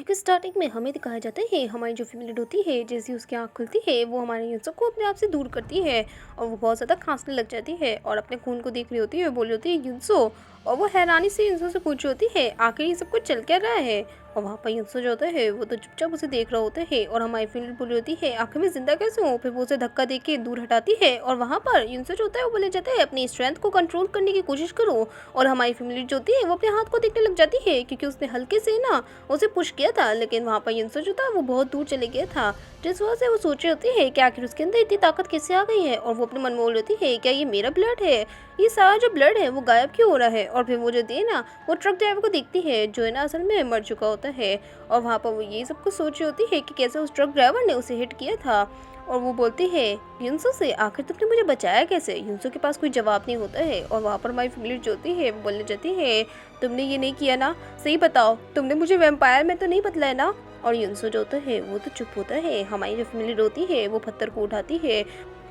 क्योंकि स्टार्टिंग में हमें दिखाया जाता है हमारी जो फीमेल होती है जैसे उसकी आँख खुलती है वो हमारे यूं को अपने आप से दूर करती है और वो बहुत ज़्यादा खांसने लग जाती है और अपने खून को देख रही होती है, बोल रही होती है युनसो। और वो हैरानी से युनसो से पूछ रही होती है आखिर ये सब कुछ चल क्या रहा है। और वहाँ पर युनसो जो होता है वो तो चुपचाप उसे देख रहा होता है और हमारी फीमेल बोल रही होती है आखिर मैं जिंदा कैसे हूँ। फिर वो उसे धक्का दे के दूर हटाती है और वहाँ पर युनसो जो होता है वो बोले जाता है अपनी स्ट्रेंथ को कंट्रोल करने की कोशिश करो। और हमारी फीमेल जो होती है वो अपने हाथ को देखने लग जाती है क्योंकि उसने हल्के से ना उसे पुश किया था, लेकिन वहाँ पर युनसो जो था वो बहुत दूर चले गया था। जिस वजह से वो सोच रही होती है कि आखिर उसके अंदर इतनी ताकत कैसे आ गई है। और वो अपने मन में बोल रही होती है क्या ये मेरा ब्लड है, ये सारा जो ब्लड है वो गायब क्यों हो रहा है। और फिर वो जो है ना वो ट्रक ड्राइवर को देखती है जो है ना असल में मर चुका होता है। और वहाँ पर वो ये सब कुछ सोच रही होती है कि कैसे उस ट्रक ड्राइवर ने उसे हिट किया था। और वो बोलती है युनसो से आखिर तुमने मुझे बचाया कैसे। युनसो के पास कोई जवाब नहीं होता है और वहाँ पर हमारी फैमिली जो होती है वो बोलने जाती है तुमने ये नहीं किया ना, सही बताओ तुमने मुझे वैम्पायर में तो नहीं बदला है ना। और युनसो जो होता है वो तो चुप होता है। हमारी जो फैमिली रोती है वो पत्थर को उठाती है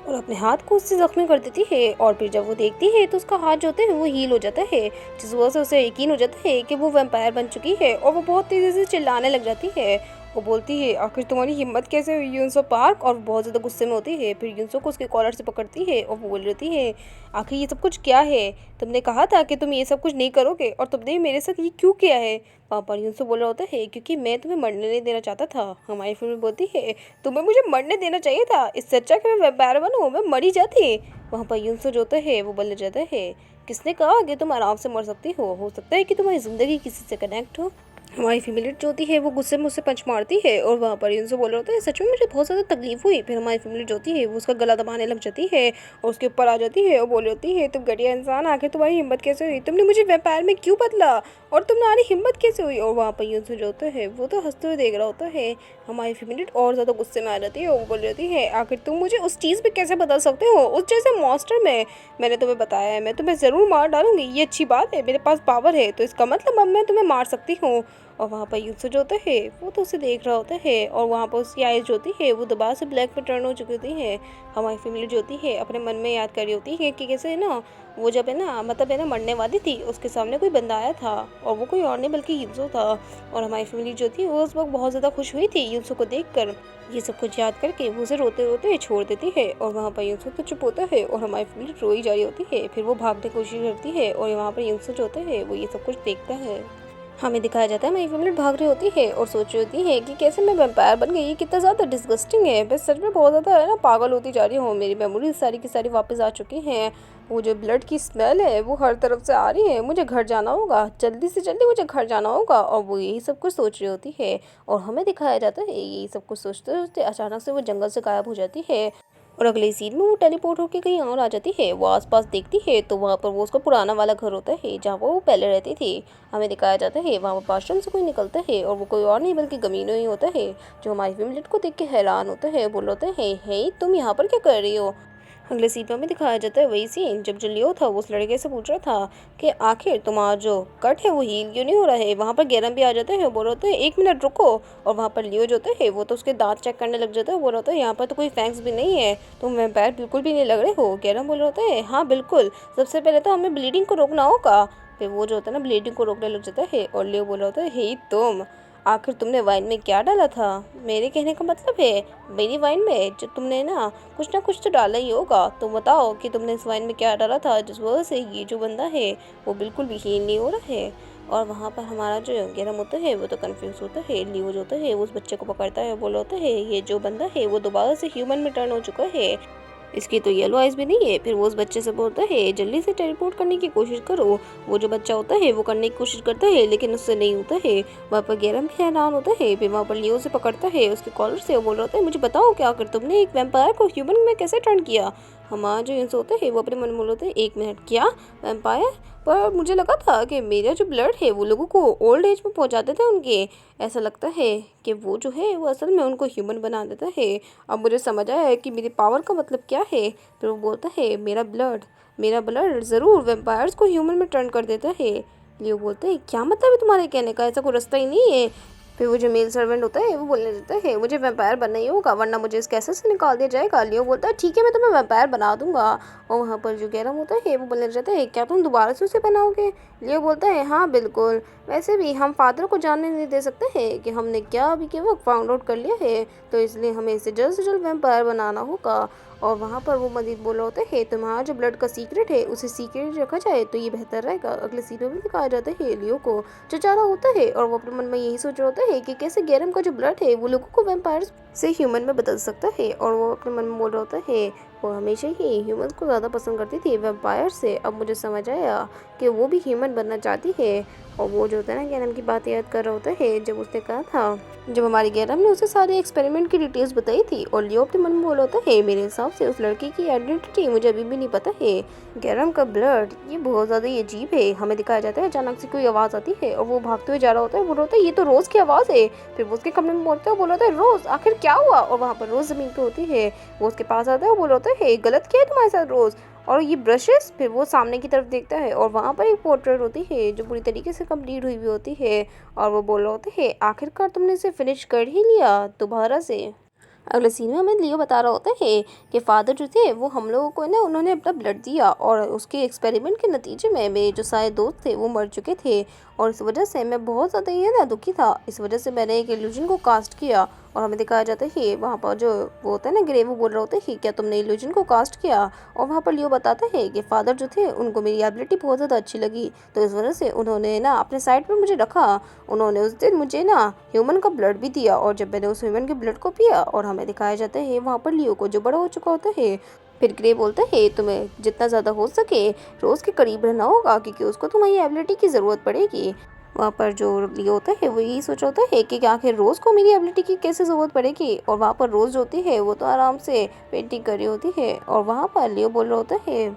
और अपने हाथ को उससे जख्मी कर देती है। और फिर जब वो देखती है तो उसका हाथ जो होता है वो हील हो जाता है, जिस वजह से उसे यकीन हो जाता है कि वो वैम्पायर बन चुकी है। और वो बहुत तेज़ी से चिल्लाने लग जाती है। वो बोलती है आखिर तुम्हारी हिम्मत कैसे हुई युनसो पार्क। और बहुत ज़्यादा गुस्से में होती है। फिर युनसो को उसके कॉलर से पकड़ती है और वो बोल रही है आखिर ये सब कुछ क्या है, तुमने कहा था कि तुम ये सब कुछ नहीं करोगे और तुमने मेरे साथ ये क्यों किया है। पापा युनसो बोल रहा होता है क्योंकि मैं तुम्हें मरने नहीं देना चाहता था। हमारी फिल्म बोलती है तुम्हें मुझे मरने देना चाहिए था, इससे अच्छा कि मैं वैम्पायर बनूं, मैं मरी जाती। वहाँ पर युनसो जो होता है वो बोलने जाता है किसने कहा कि तुम आराम से मर सकती हो सकता है कि तुम्हारी ज़िंदगी किसी से कनेक्ट हो। हमारी फीमेल जो होती है वो गुस्से में उसे पंच मारती है और वहाँ पर उनसे बोल रहा होता है सच में मुझे बहुत ज़्यादा तकलीफ हुई। फिर हमारी फीमेल जो होती है वो उसका गला दबाने लग जाती है और उसके ऊपर आ जाती है और बोल रही होती है तुम घटिया इंसान, आखिर तुम्हारी हिम्मत कैसे हुई, तुमने मुझे व्यापार में क्यों बदला और तुम्हारी हिम्मत कैसे हुई। और वहाँ पर उनसे जो होता है वो तो हंसते हुए देख रहा होता है। हमारी फीमेल और ज़्यादा गुस्से में आ जाती है और वो बोल रही होती है आखिर तुम मुझे उस चीज़ पे कैसे बदल सकते हो, उस जैसे मॉन्स्टर में। मैंने तुम्हें बताया है मैं तुम्हें ज़रूर मार डालूंगी, ये अच्छी बात है, मेरे पास पावर है तो इसका मतलब अब मैं तुम्हें मार सकती हूँ। और वहाँ पर युनसो जो होता है वो तो उसे देख रहा होता है और वहाँ पर उसकी आइज़ जो होती है वो दोबारा से ब्लैक में टर्न हो चुकी होती है। हमारी फैमिली जो होती है अपने मन में याद कर रही होती है कि कैसे ना वो जब है ना मतलब है ना मरने वाली थी उसके सामने कोई बंदा आया था और वो कोई और नहीं बल्कि युनसो था। और हमारी फैमिली जो थी वो उस वक्त बहुत ज़्यादा खुश हुई थी युनसो को देख कर। ये सब कुछ याद करके वो उसे रोते रोते छोड़ देती है और वहाँ पर युनसो तो चुप होता है और हमारी फैमिली रोई जा रही होती है। फिर वो भागने की कोशिश करती है और वहाँ पर युनसो जो होता है वो ये सब कुछ देखता है। हमें दिखाया जाता है मेरी फैमिली भाग रही होती है और सोच रही होती है कि कैसे मैं वैम्पायर बन गई, ये कितना ज़्यादा डिस्गस्टिंग है, मैं सच में बहुत ज़्यादा है ना पागल होती जा रही हूँ, मेरी मेमोरी सारी की सारी वापस आ चुकी हैं। वो जो ब्लड की स्मेल है वो हर तरफ से आ रही है, मुझे घर जाना होगा, जल्दी से जल्दी मुझे घर जाना होगा। और वो यही सब कुछ सोच रही होती है और हमें दिखाया जाता है यही सब कुछ सोचते सोचते अचानक से वो जंगल से गायब हो जाती है। और अगले सीन में वो टेलीपोर्ट होकर कहीं और आ जाती है। वो आसपास देखती है तो वहाँ पर वो उसका पुराना वाला घर होता है जहाँ वो पहले रहती थी। हमें दिखाया जाता है वहाँ पर आश्रम से कोई निकलता है और वो कोई और नहीं बल्कि गमीनो ही होता है जो हमारी फैमिली को देख के हैरान होता है, बोल होता है हे तुम यहाँ पर क्या कर रही हो। अगले सीन में दिखाया जाता है वही सीन जब जो लियो था वो उस लड़के से पूछ रहा था कि आखिर तुम्हारा जो कट है वो हील क्यों नहीं हो रहा है। वहाँ पर गैरम भी आ जाता है, बोल रहा है 1 मिनट रुको। और वहाँ पर लियो जो होता है वो तो उसके दांत चेक करने लग जाता है, बोल रहा है यहाँ पर तो कोई फैंक्स भी नहीं है, तुम वैम्पायर बिल्कुल भी नहीं लग रहे हो। गैरम बोल रहा है हाँ बिल्कुल, सबसे पहले तो हमें ब्लीडिंग को रोकना होगा। फिर वो जो होता है ना ब्लीडिंग को रोकने लग जाता है और लियो बोल रहा है हे तुम आखिर तुमने वाइन में क्या डाला था। मेरे कहने का मतलब है मेरी वाइन में जो तुमने ना कुछ तो डाला ही होगा, तो बताओ कि तुमने इस वाइन में क्या डाला था जिस वजह से ये जो बंदा है वो बिल्कुल भी हील नहीं हो रहा है। और वहाँ पर हमारा जो गैरम होता है वो तो कंफ्यूज होता है। लियो जो होता है वो उस बच्चे को पकड़ता है, बोला होता है ये जो बंदा है वो दोबारा से ह्यूमन में टर्न हो चुका है, इसकी तो येलो आइज भी नहीं है। फिर वो उस बच्चे से बोलता है जल्दी से टेलीपोर्ट करने की कोशिश करो। वो जो बच्चा होता है वो करने की कोशिश करता है लेकिन उससे नहीं होता है। वहाँ पर गैरम भी हैरान होता है। फिर वहाँ पर लियो से पकड़ता है उसके कॉलर से, वो बोल रहा है मुझे बताओ क्या आखिर तुमने एक वैम्पायर को ह्यूमन में कैसे टर्न किया। हमारा जो इंसान होता है वो अपने मन में बोलता है 1 मिनट क्या वैम्पायर, पर मुझे लगा था कि मेरा जो ब्लड है वो लोगों को ओल्ड एज में पहुंचा देता है उनके, ऐसा लगता है कि वो जो है वो असल में उनको ह्यूमन बना देता है। अब मुझे समझ आया है कि मेरी पावर का मतलब क्या है। फिर वो बोलता है मेरा ब्लड ज़रूर वेम्पायर्स को ह्यूमन में टर्न कर देता है। लियो बोलते हैं क्या मतलब है तुम्हारे कहने का, ऐसा कोई रास्ता ही नहीं है। फिर वो जो मेल सर्वेंट होता है वो बोलने देता है मुझे वैम्पायर बनना ही होगा वरना मुझे इस कैसे से निकाल दिया जाएगा। लियो बोलता है ठीक है मैं तुम्हें वैम्पायर बना दूंगा। और वहाँ पर जो गैरम होता है वो बोलने देता है क्या तुम दोबारा से उसे बनाओगे। लियो बोलता है हाँ बिल्कुल, वैसे भी हम फादर को जानने नहीं दे सकते हैं कि हमने क्या अभी के वक्त फाउंड आउट कर लिया है, तो इसलिए हमें इसे जल्द से जल्द वैम्पायर बनाना होगा। और वहाँ पर वो मजीद बोल रहा होता है तुम्हारा जो ब्लड का सीक्रेट है उसे सीक्रेट रखा जाए तो ये बेहतर रहेगा। अगले सीनों में दिखाया जाता है लियो को जो चाह रहा होता है और वो अपने मन में यही सोच रहा होता है कि कैसे गैरम का जो ब्लड है वो लोगों को वैम्पायर से ह्यूमन में बदल सकता है। और वो अपने मन में बोल रहा होता है वो हमेशा ही ह्यूमंस को ज़्यादा पसंद करती थी वैम्पायर से, अब मुझे समझ आया कि वो भी ह्यूमन बनना चाहती है। और वो जो होता है ना गैरम की बात याद कर रहा होता है जब उसने कहा था, जब हमारी गैरम ने उसे सारे एक्सपेरिमेंट की डिटेल्स बताई थी। और लियो अपने मन में बोल होता है मेरे हिसाब से उस लड़की की आइडेंटिटी मुझे अभी भी नहीं पता है। गैरम का ब्लड ये बहुत ज़्यादा ही अजीब है। हमें दिखाया जाता है अचानक से कोई आवाज़ आती है और वो भागते हुए जा रहा होता है, बोल होता है ये तो रोज़ की आवाज़ है। फिर वो उसके कमरे में बोलता है, बोल होता है रोज़ आखिर क्या हुआ। और वहाँ पर रोज़ ज़मीन पर होती है, वो उसके पास आता है और बोल होता है गलत क्या है तुम्हारे साथ रोज़, और ये ब्रशेस। फिर वो सामने की तरफ देखता है और वहाँ पर एक पोर्ट्रेट होती है जो पूरी तरीके से कंप्लीट हुई हुई होती है। और वो बोल रहा होता है आखिरकार तुमने इसे फिनिश कर ही लिया दोबारा से। अगले सीन में हमें लियो बता रहा होता है कि फादर जो थे वो हम लोगों को ना उन्होंने अपना ब्लड दिया और उसके एक्सपेरिमेंट के नतीजे में मेरे जो सारे दोस्त थे वो मर चुके थे और इस वजह से मैं बहुत ज़्यादा ये ना दुखी था। इस वजह से मैंने एक इल्यूजन को कास्ट किया। और हमें दिखाया जाता है वहाँ पर जो वो होता है ना ग्रे, वो बोल रहा होता है क्या तुमने इल्यूजन को कास्ट किया। और वहाँ पर लियो बताता है कि फादर जो थे उनको मेरी एबिलिटी बहुत ज़्यादा अच्छी लगी, तो इस वजह से उन्होंने ना अपने साइड पर मुझे रखा। उन्होंने उस दिन मुझे ना ह्यूमन का ब्लड भी दिया और जब मैंने उस ह्यूमन के ब्लड को पिया, और हमें दिखाया जाता है वहाँ पर लियो को जो बड़ा हो चुका होता है। फिर ग्रे बोलता है तुम्हें जितना ज़्यादा हो सके रोज़ के करीब रहना होगा क्योंकि उसको तुम्हारी एबिलिटी की ज़रूरत पड़ेगी। वहाँ पर जो लियो होता है वो यही सोच होता है कि आखिर रोज़ को मेरी एबिलिटी की कैसे ज़रूरत पड़ेगी। और वहाँ पर रोज़ होती है वो तो आराम से पेंटिंग कर रही होती है और वहाँ पर लियो बोल रहा होता है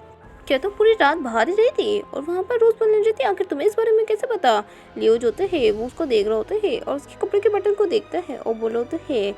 क्या तुम पूरी रात बाहर ही रही थी। और वहाँ पर रोज़ बोलने रही थी आखिर तुम्हें इस बारे में कैसे पता। लियो जो होता है वो उसको देख रहा होता है और उसके कपड़े के बटन को देखता है और बोल होता है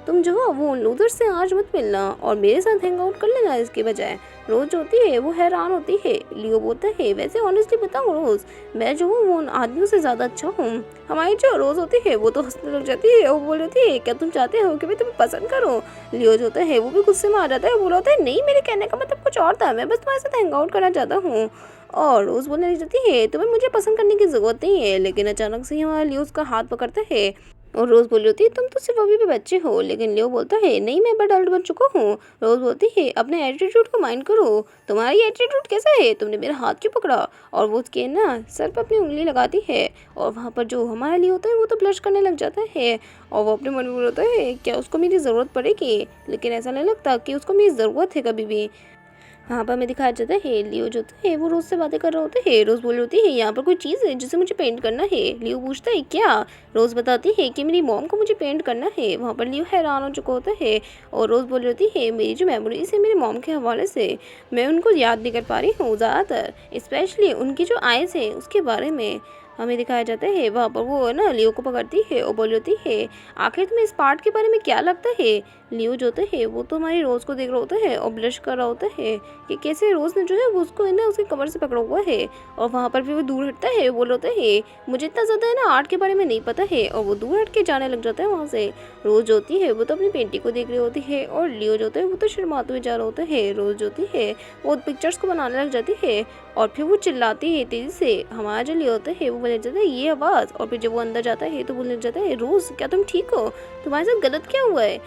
तुम जो हो वो उन लूजर से आज मत मिलना और मेरे साथ हैंग आउट कर लेना इसके बजाय। रोज़ जो होती है वो हैरान होती है। लियो बोलता है वैसे ऑनेस्टली बताऊँ रोज़, मैं जो हूँ वो उन आदमियों से ज़्यादा अच्छा हूँ। हमारी जो रोज़ होती है वो तो हंसने लग जाती है और बोल रही है क्या तुम चाहते हो कि मैं तुम्हें पसंद करूँ। लियो जो होता है वो भी गुस्से में आ जाता है, बोला होता है नहीं मेरे कहने का मतलब कुछ और था, मैं बस तुम्हारे साथ हैंग आउट करना चाहता हूँ। और रोज़ बोलने लग जाती है तुम्हें मुझे पसंद करने की ज़रूरत नहीं है। लेकिन अचानक से ही हमारा लियो उसका हाथ पकड़ता है और रोज़ बोली होती है तुम तो सिर्फ अभी भी बच्चे हो। लेकिन लियो बोलता है नहीं मैं बड़ा अडल्ट बन चुका हूँ। रोज़ बोलती है अपने एटीट्यूड को माइंड करो, तुम्हारा ये एटीट्यूड कैसा है, तुमने मेरा हाथ क्यों पकड़ा। और वो उसके ना सर पर अपनी उंगली लगाती है और वहाँ पर जो हमारा लियो होता है वो तो ब्लश करने लग जाता है। और वो अपने मन में बोलता है क्या उसको मेरी ज़रूरत पड़ेगी, लेकिन ऐसा नहीं लगता कि उसको मेरी ज़रूरत है कभी भी। वहाँ पर हमें दिखाया जाता है लियो जो होता है वो रोज़ से बातें कर रहा होता है। रोज़ बोल रही होती है यहाँ पर कोई चीज़ है जिसे मुझे पेंट करना है। लियो पूछता है क्या। रोज़ बताती है कि मेरी मॉम को मुझे पेंट करना है। वहाँ पर लियो हैरान हो चुका होता है और रोज़ बोल रही होती है मेरी जो मेमोरीज है मेरी मॉम के हवाले से मैं उनको याद नहीं कर पा रही हूँ ज़्यादातर, स्पेशली उनकी जो आइज़ है उसके बारे में। हमें दिखाया जाता है वहाँ पर वो ना लियो को पकड़ती है और बोल होती है आखिर तुम्हें इस पार्ट के बारे में क्या लगता है। लियो जो होता है वो तो हमारी रोज़ को देख रहा होता है और ब्लश कर रहा होता है कि कैसे रोज़ ने जो है वो उसको है ना उसकी कमर से पकड़ा हुआ है। और वहाँ पर फिर वो दूर हटता है, बोल होता है मुझे इतना ज़्यादा है ना आर्ट के बारे में नहीं पता है, और वो दूर हट के जाने लग जाता है वहाँ से। रोज़ जो होती है वो तो अपनी पेंटिंग को देख रही होती है और लियो जो होता है वो तो शर्माते हुए जा रहा होता है। रोज़ जो होती है वो पिक्चर्स को बनाने लग जाती है और फिर वो चिल्लाती है तेज़ी से। हमारा जो लियो होता है वो बोले जाता है ये आवाज़, और फिर जब वो अंदर जाता है तो बोलने जाता है रोज़ क्या तुम ठीक हो, तुम्हारे साथ गलत क्या हुआ है।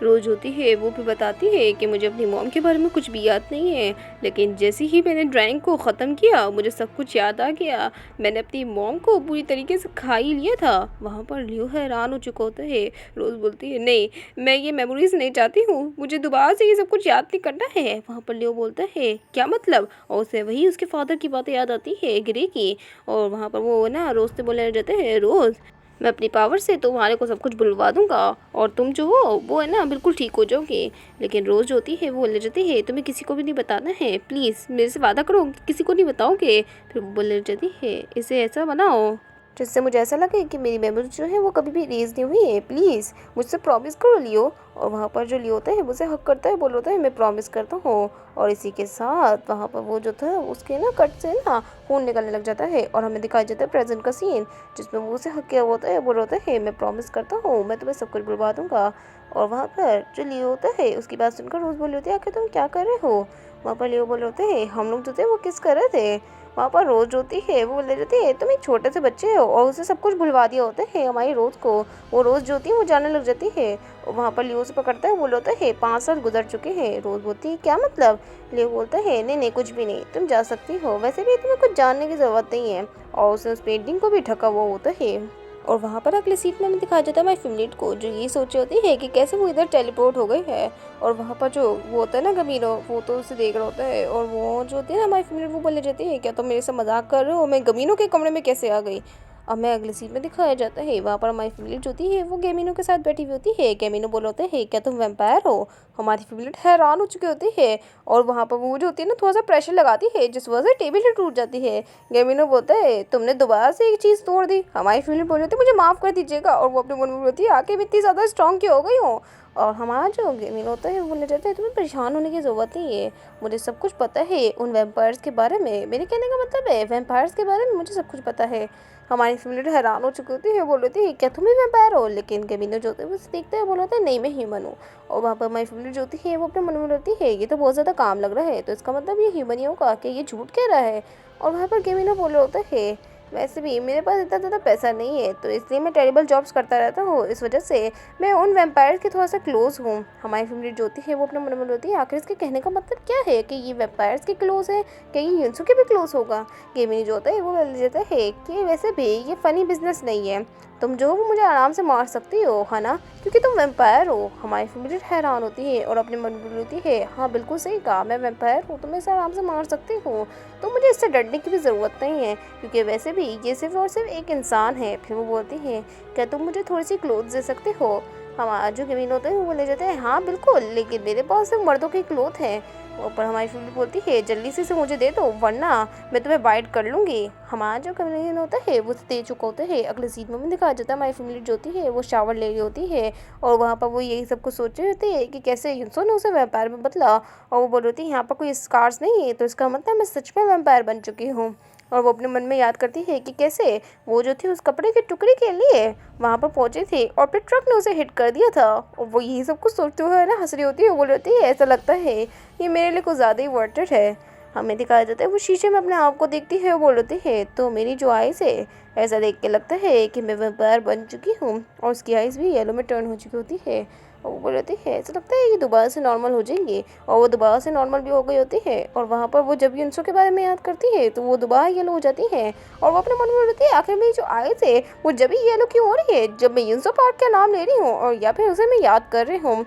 रोज़ होती है वो भी बताती है कि मुझे अपनी मॉम के बारे में कुछ भी याद नहीं है, लेकिन जैसे ही मैंने ड्राइंग को ख़त्म किया मुझे सब कुछ याद आ गया, मैंने अपनी मॉम को पूरी तरीके से खा ही लिया था। वहाँ पर लियो हैरान हो चुका होता है। रोज़ बोलती है नहीं मैं ये मेमोरीज नहीं चाहती हूँ, मुझे दोबारा से ये सब कुछ याद नहीं करना है। वहाँ पर लियो बोलता है क्या मतलब, और उसे वही उसके फादर की बातें याद आती है ग्रे की। और वहाँ पर वो ना रोज़ से बोलने लग जाते हैं रोज़ मैं अपनी पावर से तुम्हारे को सब कुछ बुलवा दूंगा और तुम जो हो वो है ना बिल्कुल ठीक हो जाओगे। लेकिन रोज़ जो होती है वो बोलने जाती है तुम्हें किसी को भी नहीं बताना है, प्लीज़ मेरे से वादा करो कि किसी को नहीं बताओगे। फिर वो बोलने जाती है इसे ऐसा बनाओ जिससे मुझे ऐसा लगे कि मेरी मेमोरी जो है वो कभी भी इरेज नहीं हुई है। प्लीज़ मुझसे प्रॉमिस करो लियो। और वहाँ पर जो लियो होता है मुझसे हक करता है, बोल होता है मैं प्रॉमिस करता हूँ। और इसी के साथ वहाँ पर वो जो था उसके ना कट से ना खून निकलने लग जाता है और हमें दिखाई जाता है प्रेजेंट का सीन, जिसमें वो उसे हक किया होता है, बोल होता है मैं प्रॉमिस करता हूँ मैं तुम्हें सब कुछ बुलवा दूंगा। और वहाँ पर जो लियो होता है उसकी बात सुनकर रोज़ बोली होती है आखिर तुम क्या कर रहे हो। वहाँ पर लियो बोले होते हैं हम लोग जो थे वो किस कर रहे थे। वहाँ पर रोज़ होती है वो बोले जाती है तुम एक छोटे से बच्चे हो और उसे सब कुछ भुलवा दिया होता है हमारी रोज़ को। वो रोज़ जो होती है वो जाने लग जाती है और वहाँ पर लियो से पकड़ता है, बोल होता है 5 साल गुजर चुके हैं। रोज़ बोलती है क्या मतलब। लियो बोलता है नहीं नहीं कुछ भी नहीं, तुम जा सकती हो, वैसे भी तुम्हें कुछ जानने की ज़रूरत नहीं है। और उसे उस पेंटिंग को भी ढका हुआ होता है। और वहाँ पर अगली सीट में हमें दिखाया जाता है हमारी फिमलेट को, जो ये सोच रही होती है कि कैसे वो इधर टेलीपोर्ट हो गई है। और वहाँ पर जो वो होता है ना गमीनो, वो तो उसे देख रहा होता है और वो जो होती है ना हमारी फिमलेट, वो बोले जाती है क्या तुम मेरे से मजाक कर रहे हो, मैं गमीनो के कमरे में कैसे आ गई। अब मैं अगली सीट में दिखाया जाता है वहाँ पर हमारी फिमलेट जो होती है वो गेमिनो के साथ बैठी हुई होती है। गेमिनो बोल होते हैं क्या तुम वैम्पायर हो। हमारी फिमलेट हैरान हो चुकी होती है और वहाँ पर वो जो होती है ना थोड़ा सा प्रेशर लगाती है जिस वजह से टेबल ही टूट जाती है। गेमिनो बोलता है तुमने दोबारा से एक चीज़ तोड़ दी। हमारी फिमलेट बोल होती है मुझे माफ़ कर दीजिएगा और वो अपने मन में बोलती है आके भी इतनी ज़्यादा स्ट्रॉन्ग क्यों हो गई हो। और हमारा जो गेमिनो होता है वो बोलने जाता है तुम्हें परेशान होने की ज़रूरत नहीं है, मुझे सब कुछ पता है उन वैम्पायर्स के बारे में। मेरे कहने का मतलब है वैम्पायर्स के बारे में मुझे सब कुछ पता है। हमारी फैमिली हैरान हो चुकी होती है, बोल रही थी क्या तुम ही वैम्पायर हो। लेकिन गेमिनो जो होते हैं वो देखते हैं, बोल होता है नहीं मैं ह्यूमन हूँ। और वहाँ पर हमारी फैमिली जो होती है वो अपने मन में रहती है ये तो बहुत ज़्यादा काम लग रहा है, तो इसका मतलब ये ह्यूमन ही होगा कि ये झूठ कह रहा है। और वहाँ पर गेमिनो बोल रहा होता है वैसे भी मेरे पास इतना ज़्यादा पैसा नहीं है तो इसलिए मैं टेरिबल जॉब्स करता रहता हूँ, इस वजह से मैं उन वैम्पायर के थोड़ा सा क्लोज हूँ। हमारी फैमिली जो होती है वो अपने मन में होती है आखिर इसके कहने का मतलब क्या है कि ये वैम्पायर्स के क्लोज है, क्या ये यूंसू के भी क्लोज होगा। गेमिनी जो होता है वो बोल देता है कि वैसे भी ये फ़नी बिजनेस नहीं है, तुम जो हो वो मुझे आराम से मार सकती हो है ना, क्योंकि तुम वैम्पायर हो। हमारी फैमिली हैरान होती है और अपने मन में बोलती है हाँ बिल्कुल सही कहा, मैं वैम्पायर हूँ तो मैं इसे आराम से मार सकती हूँ, तो मुझे इससे डरने की भी ज़रूरत नहीं है क्योंकि वैसे भी ये सिर्फ और सिर्फ एक इंसान है। फिर वो बोलती है क्या तुम मुझे थोड़ी सी क्लोथ दे सकते हो। हमारा जो गेमिन होते हैं वो बोले जाते हैं हाँ बिल्कुल, लेकिन मेरे पास सिर्फ मर्दों के क्लोथ हैं। ऊपर हमारी फैमिली बोलती है जल्दी से इसे मुझे दे दो वरना मैं तुम्हें बाइट कर लूँगी। हमारा जो कमेडियन होता है वो दे चुका होता है। अगले सीन में दिखाया जाता है हमारी फैमिली जो होती है वो शावर ले रही होती है और वहाँ पर वो यही सब कुछ सोच रही होती है कि कैसे युनसो ने उसे व्यापार में बदला। और वो बोल रही थी यहाँ पर कोई स्कार्स नहीं है तो इसका मतलब मैं सच में वैम्पायर बन चुकी हूँ। और वो अपने मन में याद करती है कि कैसे वो जो थी उस कपड़े के टुकड़े के लिए वहाँ पर पहुँचे थे और फिर ट्रक ने उसे हिट कर दिया था। और वो यही सब कुछ सोचते हुए ना हंस रही होती है, बोल रही होती है ऐसा लगता है ये मेरे लिए कुछ ज़्यादा ही वर्थ इट है। हमें दिखाया जाता है वो शीशे में अपने आप को देखती है और बोल रही है तो मेरी जो आइज़ है ऐसा देख के लगता है कि मैं वैम्पायर बन चुकी हूँ। और उसकी आइज़ भी येलो में टर्न हो चुकी होती है और वो बोल रही है ऐसा लगता है कि दोबारा से नॉर्मल हो जाएंगे। और वो दोबारा से नॉर्मल भी हो गई होती है और वहाँ पर वो जब युनसो के बारे में याद करती है तो वो दोबारा येलो हो जाती है। और वो अपने मन में बोलती है आखिर मेरी जो आइज़ है वो जब ही येलो क्यों हो रही है जब मैं युनसो पार्क का नाम ले रही हूँ और या फिर उसे मैं याद कर रही हूँ।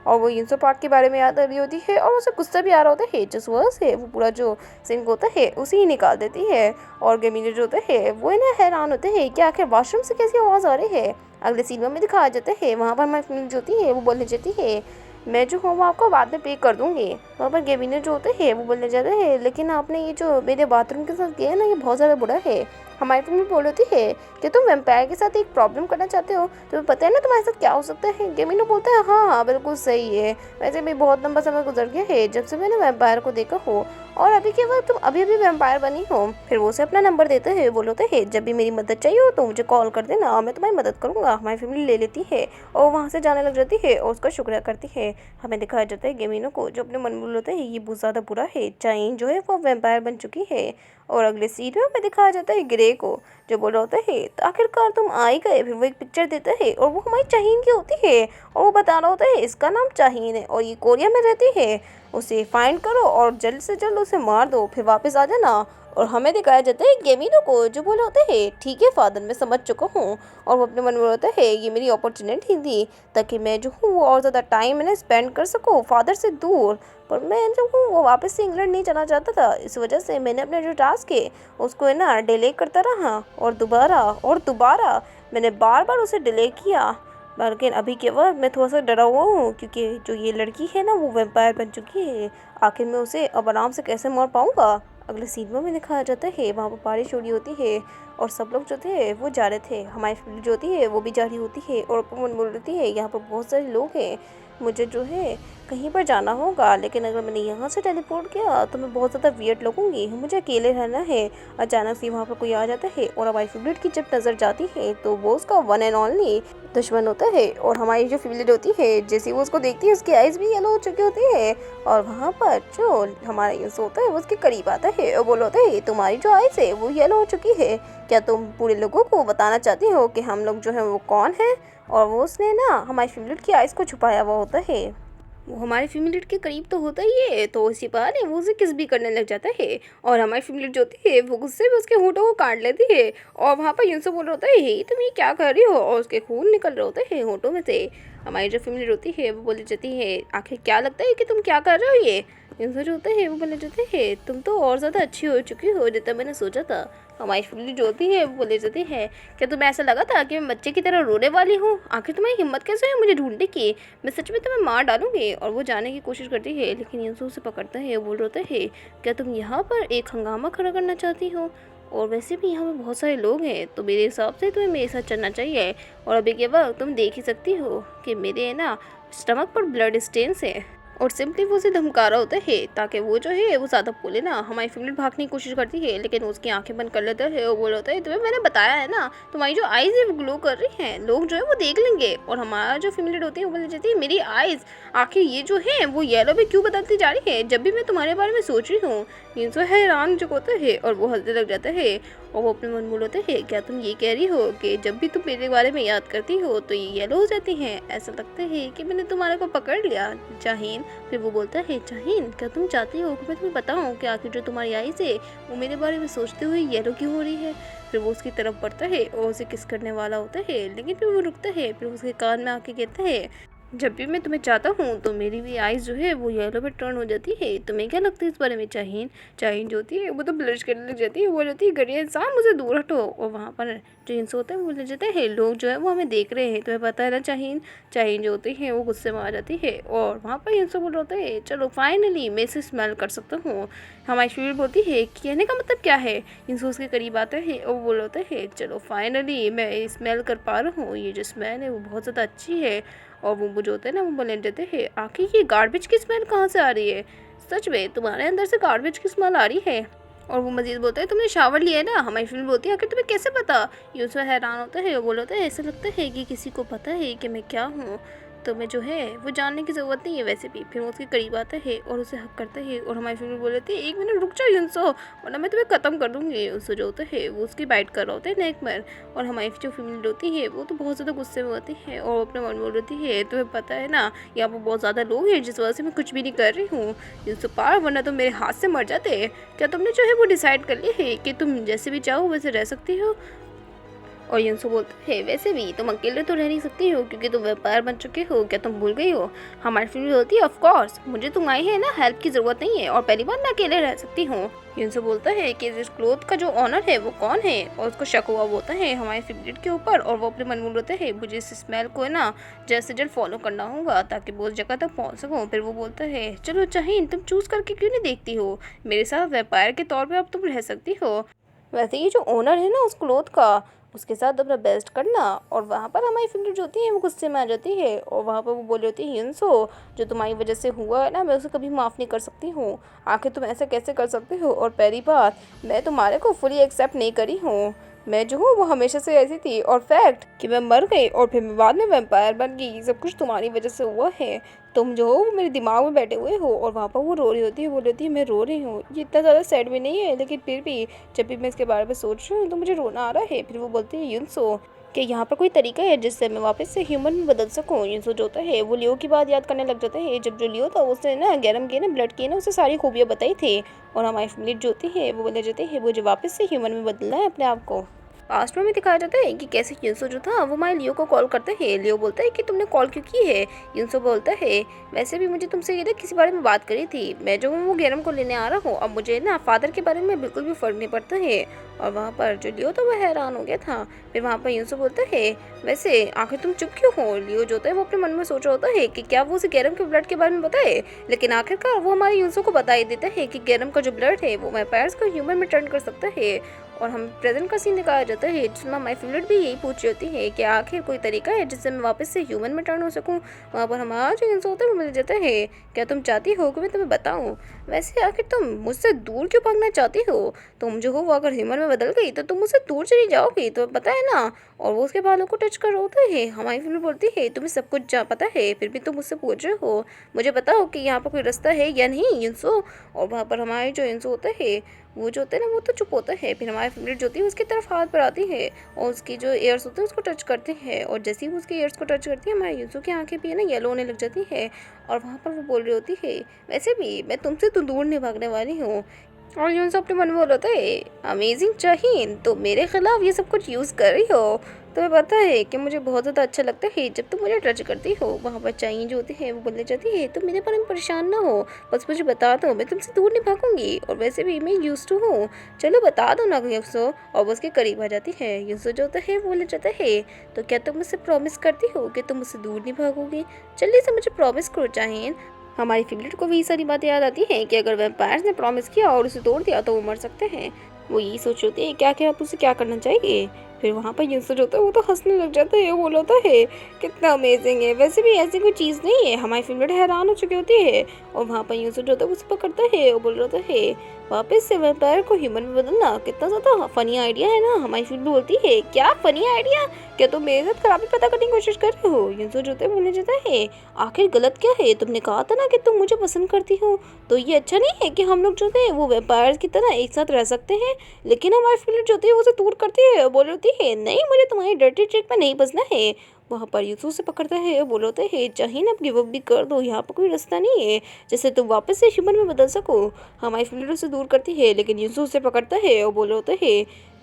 और वो युनसो पार्क के बारे में याद कर रही होती है और उसे गुस्सा भी आ रहा होता है, जिस वजह से वो पूरा जो सिंक होता है उसे ही निकाल देती है। और गेमिनी जो होता है वो ना हैरान होते हैं कि आखिर वॉशरूम से कैसी आवाज़ आ रही है। अगले सीन में दिखाया जाता है वहाँ पर हमारी फैमिली जो होती है वो बोलने जाती है मैं जो हूँ वो आपको बाद में पे कर दूँगी। वहाँ पर गेमिनी जो होते हैं वो बोलने जाते हैं लेकिन आपने ये जो मेरे बाथरूम के साथ किया है ना ये बहुत ज़्यादा बुरा है। हमारी फैमिली बोल होती है कि तुम वैम्पायर के साथ एक प्रॉब्लम करना चाहते हो, तुम्हें पता है ना तुम्हारे साथ क्या हो सकता है। गेमिनो बोलता है हाँ हाँ बिल्कुल सही है, वैसे भी बहुत लंबा समय गुजर गया है जब से मैंने वैम्पायर को देखा हो और अभी के वक्त तुम अभी अभी वैम्पायर बनी हो। फिर वो उसे अपना नंबर देते हैं, बोलते हैं जब भी मेरी मदद चाहिए हो तो मुझे कॉल कर देना, मैं तुम्हारी मदद करूँगा। हमारी फैमिली ले लेती है और वहाँ से जाने लग जाती है और उसका शुक्रिया करती है। हमें दिखाया जाता है गेमिनो को जो अपने मन में बोलता है ये बहुत ज़्यादा बुरा है, चाइन जो है वो वैम्पायर बन चुकी है। और अगले सीन में हमें दिखाया जाता है ग्रे को जो बोल रहा होता है तो आखिरकार तुम आ ही गए। फिर वो एक पिक्चर देता है और वो हमारी चाहीन की होती है और वो बता रहा होता है इसका नाम चाहीन है और ये कोरिया में रहती है, उसे फाइंड करो और जल्द से जल्द उसे मार दो फिर वापस आ जाना। और हमें दिखाया जाता है गेमिनो को जो बोला होता है ठीक है फादर मैं समझ चुका हूँ। और वो अपने मन में होता है ये मेरी अपॉर्चुनिटी थी ताकि मैं जो हूँ वो और ज़्यादा टाइम मैंने स्पेंड कर सकूँ फादर से दूर, पर मैं जो हूँ वो वापस से इंग्लैंड नहीं जाना चाहता था, इस वजह से मैंने अपने जो टास्क है उसको है ना डिले करता रहा और दोबारा मैंने बार बार उसे डिले किया। लेकिन अभी के वक्त मैं थोड़ा सा डरा हुआ हूँ क्योंकि जो ये लड़की है ना वो वैम्पायर बन चुकी है, आखिर मैं उसे अब आराम से कैसे मार पाऊँगा। अगले सीन में दिखाया जाता है वहाँ पर बारिश हो रही होती है और सब लोग जो थे वो जा रहे थे। हमारी फैमिली जो होती है वो भी जा रही होती है और पवन बोल रही है यहाँ पर बहुत सारे लोग हैं, मुझे जो है कहीं पर जाना होगा, लेकिन अगर मैंने यहाँ से टेलीपोर्ट किया तो मैं बहुत ज़्यादा वियर्ड लगूंगी, मुझे अकेले रहना है। अचानक से वहाँ पर कोई आ जाता है और हमारी फेवरेट की जब नज़र जाती है तो वो उसका वन एंड ओनली दुश्मन होता है। और हमारी जो फीमेल होती है जैसे वो उसको देखती है उसकी आइज़ भी येलो हो चुकी होती है और वहाँ पर जो हमारा यूज़ होता है वो उसके करीब आता है और बोल होता है तुम्हारी जो आइज़ है वो येलो हो चुकी है, क्या तुम पूरे लोगों को बताना चाहती हो कि हम लोग जो है वो कौन है। और वो उसने ना हमारी फीमेल की आइज़ को छुपाया हुआ होता है, वो हमारे फीमेल के करीब तो होता ही है तो इसी बहाने वो उसे किस भी करने लग जाता है और हमारी फीमेल जो होती है वो गुस्से में उसके होठों को काट लेती है और वहाँ पर यूं से बोल रहा होता है हे तुम ये क्या कर रही हो और उसके खून निकल रहा होता है होठों में से। हमारी जो फीमेल होती है वो बोली जाती है आखिर क्या लगता है कि तुम क्या कर रहे हो, ये यूं जो होता है वो बोले जाते हैं तुम तो और ज़्यादा अच्छी हो चुकी हो जितना मैंने सोचा था। हमारी फीमेल जो होती है वो बोले जाती है क्या तुम्हें ऐसा लगा था कि मैं बच्चे की तरह रोने वाली हूँ, आखिर तुम्हारी हिम्मत कैसे है मुझे ढूंढने की, मैं सच में तुम्हें मार डालूंगी। और वो जाने की कोशिश करती है लेकिन यंसू उसे पकड़ता है, बोल रहा है क्या तुम यहाँ पर एक हंगामा खड़ा करना चाहती हो, और वैसे भी यहाँ पे बहुत सारे लोग हैं तो मेरे हिसाब से तुम्हें मेरे साथ चलना चाहिए। और अभी के वक्त तुम देख ही सकती हो कि मेरे ना स्टमक पर ब्लड स्टेन्स है और सिंपली वो उसे धमका रहा होता है ताकि वो जो है वो ज़्यादा बोले ना। हमारी फीमेल भागने की कोशिश करती है लेकिन उसकी आंखें बंद कर लेता है और बोल होता है तुम्हें मैंने बताया है ना तुम्हारी जो आइज़ है वो ग्लो कर रही हैं, लोग जो है वो देख लेंगे। और हमारा जो फीमेल होती है वो बोल जाती है मेरी आइज़ आखिर ये जो है वो येलो में क्यों बदलती जा रही है जब भी मैं तुम्हारे बारे में सोच रही हूँ। ये तो हैरान जो होता है और वो हंसने लग जाता है और वो अपने मन बोलते हैं क्या तुम ये कह रही हो कि जब भी तुम मेरे बारे में याद करती हो तो ये येलो हो जाती हैं, ऐसा लगता है कि मैंने तुम्हारे को पकड़ लिया जाहीन। फिर वो बोलता है जाहीन क्या तुम चाहती हो कि मैं तुम्हें बताऊं कि आखिर जो तुम्हारी आइज़ है वो मेरे बारे में सोचते हुए येलो क्यों हो रही है। फिर वो उसकी तरफ बढ़ता है और उसे किस करने वाला होता है लेकिन फिर वो रुकता है, फिर उसके कान में आके कहता है जब भी मैं तुम्हें चाहता हूँ तो मेरी भी आइज़ जो है वो येलो पे टर्न हो जाती है, तुम्हें क्या लगता है इस बारे में। चाहीन चाहीन जो होती है वो तो ब्लश करने लग जाती है, वो जाती है घटिया इंसान मुझे दूर हटो। और वहाँ पर जो इंसान होता है वो बोलने जाता है लोग जो है वो हमें देख रहे हैं तुम्हें पता है ना चाहीन। चाहीन जो होती है वो गुस्से में आ जाती है और वहाँ पर इंसान बोल होता है चलो फाइनली मैं इसे स्मेल कर सकता हूँ। हमारी फील बोलती है कहने का मतलब क्या है, इंसान उसके करीब आता है और वो बोल होता है चलो फाइनली मैं स्मेल कर पा रहा हूँ, ये जो स्मेल है वो बहुत ज़्यादा अच्छी है। और वो जो होते हैं ना वो बोलने देते हैं आखिर ये गार्बेज की स्मेल कहाँ से आ रही है, सच में तुम्हारे अंदर से गार्बेज की स्मेल आ रही है। और वो मजीद बोलता है तुमने शावर लिया है ना, हमारी फिल्म बोलती है आखिर तुम्हें कैसे पता। यूसुफ हैरान होता है और बोलता है ऐसा लगता है कि किसी को पता है कि मैं क्या हूँ, तो मैं जो है वो जानने की ज़रूरत नहीं है वैसे भी। फिर वो उसके करीब आता है और उसे हक करता है और हमारी फिल्म बोल लेती है एक मिनट रुक जाओ यूसुफ वरना मैं तुम्हें ख़त्म कर दूँगी। उससे जो होता है वो उसकी बाइट कर रहा होता है नेक पर। और हमारी जो फीमेल होती है वो तो बहुत ज़्यादा गुस्से में होती है और अपने मन बोल रही है तुम्हें पता है ना यहाँ पर बहुत ज़्यादा लोग हैं जिस वजह से मैं कुछ भी नहीं कर रही हूँ यूसुफ पार, वरना तो मेरे हाथ से मर जाते। क्या तुमने जो है वो डिसाइड कर लिया है कि तुम जैसे भी चाहो वैसे रह सकती हो। और यंसु बोलता है वैसे भी तुम अकेले तो रह नहीं सकती हो क्योंकि तुम व्यापार बन चुके हो, क्या तुम भूल गई हो। हमारी फीमेल होती है ऑफ कोर्स मुझे तुम आई है ना, हेल्प की ज़रूरत नहीं है और पहली बार मैं अकेले रह सकती हूँ। यंसु बोलता है कि इस क्लोथ का जो ऑनर है वो कौन है और उसको शक हुआ होता है हमारे फेवरेट के ऊपर और वो अपने मन में बोलता है मुझे इस स्मेल को ना जल्द से जल्द फॉलो करना होगा ताकि वो उस जगह तक पहुँच सकूँ। फिर वो बोलता है चलो चाहिए तुम चूज़ करके क्यों नहीं देखती हो, मेरे साथ व्यापार के तौर पर अब तुम रह सकती हो। वैसे ये जो ओनर है ना उस क्लोथ का उसके साथ अपना बेस्ट करना। और वहाँ पर हमारी फेवरेट जो होती है वो गुस्से में आ जाती है और वहाँ पर वो बोल रही होती है हिंसो जो तुम्हारी वजह से हुआ है ना मैं उसे कभी माफ़ नहीं कर सकती हूँ, आखिर तुम ऐसे कैसे कर सकते हो। और पहली बात मैं तुम्हारे को फुली एक्सेप्ट नहीं करी हूँ, मैं जो हूँ वो हमेशा से ऐसी थी और फैक्ट कि मैं मर गई और फिर मैं बाद में वैम्पायर बन गई सब कुछ तुम्हारी वजह से हुआ है, तुम जो हो वो मेरे दिमाग में बैठे हुए हो। और वहाँ पर वो रो रही होती है, बोल रही है मैं रो रही हूँ, ये इतना ज़्यादा सैड भी नहीं है लेकिन फिर भी जब भी मैं इसके बारे में सोच रही हूँ तो मुझे रोना आ रहा है। फिर वो बोलती है यूनसो कि यहाँ पर कोई तरीका है जिससे मैं वापस से ह्यूमन में बदल सकूँ। यूनसो जो होता है वो लियो की बात याद करने लग जाता है, जब जो लियो था उसने ना गरम के ना ब्लड की ना उसे सारी खूबियाँ बताई थी और हमारी फैमिली जो होती है वो बोले जाते हैं वो जो वापस से ह्यूमन में बदलना है अपने आप को। पास्ट में हमें दिखाया जाता है कि कैसे युनसो जो था वो हमारे लियो को कॉल करता है। लियो बोलता है कि तुमने कॉल क्यों की है। युनसो बोलता है वैसे भी मुझे तुमसे ये ना किसी बारे में बात करी थी, मैं जो हूँ वो गेरम को लेने आ रहा हूँ, अब मुझे ना फादर के बारे में बिल्कुल भी फर्क नहीं पड़ता है। और वहाँ पर जो लियो था वो हैरान हो गया था। फिर वहाँ पर युनसो बोलता है वैसे आखिर तुम चुप क्यों हो। लियो जो होता है वो अपने मन में सोच रहा होता है कि क्या वो उसे गेरम के ब्लड के बारे में बताए, लेकिन आखिरकार वो हमारे युनसो को बता ही देता है कि गेरम का जो ब्लड है वो वैम्पायर्स को ह्यूमन में टर्न कर सकता है। और हम प्रेजेंट का सीन दिखाया जाता है जिसमें माई फेवरेट भी यही पूछ रही होती है कि आखिर कोई तरीका है जिससे मैं वापस से ह्यूमन में टर्न हो सकूं। वहाँ पर हमारा जो इंसान होता है वो मिल जाता है, क्या तुम चाहती हो कि मैं तुम्हें बताऊं वैसे आखिर तुम मुझसे दूर क्यों भागना चाहती हो। तुम जो हो वो अगर ह्यूमन में बदल गई तो तुम मुझसे दूर चली जाओगी, तो पता है ना। और वो उसके बालों को टच कर रहा होता है। हमारी फिल्म बोलती है तुम्हें सब कुछ पता है फिर भी तुम मुझसे पूछ रहे हो, मुझे बताओ कि यहाँ पर कोई रास्ता है या नहीं युनसो। और वहाँ पर हमारे जो युनसो होता है वो जो होता है ना वो तो चुप होता है। फिर हमारी फेवरेट जो होती है उसकी तरफ हाथ बढ़ाती है और उसकी जो एयर्स होते हैं उसको टच करते हैं। और जैसे ही वो उसके एयर्स को टच करती है हमारे युनसो की आंखें भी है ना येलो होने लग जाती है। और वहाँ पर वो बोल रही होती है वैसे भी मैं तुमसे तो दूर नहीं भागने वाली हूँ। और यून अपने मन में बोल होता है अमेजिंग चाहिए तो मेरे खिलाफ ये सब कुछ यूज़ कर रही हो। तुम्हें पता है कि मुझे बहुत ज़्यादा अच्छा लगता है जब तुम मुझे टच करती हो। वहाँ पर चाहिए जो होती है वो बोलने जाती है तुम मेरे बारे में परेशान ना हो, बस मुझे बता दो मैं तुमसे दूर नहीं भागूंगी, और वैसे भी मैं यूज टू हूँ, चलो बता दो ना युसो। और वो उसके करीब आ जाती है। युसो जो होता है वो बोलने जाता है तो क्या तुम मुझसे प्रॉमिस करती हो कि तुम मुझसे दूर नहीं भागोगी। चलिए से मुझे प्रॉमिस करो चाहिए। हमारी फेवरेट को भी सारी बातें याद आती हैं कि अगर वैम्पायर्स ने प्रॉमिस किया और उसे तोड़ दिया तो वो मर सकते हैं। वो यही सोच होती है क्या क्या आप उसे क्या करना चाहिए। फिर वहाँ पर यूसुफ जो होता है वो तो हंसने लग जाता है, वो बोला होता है कितना अमेजिंग है, वैसे भी ऐसी कोई चीज़ नहीं है। हमारी फेवरेट हैरान हो चुकी होती है। और वहाँ पर यूसुफ जो होता है उसे पकड़ता है और बोल रहा है वापस से वैम्पायर को ह्यूमन में बदलना कितना ज़्यादा फनी आइडिया है ना। हमारी फेवरेट बोलती है क्या फनी आइडिया, क्या तुम मेरे साथ खराबी पता करने की कोशिश कर रहे हो। यूसुफ जो होता है बोलने जाता है आखिर गलत क्या है, तुमने कहा था ना कि तुम मुझे पसंद करती हो, तो ये अच्छा नहीं है कि हम लोग जो थे वो वैम्पायर्स की तरह एक साथ रह सकते हैं। लेकिन हमारी फेवरेट जो होती है वो उसे दूर करती है और बोल रही होती है नहीं मुझे तुम्हारी डर्टी ट्रिक में नहीं बसना है। वहाँ पर यूसुफ से पकड़ता है और बोल होता है चाहिए ना अब गिव अप भी कर दो, यहाँ पर कोई रास्ता नहीं है जिससे तुम वापस से ह्यूमन में बदल सको। हमारी फेवरेट उसे दूर करती है लेकिन यूसुफ से पकड़ता है और बोल होता है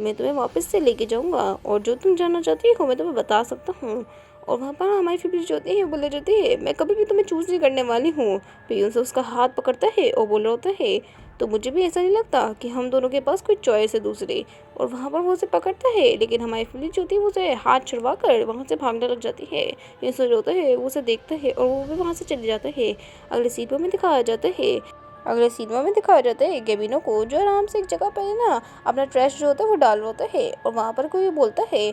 मैं तुम्हें वापस से लेके जाऊँगा और जो तुम जानना चाहती हो मैं तुम्हें बता सकता हूँ। और वहाँ पर हमारी फेवरेट जो होती है बोले जाती है मैं कभी भी तुम्हें चूज़ नहीं करने वाली हूँ। फिर यूसुफ उसका हाथ पकड़ता है और बोल रहा होता है तो मुझे भी ऐसा नहीं लगता कि हम दोनों के पास कोई चॉइस है दूसरी। और वहाँ पर वो उसे पकड़ता है लेकिन हमारी फेवरेट जो होती है वो उसे हाथ छुड़वा कर वहाँ से भागने लग जाती है। यूसुफ जो होता है वो उसे देखता है और वो भी वहाँ से चले जाता है। अगले सीन में दिखाया जाता है गेमिनो को जो आराम से एक जगह पे ना अपना ट्रैश जो होता है वो डाल रहा होता है। और वहाँ पर कोई बोलता है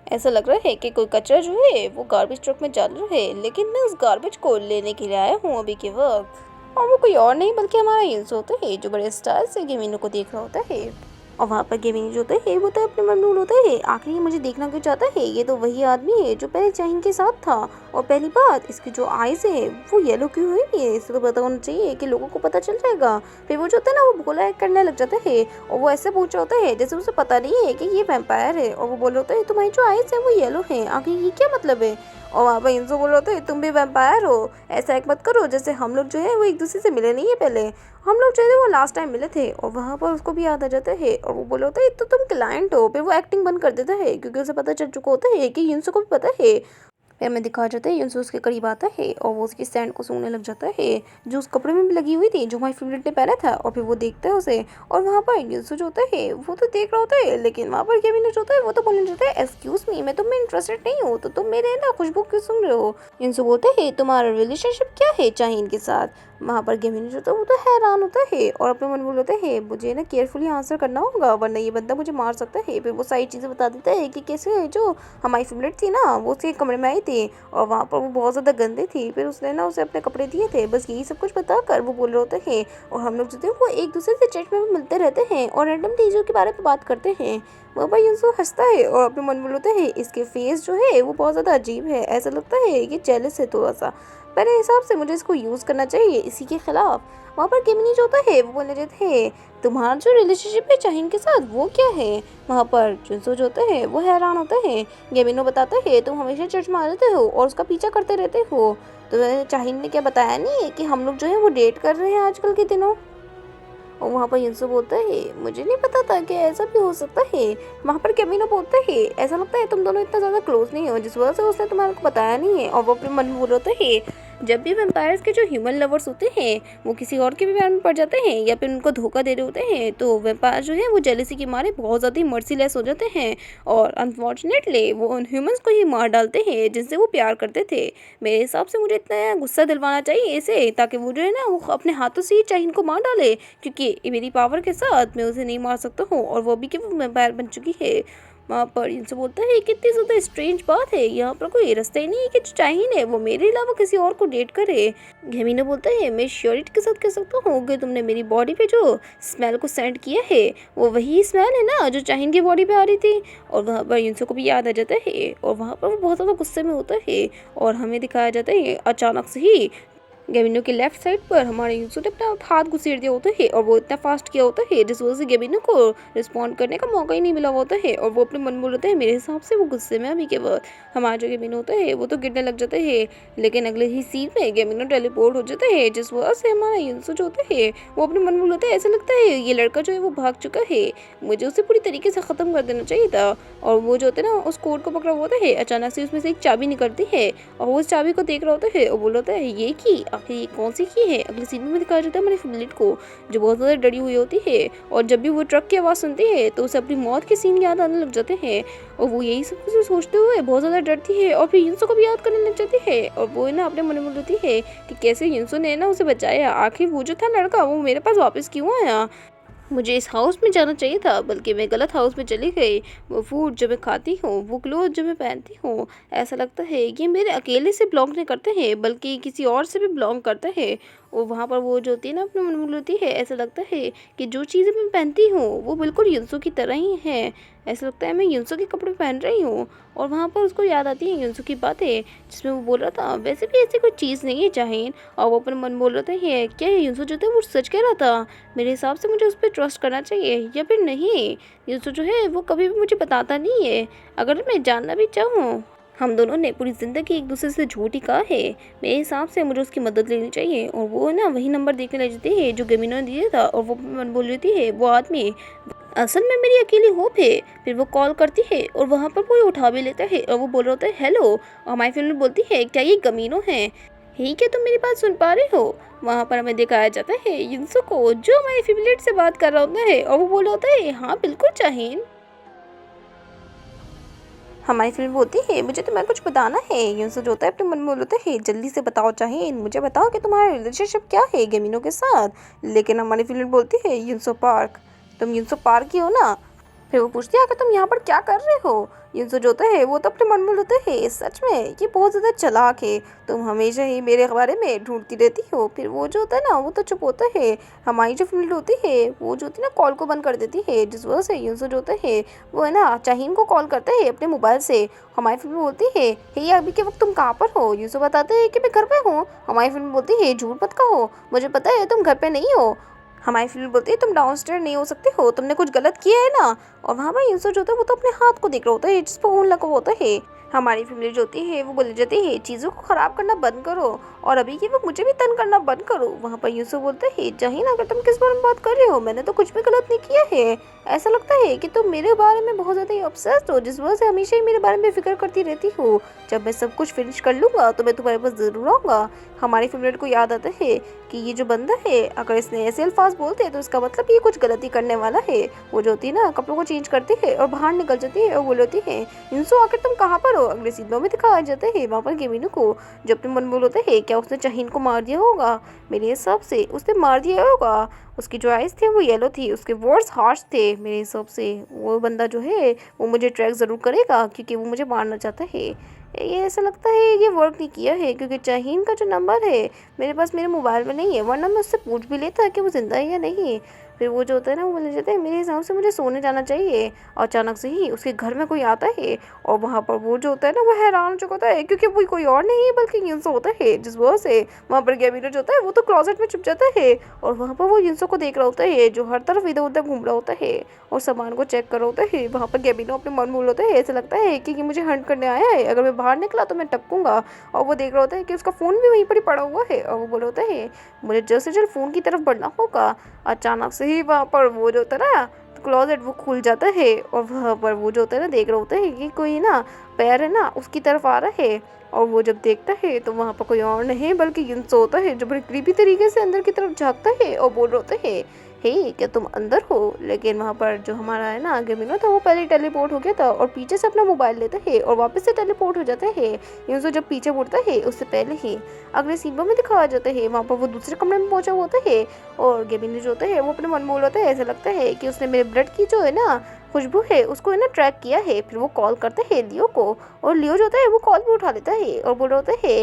ऐसा लग रहा है कि कोई कचरा जो है वो गार्बेज ट्रक में डाल रहा है, लेकिन मैं उस गार्बेज को लेने के लिए आया हूँ अभी के वक्त। और वो कोई और नहीं बल्कि हमारा युनसो होता है जो बड़े स्टाइल से गेमिनो को देख रहा होता है। और वहाँ पर गेमिंग जो होता है वो तो अपने मन में होता है आखिर ये मुझे देखना क्यों चाहता है, ये तो वही आदमी है जो पहले चाइन के साथ था। और पहली बात इसकी जो आईज है वो येलो क्यों हुई है, इससे तो पता होना चाहिए कि लोगों को पता चल जाएगा। फिर वो जो होता है ना वो भोला करने लग जाता है और वो ऐसे पूछ रहा होता है जैसे उसे पता नहीं है कि ये वैम्पायर है। और वो बोल रहा होता है तुम्हारी जो आईज है वो येलो है, आखिर ये क्या मतलब है। और वहाँ पर इनसे बोल रहा होता है तुम भी वैम्पायर हो, ऐसा एक मत करो जैसे हम लोग जो है वो एक दूसरे से मिले नहीं है, पहले हम लोग जो है वो लास्ट टाइम मिले थे। और वहाँ पर उसको भी याद आ जाता है और वो बोला होता है तो तुम क्लाइंट हो। फिर वो एक्टिंग बंद कर देता है क्योंकि उसे पता चल चुका होता है कि युनसो को भी पता है। फिर हमें दिखाया जाता है युनसो उसके करीब आता है और वो उसकी सैंड को सूंघने लग जाता है जो उस कपड़े में भी लगी हुई थी जो हमारी फेवरेट ने पहना था। और फिर वो देखता है उसे और वहाँ पर युनसो जो होता है वो तो देख रहा होता है लेकिन वहाँ पर केविन जो होता है वो तो बोलने जाता है एक्सक्यूज मी मैं तुम्हें इंटरेस्टेड नहीं हूँ तो तुम मेरे ना खुशबू क्यों सुन रहे हो। युनसो बोलते है तुम्हारा रिलेशनशिप क्या है चाहिन के साथ। वहाँ पर गेमिन जो होता है वो तो हैरान होता है और अपने मन बोल होता है मुझे ना केयरफुली आंसर करना होगा वरना ये बंदा मुझे मार सकता है। फिर वो सारी चीज़ें बता देता है कि कैसे जो हमारी फेवरेट थी ना वो उसके कमरे में आई थी और वहाँ पर वो बहुत ज़्यादा गंदे थी, फिर उसने ना उसे अपने कपड़े दिए थे, बस यही सब कुछ बताकर वो बोल रहे होते हैं। और हम लोग जो थे वो एक दूसरे से चैट में भी मिलते रहते हैं और रैंडम चीज़ों के बारे में बात करते हैं। वहाँ पर यूसुफ हंसता है और अपने मन में बोलता है इसके फेस जो है वो बहुत ज़्यादा अजीब है, ऐसा लगता है ये जेलस है थोड़ा सा, मेरे हिसाब से मुझे इसको यूज़ करना चाहिए इसी के खिलाफ। वहाँ पर गेमिनी जो होता है वो बोलने जाते हैं तुम्हारा जो रिलेशनशिप है चाहिन के साथ वो क्या है। वहाँ पर जुनसो जो होता है वो हैरान होता है। गेमिनो बताता है तुम हमेशा चर्च में रहते हो और उसका पीछा करते रहते हो, तो चाहिन ने क्या बताया नहीं कि हम लोग जो है वो डेट कर रहे हैं आजकल के दिनों। और वहाँ पर युनसो बोलता है मुझे नहीं पता था कि ऐसा भी हो सकता है। वहाँ पर कैमिनो बोलता है ऐसा लगता है तुम दोनों इतना ज़्यादा क्लोज नहीं हो जिस वजह से उसने तुम्हारे को बताया नहीं है। और वो अपने मन में बोल रहा है जब भी वैम्पायर्स के जो ह्यूमन लवर्स होते हैं वो किसी और के भी प्यार में पड़ जाते हैं या फिर उनको धोखा दे रहे होते हैं तो वैम्पायर जो है वो जेलसी के मारे बहुत ज़्यादा ही मर्सीलेस हो जाते हैं और अनफॉर्चुनेटली वो उन ह्यूमंस को ही मार डालते हैं जिनसे वो प्यार करते थे। मेरे हिसाब से मुझे इतना गुस्सा दिलवाना चाहिए इसे ताकि वो जो है ना वो अपने हाथों से ही चाहीन को मार डाले, क्योंकि मेरी पावर के साथ मैं उसे नहीं मार सकता हूँ और वो भी कि वो वैम्पायर बन चुकी है। वहाँ पर इनसे बोलता है कितनी ज़्यादा स्ट्रेंज बात है, यहाँ पर कोई रास्ता ही नहीं है कि जो चाहीन है वो मेरे अलावा किसी और को डेट करे। घेमिनो बोलता है मैं श्योरिटी के साथ कह सकता हूँ कि तुमने मेरी बॉडी पे जो स्मेल को सेंड किया है वो वही स्मेल है ना जो चाहीन की बॉडी पे आ रही थी। और वहाँ पर युनसो को भी याद आ जाता है और वहाँ पर वो बहुत ज़्यादा गुस्से में होता है और हमें दिखाया जाता है अचानक से ही गेमिनो के लेफ्ट साइड पर हमारे युनसो ने अपना हाथ घुसेड़ दिया होता है और वो इतना फास्ट किया होता है जिस वजह से गेमिनो को रिस्पॉन्ड करने का मौका ही नहीं मिला होता है और वो अपने मन बोल होता है। मेरे हिसाब से वो गुस्से में अभी के बाद हमारा जो गेमिनो होता है वो तो गिरने लग जाता है, लेकिन अगले ही सीन में गेमिनो टेलीपोर्ट हो जाता है जिस वजह से हमारा युनसो जो होता है वो अपने मन बोल होता है ऐसा लगता है ये लड़का जो है वो भाग चुका है, मुझे उसे पूरी तरीके से ख़त्म कर देना चाहिए था। और वो जो होता है ना उस कोड को पकड़ा होता है, अचानक से उसमें से एक चाबी निकलती है और वो उस चाबी को देख रहा होता है और बोल होता है ये की आखिर ये कौन सी की है। अगले सीन में दिखाया जाता है हमारी फिमलेट को जो बहुत ज़्यादा डरी हुई होती है और जब भी वो ट्रक की आवाज़ सुनती है तो उसे अपनी मौत के सीन याद आने लग जाते हैं और वो यही सब कुछ सोचते हुए बहुत ज़्यादा डरती है और फिर युनसो को भी याद करने लग जाती है और वो ना अपने मन में बोलती है कि कैसे युनसो ने ना उसे बचाया, आखिर वो जो था लड़का वो मेरे पास वापस क्यों आया, मुझे इस हाउस में जाना चाहिए था बल्कि मैं गलत हाउस में चली गई। वो फूड जो मैं खाती हूँ वो क्लोथ जो मैं पहनती हूँ ऐसा लगता है ये मेरे अकेले से बिलोंग नहीं करते हैं बल्कि किसी और से भी बिलोंग करते हैं। और वहाँ पर वो जो होती है ना अपने मन में होती है ऐसा लगता है कि जो चीज़ें मैं पहनती हूँ वो बिल्कुल युनसो की तरह ही है, ऐसा लगता है मैं युनसो के कपड़े पहन रही हूँ। और वहाँ पर उसको याद आती है युनसो की बातें जिसमें वो बोल रहा था वैसे भी ऐसी कोई चीज़ नहीं है चाहिए, और वो अपने मन बोल रहा था ये क्या युनसो जो था वो सच कह रहा था, मेरे हिसाब से मुझे उस पर ट्रस्ट करना चाहिए या फिर नहीं। युनसो जो है वो कभी भी मुझे बताता नहीं है, अगर मैं जानना भी चाहूँ हम दोनों ने पूरी ज़िंदगी एक दूसरे से झूठ ही कहा है, मेरे हिसाब से मुझे उसकी मदद लेनी चाहिए। और वो ना वही नंबर देखने लग जाती है जो गेमिनो ने दिया था और वो मन बोल रही थी वो आदमी असल में मेरी अकेली होप है। फिर वो कॉल करती है और वहाँ पर कोई उठा भी लेता है और वो बोल रहा होता है हेलो, और हमारी फिल्म बोलती है क्या ये गमीनो है, ही क्या तुम मेरी बात सुन पा रहे हो। वहाँ पर हमें दिखाया जाता है युनसो को जो हमारी फेवरेट से बात कर रहा होता है और वो बोल रहा होता है हाँ बिल्कुल चाहिए। हमारी फिल्म बोलती है मुझे तुम्हें कुछ बताना है। युनसो जो होता है अपने मन में बोलता है जल्दी से बताओ चाहिए मुझे बताओ कि तुम्हारा रिलेशनशिप क्या है गेमिनो के साथ। लेकिन हमारी फिल्म बोलती है युनसो पार्क, तुम युनसो पार्क ही हो ना। फिर वो पूछती है आखिर तुम यहाँ पर क्या कर रहे हो। युनसो जो होता है वो तो अपने मन में बोलता है सच में ये बहुत ज़्यादा चालाक है, तुम हमेशा ही मेरे बारे में ढूंढती रहती हो। फिर वो जो होता है ना वो तो चुप होता है। हमारी जो फील्ड होती है वो जो होती है ना कॉल को बंद कर देती है जिस वजह से युनसो जो होता है वो है ना चाहीन को कॉल करता है अपने मोबाइल से। हमारी फिल्म बोलती है हे अभी के वक्त तुम कहाँ पर हो। युनसो बताते हैं कि मैं घर पे हूँ। हमारी फिल्म बोलती है झूठ मत कहो मुझे पता है तुम घर पे नहीं हो। हमारी फिल्म बोलती है तुम डाउनस्टेयर नहीं हो सकते हो, तुमने कुछ गलत किया है ना। और वहाँ पर युनसो जो होता है वो तो अपने हाथ को देख रहा होता है जिस पर ऊन लगा होता है। हमारी फैमिली जो होती है वो बोल जाती है चीज़ों को ख़राब करना बंद करो और अभी की वक्त मुझे भी तंग करना बंद करो। वहाँ पर यूसुफ बोलता है जहीन अगर तुम किस बारे में बात कर रहे हो, मैंने तो कुछ भी गलत नहीं किया है। ऐसा लगता है कि तुम मेरे बारे में बहुत ज़्यादा ही ऑब्सेस्ड हो जिस वजह से हमेशा ही मेरे बारे में फिक्र करती रहती हो। जब मैं सब कुछ फिनिश कर लूँगा तो मैं तुम्हारे पास ज़रूर आऊँगा। हमारी फेवरेट को याद आता है कि ये जो बंदा है अगर इसने ऐसे अल्फाज बोलते हैं तो इसका मतलब ये कुछ गलती करने वाला है। वो जो होती है ना कपड़ों को चेंज करती है और बाहर निकल जाती है और बोल होती है इंसो आखिर तुम कहाँ पर हो। अगले सीनों में दिखाया जाता है वहाँ पर गेमिनो को जब तुम मन बोल होता है क्या उसने चाहीन को मार दिया होगा। मेरे हिसाब से उसने मार दिया होगा। उसकी जो आइज़ थे वो येलो थी, उसके वर्ड्स हार्श थे। मेरे हिसाब से वो बंदा जो है वो मुझे ट्रैक ज़रूर करेगा क्योंकि वो मुझे मारना चाहता है। ये ऐसा लगता है ये वर्क नहीं किया है क्योंकि चाहीन का जो नंबर है मेरे पास मेरे मोबाइल में नहीं है, वरना मैं उससे पूछ भी लेता कि वो ज़िंदा है या नहीं। फिर वो जो होता है ना वो बोले जाते हैं मेरे हिसाब से मुझे सोने जाना चाहिए। और अचानक से ही उसके घर में कोई आता है और वहाँ पर वो जो होता है ना वो हैरान हो चुका होता है क्योंकि वो कोई और नहीं है बल्कि युनसो होता है। जिस वजह से वहाँ पर गैबिनो जो होता है वो तो क्लोजेट में छुप जाता है और वहाँ पर वो युनसो को देख रहा होता है जो हर तरफ इधर उधर घूम रहा होता है और सामान को चेक कर रहा होता है। वहाँ पर गैबिनो अपने मन बोल होता है ऐसा लगता है कि मुझे हंट करने आया है, अगर मैं बाहर निकला तो मैं टपकूंगा। और वो देख रहा होता है कि उसका फ़ोन भी वहीं पर ही पड़ा हुआ है और वो बोल होता है मुझे जल्द से जल्द फ़ोन की तरफ बढ़ना होगा। अचानक से जैसे ही वहाँ पर वो जो होता है ना क्लोजेट वो खुल जाता है और वहाँ पर वो जो होता है ना देख रहा होता है कि कोई ना पैर है ना उसकी तरफ आ रहा है। और वो जब देखता है तो वहाँ पर कोई और नहीं बल्कि युनसो होता है जो बड़ी क्रीपी तरीके से अंदर की तरफ झाँकता है और बोल रहा होता है, हे क्या तुम अंदर हो। लेकिन वहाँ पर जो हमारा है ना गेमिनो था वो पहले टेलीपोर्ट हो गया था और पीछे से अपना मोबाइल लेता है और वापस से टेलीपोर्ट हो जाता है। युनसो जब पीछे मुड़ता है उससे पहले ही अगले सीन में दिखाया जाता है वहाँ पर वो दूसरे कमरे में पहुंचा होता है और गेमिनो जो होता है वो अपने मन में बोल होता है, ऐसा लगता है कि उसने मेरे ब्लड की जो है ना खुशबू है उसको है ना ट्रैक किया है। फिर वो कॉल करता है लियो को और लियो जो होता है वो कॉल भी उठा लेता है और बोल रहा होता है,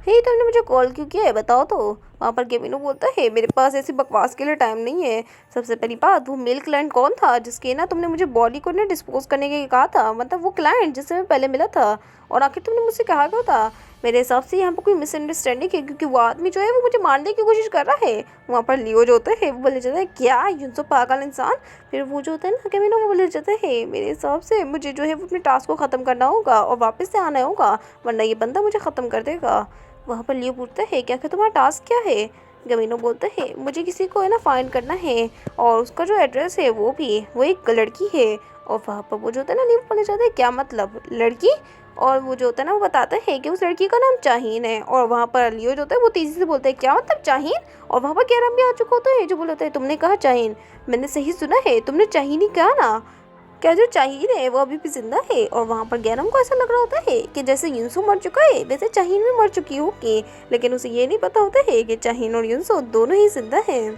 हे तुमने मुझे कॉल क्यों किया है बताओ तो। वहाँ पर गेमिनो बोलता है, मेरे पास ऐसी बकवास के लिए टाइम नहीं है। सबसे पहली बात वो मेल क्लाइंट कौन था जिसके ना तुमने मुझे बॉडी को ना डिस्पोज करने के लिए कहा था, मतलब वो क्लाइंट जिससे मैं पहले मिला था। और आखिर तुमने मुझसे कहा क्या था। मेरे हिसाब से यहाँ पर कोई मिसअंडरस्टैंडिंग है क्योंकि वो आदमी जो है वो मुझे मारने की कोशिश कर रहा है। वहाँ पर लियो जो होता है वो बोले जाता है, क्या युनसो पागल इंसान। फिर वो जो होता है ना गेमिनो वो बोले जाता है, मेरे हिसाब से मुझे जो है वो अपने टास्क को ख़त्म करना होगा और वापस से आना होगा वरना ये बंदा मुझे ख़त्म कर देगा। वहाँ पर लियो पूछता है, क्या क्या तुम्हारा टास्क क्या है। गमीनो बोलता है, मुझे किसी को है ना फाइंड करना है और उसका जो एड्रेस है वो एक लड़की है। और वहाँ पर वो जो होता है ना लियो बोले जाता है, क्या मतलब लड़की। और वो जो होता है ना वो बताता है कि उस लड़की का नाम चाहीन है। और वहाँ पर लियो जो होता है वो तेज़ी से बोलता है, क्या मतलब चाहीन। और वहाँ पर गैरम भी आ चुका होता है जो बोलता है, तुमने कहा चाहीन, मैंने सही सुना है, तुमने चाहीन ही कहा ना। क्या जो चाहिए है वो अभी भी जिंदा है। और वहाँ पर गैरम को ऐसा लग रहा होता है कि जैसे युनसो मर चुका है वैसे चाहिन भी मर चुकी होगी, लेकिन उसे ये नहीं पता होता है कि चाहिन और युनसो दोनों ही जिंदा हैं।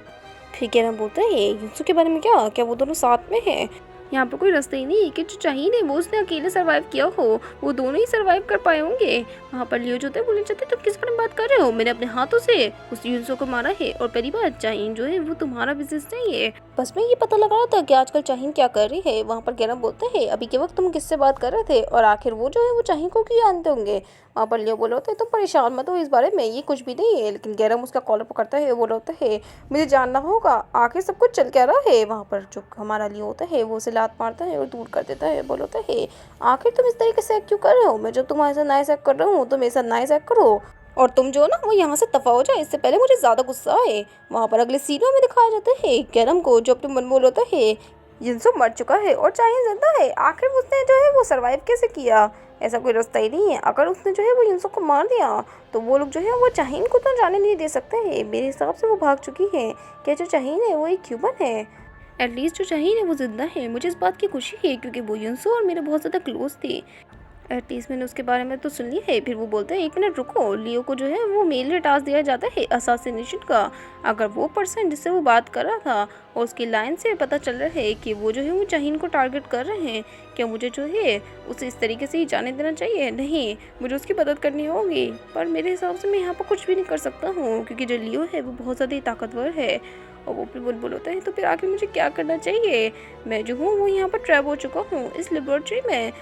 फिर गैरम बोलता है, युनसो के बारे में क्या, क्या वो दोनों साथ में हैं। यहाँ पर कोई रास्ता ही नहीं कि जो चाहिए वो उसने अकेले सर्वाइव किया हो, वो दोनों ही सर्वाइव कर पाए होंगे। वहाँ पर लियो जो होते हैं बोलने चाहते, तुम किस बारे में बात कर रहे हो, मैंने अपने हाथों से उस युनसो को मारा है और पहली बात चाहिए जो है वो तुम्हारा बिजनेस नहीं है। बस मैं ये पता लगा रहा था कि आजकल चाहिए क्या कर रही है। वहाँ पर गैरम बोलते हैं, अभी के वक्त तुम किससे बात कर रहे थे और आखिर वो जो है वो चाहिए को क्यों जानते होंगे। वहाँ पर लियो बोला होता है, तुम परेशान मत हो इस बारे में, ये कुछ भी नहीं है। लेकिन गैरम उसका कॉलर पकड़ता है, बोला होता है, मुझे जानना होगा आखिर सब कुछ चल क्या रहा है। वहाँ पर जो हमारा लियो होता है वो उसे लात मारता है और दूर कर देता है। बोला होता है, आखिर तुम इस तरीके से एक्ट क्यों कर रहे हो, मैं जब तुम्हारे साथ नाइस एक्ट कर रहा हूँ तो मेरे साथ नाइस एक्ट करो और तुम जो ना वो यहाँ से दफा हो जाए इससे पहले मुझे ज़्यादा गुस्सा आए। वहाँ पर अगले सीनों में दिखाया जाता है गैरम को जो अपने मन बोल होता है, युनसो मर चुका है और चाहिए जिंदा है, आखिर उसने जो है वो सरवाइव कैसे किया। ऐसा कोई रास्ता ही नहीं है, अगर उसने जो है वो युनसो को मार दिया तो वो लोग जो है वो चाहिए को तो जाने नहीं दे सकते हैं। मेरे हिसाब से वो भाग चुकी है। क्या जो चाहिए है वो एक ह्यूमन है, एटलीस्ट जो चाहिए है वो जिंदा है। मुझे इस बात की खुशी है क्योंकि वो युनसो और मेरे बहुत ज़्यादा क्लोज थे। एटलीस्ट मैंने उसके बारे में तो सुन लिया है। फिर वो बोलता है, एक मिनट रुको, लियो को जो है वो मेल टास्क दिया जाता है असासिनेशन का। अगर वो पर्सन जिससे वो बात कर रहा था और उसकी लाइन से पता चल रहा है कि वो जो है वो चाहिन को टारगेट कर रहे हैं, क्या मुझे जो है उसे इस तरीके से ही जाने देना चाहिए। नहीं, मुझे उसकी मदद करनी होगी, पर मेरे हिसाब से मैं यहाँ पर कुछ भी नहीं कर सकता हूँ क्योंकि जो लियो है वो बहुत ज़्यादा ही ताकतवर है। और वो फिर बुलबुल होता है, तो फिर आखिर मुझे क्या करना चाहिए। मैं जो हूँ वो यहाँ पर ट्रैप हो चुका हूँ इस लेबोरेटरी में,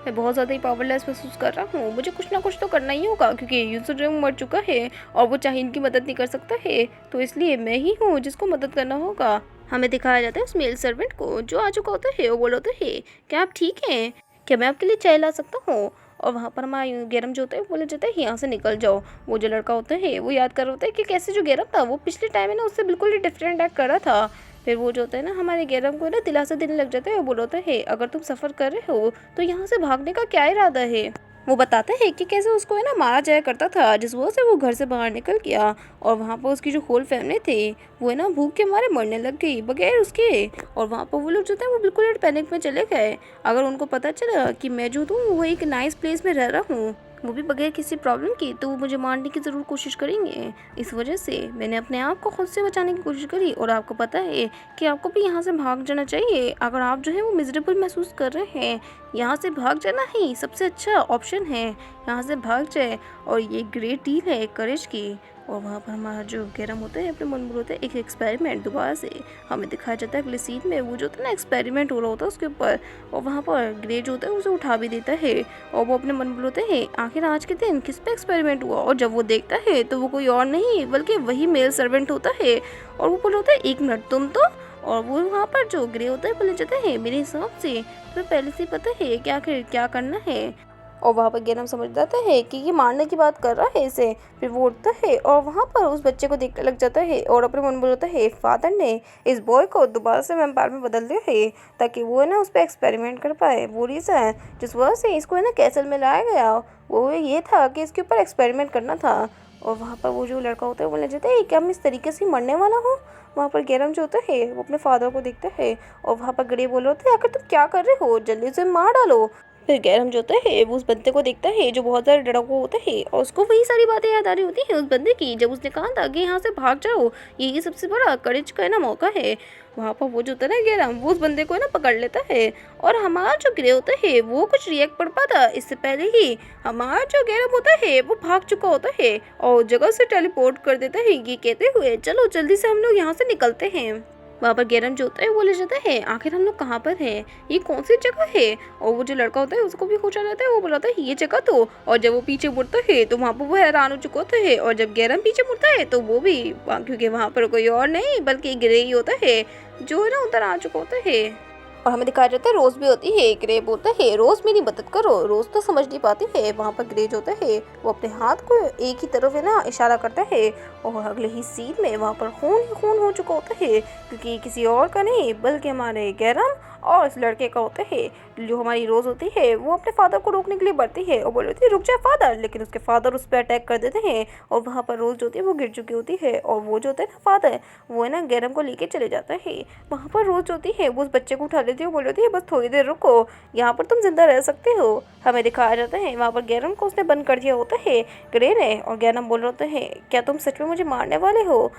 मैं बहुत ज़्यादा ही पावरलेस महसूस कर रहा हूँ। मुझे कुछ ना कुछ तो करना ही होगा क्योंकि युनसो जो मर चुका है और वो चाहिए इनकी मदद नहीं कर सकता है, तो इसलिए मैं ही हूँ जिसको मदद करना होगा। हमें दिखाया जाता है उस मेल सर्वेंट को जो आ चुका होता है। वो बोला होता है, क्या आप ठीक हैं, क्या मैं आपके लिए चाय ला सकता हूँ। और वहाँ पर हमारा गैरम जो होता है बोले जाता है, यहाँ से निकल जाओ। वो जो लड़का होता है वो याद कर रहा होता है कि कैसे जो गैरम था वो पिछले टाइम है ना उससे बिल्कुल ही डिफरेंट एक्ट कर रहा था। फिर वो जो होता है ना हमारे गैरम को ना दिलासा देने लग जाता है और बोला होता है, अगर तुम सफ़र कर रहे हो तो यहाँ से भागने का क्या इरादा है। वो बताता है कि कैसे उसको है ना मारा जाया करता था जिस वजह से वो घर से बाहर निकल गया और वहाँ पर उसकी जो होल फैमिली थी वो है ना भूख के मारे मरने लग गई बगैर उसके। और वहाँ पर वो लोग जो थे वो बिल्कुल पैनिक में चले गए। अगर उनको पता चला कि मैं जो हूँ वो एक नाइस प्लेस में रह रहा हूँ वो भी बगैर किसी प्रॉब्लम की, तो वो मुझे मारने की ज़रूर कोशिश करेंगे। इस वजह से मैंने अपने आप को खुद से बचाने की कोशिश करी और आपको पता है कि आपको भी यहाँ से भाग जाना चाहिए। अगर आप जो है वो मिजरेबल महसूस कर रहे हैं, यहाँ से भाग जाना ही सबसे अच्छा ऑप्शन है। यहाँ से भाग जाए और ये ग्रेट डील है करेज की। और वहाँ पर हमारा जो गैरम होता है अपने मन में होता है एक एक्सपेरिमेंट दोबारा से हमें दिखाया जाता है अगले सीन में। वो जो होता है ना एक्सपेरिमेंट हो रहा होता है उसके ऊपर और वहाँ पर ग्रे जो होता है उसे उठा भी देता है और वो अपने मन में होता है आखिर आज के दिन किस पे एक्सपेरिमेंट हुआ। और जब वो देखता है तो वो कोई और नहीं बल्कि वही मेल सर्वेंट होता है। और वो बोला होता है, एक मिनट तुम तो। और वो वहाँ पर जो ग्रे होता है बोले जाता है, मेरे हिसाब से तुम्हें पहले से पता है कि आखिर क्या करना है। और वहाँ पर गैरम समझ जाता है कि ये मारने की बात कर रहा है इसे। फिर वो उठता है और वहाँ पर उस बच्चे को देखने लग जाता है और अपने मन में बोलता है फादर ने इस बॉय को दोबारा से वैम्पायर में बदल दिया है ताकि वो है ना उस पर एक्सपेरिमेंट कर पाए। वो रीज़न जिस वजह से इसको है ना कैसल में लाया गया वो ये था कि इसके ऊपर एक्सपेरिमेंट करना था। और वहाँ पर वो जो लड़का होता है वो बोलने जाता है क्या मैं इस तरीके से मरने वाला हूँ। वहाँ पर गैरम जो होता है वो अपने फादर को देखता है और वहाँ पर ग्रे बोल रहा होता है आखिर तुम क्या कर रहे हो, जल्दी से मार डालो। फिर गैरम जो होता है वो उस बंदे को देखता है जो बहुत ज़्यादा डरा हुआ होता है और उसको वही सारी बातें याद आ रही होती हैं उस बंदे की जब उसने कहा था कि यहाँ से भाग जाओ, यही सबसे बड़ा करेज का है ना मौका है। वहाँ पर वो जो होता है ना गैरम वो उस बंदे को है ना पकड़ लेता है और हमारा जो ग्रे होता है वो कुछ रिएक्ट कर पाता इससे पहले ही हमारा जो गैरम होता है वो भाग चुका होता है और जगह से टेलीपोर्ट कर देता है ये कहते हुए चलो जल्दी से हम लोग यहाँ से निकलते हैं। वहाँ पर गैरम जो होता है वो ले जाता है आखिर हम लोग कहाँ पर हैं, ये कौन सी जगह है। और वो जो लड़का होता है उसको भी पूछा जाता है, वो बोलाता है ये जगह तो। और जब वो पीछे मुड़ता है तो वहाँ पर वो हैरान हो चुका होता है और जब गैरम पीछे मुड़ता है तो वो भी क्योंकि वहाँ पर कोई और नहीं बल्कि ग्रे ही होता है जो है ना उधर आ चुका होता है। और हमें दिखाया जाता है रोज भी होती है। ग्रे बोलता है रोज मेरी मदद करो, रोज तो समझ नहीं पाती है। वहाँ पर ग्रे जो होता है वो अपने हाथ को एक ही तरफ है ना इशारा करता है और अगले ही सीन में वहाँ पर खून ही खून हो चुका होता है क्योंकि किसी और का नहीं बल्कि हमारे गैरम और इस लड़के का होता है। जो हमारी रोज होती है वो अपने फादर को रोकने के लिए बढ़ती है और बोल रही है रुक जाए फादर, लेकिन उसके फादर उस पर अटैक कर देते हैं और वहाँ पर रोज जो होती है वो गिर चुकी होती है और वो जो होता है ना फादर वो है ना गैरम को लेके चले जाता है। वहाँ पर रोज जो होती है वो उस बच्चे को उठा लेती है, बोल रही है बस थोड़ी देर रुको, यहाँ पर तुम जिंदा रह सकते हो। हमें दिखाया जाता है वहाँ पर गैरम को उसने बंद कर दिया होता है ग्रे ने और गैरम बोल रहा होता है क्या तुम सच में मुझे मारने वाले हो,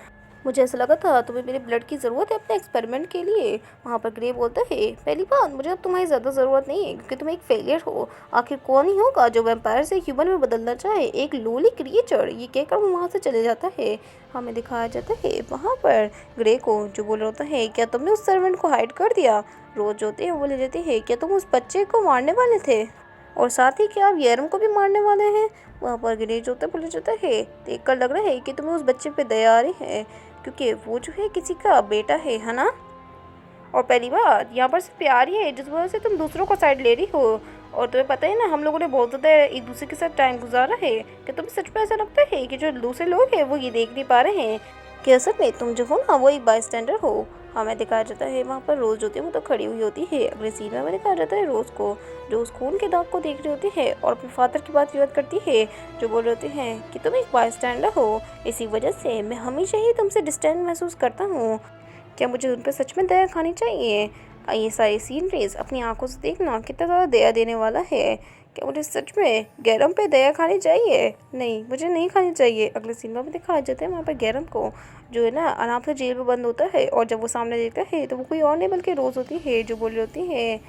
मुझे ऐसा लगा था तुम्हें मेरे ब्लड की ज़रूरत है अपने एक्सपेरिमेंट के लिए। वहाँ पर ग्रे बोलता है पहली बात मुझे अब तुम्हारी ज़्यादा ज़रूरत नहीं है क्योंकि तुम एक फेलियर हो, आखिर कौन ही होगा जो वैम्पायर से ह्यूमन में बदलना चाहे, एक लोली क्रिएचर। ये कहकर वो वहाँ से चले जाता है। हमें दिखाया जाता है वहाँ पर ग्रे को जो बोल रहा होता है क्या तुमने उस सर्वेंट को हाइड कर दिया। रोज होते हैं वो ले जाते हैं क्या तुम उस बच्चे को मारने वाले थे और साथ ही क्या आप गैरम को भी मारने वाले हैं। वहाँ पर ग्रे जो होता है बोले जाता है देख कर लग रहा है कि तुम्हें उस बच्चे पे दया आ रही है क्योंकि वो जो है किसी का बेटा है ना। और पहली बात यहाँ पर सिर्फ प्यार ही है जिस वजह से तुम दूसरों का साइड ले रही हो और तुम्हें पता है ना हम लोगों ने बहुत ज़्यादा एक दूसरे के साथ टाइम गुजारा है। कि तुम्हें सच में ऐसा लगता है कि जो दूसरे लोग हैं वो ये देख नहीं पा रहे हैं कि असल में तुम जो हो ना वो एक बाई स्टैंडर हो। हमें दिखाया जाता है वहाँ पर रोज़ होती है वो तो खड़ी हुई होती है। अगले सीन में हमें दिखाया जाता है रोज़ को जो उस खून के दाग को देख रही होती है और अपने फादर की बात याद करती है जो बोल रहे होते हैं कि तुम एक बाई स्टैंडर हो, इसी वजह से मैं हमेशा ही तुमसे डिस्टेंस महसूस करता हूँ। क्या मुझे उन पर सच में दया खानी चाहिए। ये सारी सीनरीज अपनी आंखों से देखना कितना ज़्यादा दया देने वाला है। क्या मुझे सच में गैरम पे दया खानी चाहिए। नहीं मुझे नहीं खानी चाहिए। अगले सीन में दिखाया जाता है वहाँ पर गैरम को जो है ना आराम से जेल में बंद होता है और जब वो सामने देखता है तो वो कोई और नहीं बल्कि रोज़ होती है जो बोल रही होती है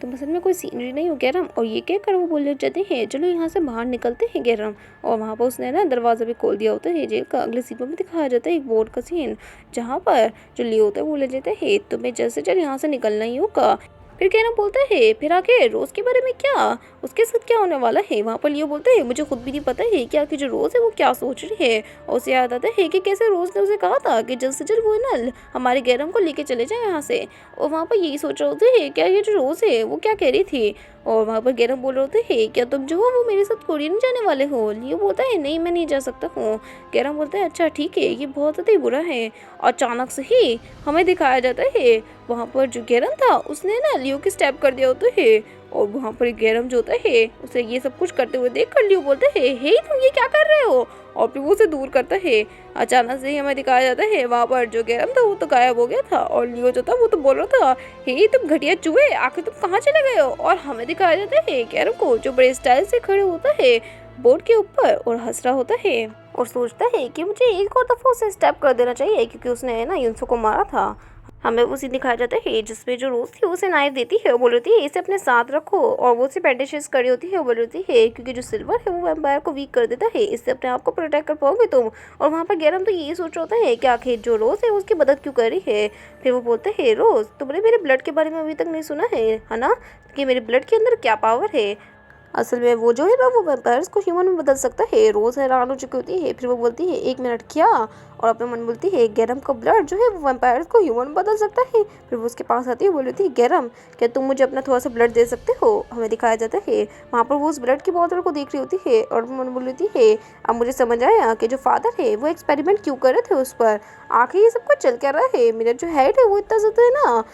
तुम असल में कोई सीनरी नहीं हो गैरम। और ये कहकर वो बोलने जाते हैं चलो यहाँ से बाहर निकलते हैं गैरम। और वहाँ पर उसने ना दरवाज़ा भी खोल दिया होता है जेल का। अगले सीन में दिखाया जाता है एक बोर्ड का सीन जहाँ पर जो लियो होता है वो ले जाता है तुम्हें जल्द से जल्द यहाँ से निकलना ही होगा। फिर गैरम बोलता है फिर आगे रोज़ के बारे में क्या, उसके साथ क्या होने वाला है। वहाँ पर लियो बोलते हैं मुझे खुद भी नहीं पता है कि आखिर जो रोज़ है वो क्या सोच रही है। और उसे याद आता है कि कैसे रोज़ ने उसे कहा था कि जल्द से जल्द वो ना हमारे गैरम को लेके चले जाए यहाँ से। और वहाँ पर यही सोच रहे होते हैं क्या ये जो रोज़ है वो क्या कह रही थी। और वहाँ पर गैरम बोल रहे होते हैं क्या तुम जो हो वो मेरे साथ कोरियन जाने वाले हो। लियो बोलता है नहीं मैं नहीं जा सकता हूँ। गैरम बोलता है अच्छा ठीक है ये बहुत ज़्यादा ही बुरा है। अचानक से ही हमें दिखाया जाता है वहाँ पर जो गैरम था उसने ना लियो की स्टेप कर दिया होता है और वहाँ पर गैरम जो होता है उसे ये सब कुछ करते हुए देख कर लियो बोलता है हे तुम ये क्या कर रहे हो और फिर वो उसे दूर करता है। अचानक से ही हमें दिखाया जाता है वहाँ पर जो गैरम था वो तो गायब हो गया था और लियो जो था वो तो बोल रहा था हे तुम घटिया चूहे आखिर तुम कहाँ चले गए हो। और हमें दिखाया जाता है गैरम को जो बड़े स्टाइल से खड़े होता है बोर्ड के ऊपर और हंस रहा होता है और सोचता है कि मुझे एक और दफ़ा उसे स्टेप कर देना चाहिए क्योंकि उसने ना युनसो को मारा था। हमें उसी दिखाया जाता है जिसमें जो रोज़ थी उसे नाइफ देती है और बोल रही है इसे अपने साथ रखो और वो उसे बैंडेजेस करी होती है और बोल रही है क्योंकि जो सिल्वर है वो वैम्पायर को वीक कर देता है, इससे अपने आप को प्रोटेक्ट कर पाओगे तुम। और वहाँ पर गैरम तो यही सोच रहा होता है कि आखिर जो रोज़ है उसकी मदद क्यों कर रही है। फिर वो बोलते हैं रोज़ तुमने मेरे ब्लड के बारे में अभी तक नहीं सुना है ना कि मेरे ब्लड के अंदर क्या पावर है। असल में वो जो है ना वो वैम्पायर्स को ह्यूमन में बदल सकता है। रोज़ हैरान हो चुकी होती है, फिर वो बोलती है 1 मिनट क्या, और अपने मन में बोलती है गैरम का ब्लड जो है वो वैम्पायर्स को ह्यूमन में बदल सकता है। फिर वो उसके पास आती है, बोलती है गैरम क्या तुम मुझे अपना थोड़ा सा ब्लड दे सकते हो। हमें दिखाया जाता है वहाँ पर वो उस ब्लड की बोतल को देख रही होती है और मन में बोलती है अब मुझे समझ आया कि जो फादर है वो एक्सपेरिमेंट क्यों कर रहे थे उस पर। आखिर ये सब कुछ चल क्या रहा है। मेरा जो हेड है वो इतना ज़्यादा है ना,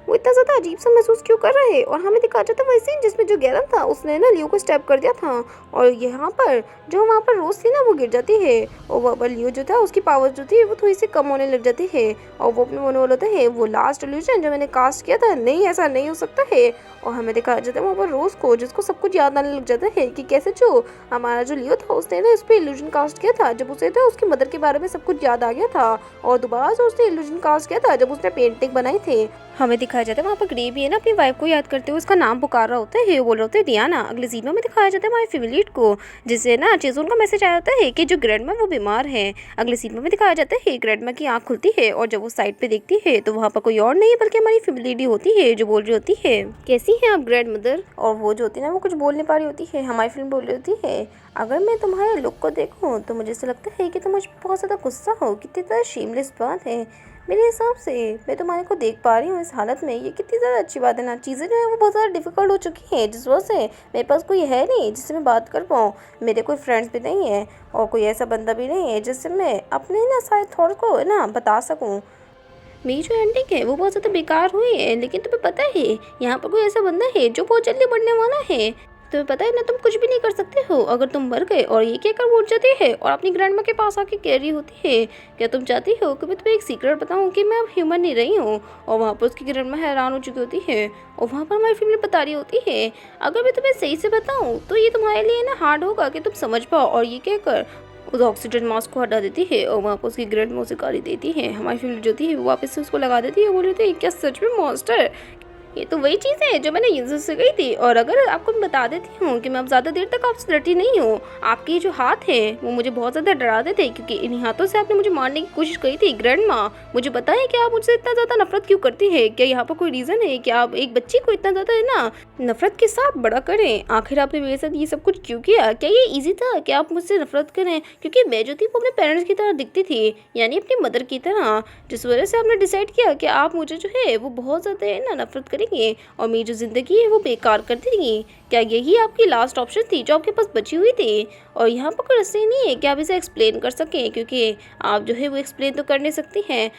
वो इतना ज़्यादा अजीब सा महसूस क्यों कर रहा है। और हमें दिखाया जाता है वही सीन जिसमें जो गैरन था उसने ना लियो को स्टैब कर दिया था, और यहाँ पर जो वहाँ पर रोज थी ना वो गिर जाती है, और वहाँ पर लियो जो था उसकी पावर जो थी वो थोड़ी सी कम होने लग जाती है, और वो अपने मन में बोलता है वो लास्ट इल्यूजन जो मैंने कास्ट किया था, नहीं ऐसा नहीं हो सकता है। और हमें दिखाया जाता है वहाँ पर रोज को जिसको सब कुछ याद आने लग जाता है कि कैसे जो हमारा जो लियो था उसने ना इस पर इल्यूजन कास्ट किया था जब उसे था उसकी मदर के बारे में सब कुछ याद आ गया था, और दोबारा से उसने इल्यूजन कास्ट किया था जब उसने पेंटिंग बनाई थी। हमें दिखाया जाता है वहाँ पर ग्रे भी है ना अपनी वाइफ को याद करते हुए उसका नाम पुकार रहा होता है, वो बोल रहा होता है डियाना। अगले सीन में दिखाया जाता है हमारे फेवरेट को जिससे ना चेज़ोन का मैसेज आया होता है कि जो ग्रैंडमा वो बीमार है। अगले सीन में दिखाया जाता है ग्रैंडमा की आँख खुलती है और जब वो साइड पे देखती है तो वहाँ पर कोई और नहीं बल्कि हमारी फेवरेट होती है जो बोल रही होती है कैसी है आप ग्रैंड मदर। और वो जो होती है ना वो कुछ बोल नहीं पा रही होती है। हमारी फिल्म बोल रही होती है अगर मैं तुम्हारे लुक को देखूं तो मुझे ऐसा लगता है कि तुम मुझ पर बहुत ज़्यादा गुस्सा हो, कितनी ज़्यादा शेमलेस बात है। मेरे हिसाब से मैं तुम्हारे को देख पा रही हूँ इस हालत में, ये कितनी ज़्यादा अच्छी बात है ना। चीज़ें जो है वो बहुत ज़्यादा डिफिकल्ट हो चुकी हैं जिस वजह से मेरे पास कोई है नहीं जिससे मैं बात कर पाऊँ। मेरे कोई फ्रेंड्स भी नहीं है और कोई ऐसा बंदा भी नहीं है जिससे मैं अपने ना सारे थॉट्स को ना बता सकूँ। मेरी जो एंडिंग है वो बहुत ज़्यादा बेकार हुई है, लेकिन तुम्हें पता है यहाँ पर कोई ऐसा बंदा है जो बहुत जल्दी बढ़ने वाला है। तुम्हें पता है ना तुम कुछ भी नहीं कर सकते हो अगर तुम मर गए। और ये कहकर वो उठ जाती है और अपनी ग्रैंडमा के पास आके कह रही होती है क्या तुम चाहती हो कि मैं तुम्हें एक सीक्रेट बताऊं कि मैं अब ह्यूमन नहीं रही हूँ। और वहाँ पर उसकी ग्रैंडमा हैरान हो चुकी होती है और वहाँ पर हमारी फैमिली बता रही होती है अगर मैं तुम्हें सही से बताऊँ तो ये तुम्हारे लिए ना हार्ड होगा कि तुम समझ पाओ। और ये कहकर उस ऑक्सीजन मास्क को हटा देती है और वहाँ पर उसकी ग्रैंडमा उसे गाली देती है। हमारी फैमिली जो थी वो वापस से उसको लगा देती है, बोल रही थी क्या सच में मॉन्स्टर। ये तो वही चीज़ है जो मैंने यूज़र से गई थी। और अगर आपको मैं बता देती हूँ कि मैं अब ज़्यादा देर तक आपसे डरती नहीं हूँ। आपके जो हाथ हैं वो मुझे बहुत ज़्यादा डराते थे क्योंकि इन्हीं हाथों से आपने मुझे मारने की कोशिश करी थी। ग्रैंडमा मुझे पता है कि आप मुझसे इतना ज़्यादा नफरत क्यों करती है। क्या यहाँ पर कोई रीज़न है कि आप एक बच्ची को इतना ज़्यादा है ना नफरत के साथ बड़ा करें। आखिर आपने मेरे साथ ये सब कुछ क्यों किया। क्या ये ईजी था कि आप मुझसे नफरत करें क्योंकि मैं जो थी वो अपने पेरेंट्स की तरह दिखती थी, यानी अपनी मदर की तरह, जिस वजह से आपने डिसाइड किया कि आप मुझे जो है वो बहुत ज़्यादा है ना नफरत करेंगे और मेरी जो ज़िंदगी है वो बेकार कर देंगी। क्या यही आपकी लास्ट ऑप्शन थी जो आपके पास बची हुई थी। और यहाँ पर कोई रस्ते नहीं है कि आप इसे एक्सप्लेन कर सकें क्योंकि आप जो है वो एक्सप्लेन तो कर नहीं सकती हैं।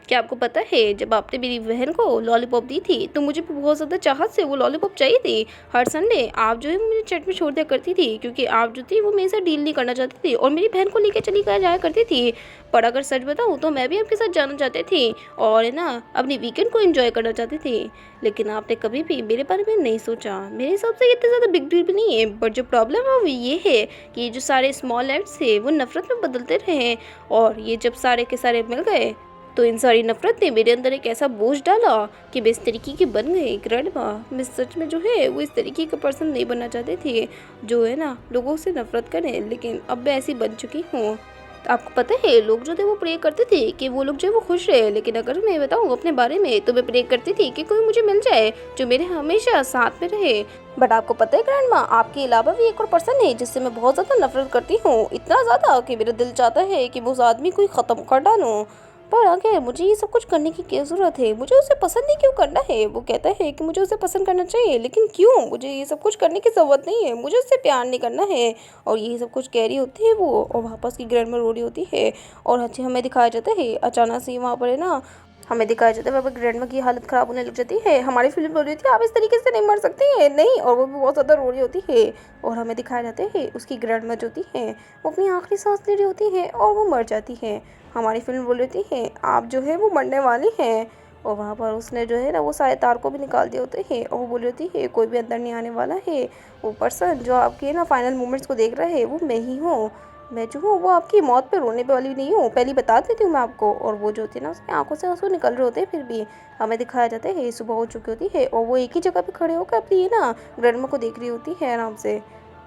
क्या आपको पता है जब आपने मेरी बहन को लॉलीपॉप दी थी तो मुझे बहुत ज़्यादा चाहत से वो लॉलीपॉप चाहिए थी। हर संडे आप जो है मुझे चट में छोड़ दिया करती थी क्योंकि आप जो थी वो मेरे साथ डील नहीं करना चाहती थी और मेरी बहन को लेकर चली जाया करती थी। पर अगर सच बताऊँ तो मैं भी आपके साथ जाना चाहती थी और है ना अपनी वीकेंड को एंजॉय करना चाहती थी, लेकिन आपने कभी भी मेरे बारे में नहीं सोचा। मेरे हिसाब से इतने ज़्यादा बिग डील भी नहीं है, बट जो प्रॉब्लम है वो ये है कि ये जो सारे स्मॉल एक्ट्स थे वो नफरत में बदलते रहे और ये जब सारे के सारे मिल गए तो इन सारी नफरत ने मेरे अंदर एक ऐसा बोझ डाला कि मैं इस तरीके की बन गई। ग्रैंडमा मैं सच में जो है वो इस तरीके का पर्सन नहीं बनना चाहते थे जो है ना लोगों से नफरत करे, लेकिन अब मैं ऐसी बन चुकी हूँ। तो आपको पता है लोग जो थे वो प्रे करते थे कि वो लोग जो है वो खुश रहे, लेकिन अगर मैं बताऊँ अपने बारे में तो मैं प्रे करती थी कि कोई मुझे मिल जाए जो मेरे हमेशा साथ में रहे। बट आपको पता है ग्रैंडमा आपके अलावा भी एक और पर्सन है जिससे मैं बहुत ज़्यादा नफरत करती हूँ, इतना ज़्यादा कि मेरा दिल चाहता है कि मैं उस आदमी को ही ख़त्म कर डालूँ। पर आगे मुझे ये सब कुछ करने की क्या ज़रूरत है, मुझे उसे पसंद ही क्यों करना है। वो कहता है कि मुझे उसे पसंद करना चाहिए, लेकिन क्यों, मुझे ये सब कुछ करने की ज़रूरत नहीं है, मुझे उससे प्यार नहीं करना है। और यही सब कुछ कह रही होती है वो और वापस की ग्रैंड में रो रही होती है। और अच्छे हमें दिखाया जाता है अचानक से वहाँ पर है ना हमें दिखाया जाता है वहाँ पर ग्रैंडमा की हालत ख़राब होने लग जाती है। हमारी फिल्म बोल रही थी आप इस तरीके से नहीं मर सकती हैं, नहीं, और वो भी बहुत ज़्यादा रो रही होती है। और हमें दिखाया जाता है उसकी ग्रैंडमा जो होती है वो अपनी आखिरी सांस ले रही होती है और वो मर जाती है। हमारी फिल्म बोल रही थी आप जो है वो मरने वाली हैं। और वहाँ पर उसने जो है ना वो सारे तार को भी निकाल दिए होते हैं और वो बोल रही थी कोई भी अंदर नहीं आने वाला है। वो पर्सन जो आपके ना फाइनल मोमेंट्स को देख रहा है वो मैं ही हूँ। मैं जो हूँ वो आपकी मौत पे रोने वाली नहीं हूँ, पहले बता देती हूँ मैं आपको। और वो जो होती है ना उसकी आंखों से आंसू निकल रहे होते हैं, फिर भी हमें दिखाया जाता है सुबह हो चुकी होती है और वो एक ही जगह पे खड़े होकर अपनी ये ना ग्रैंडमा को देख रही होती है आराम से।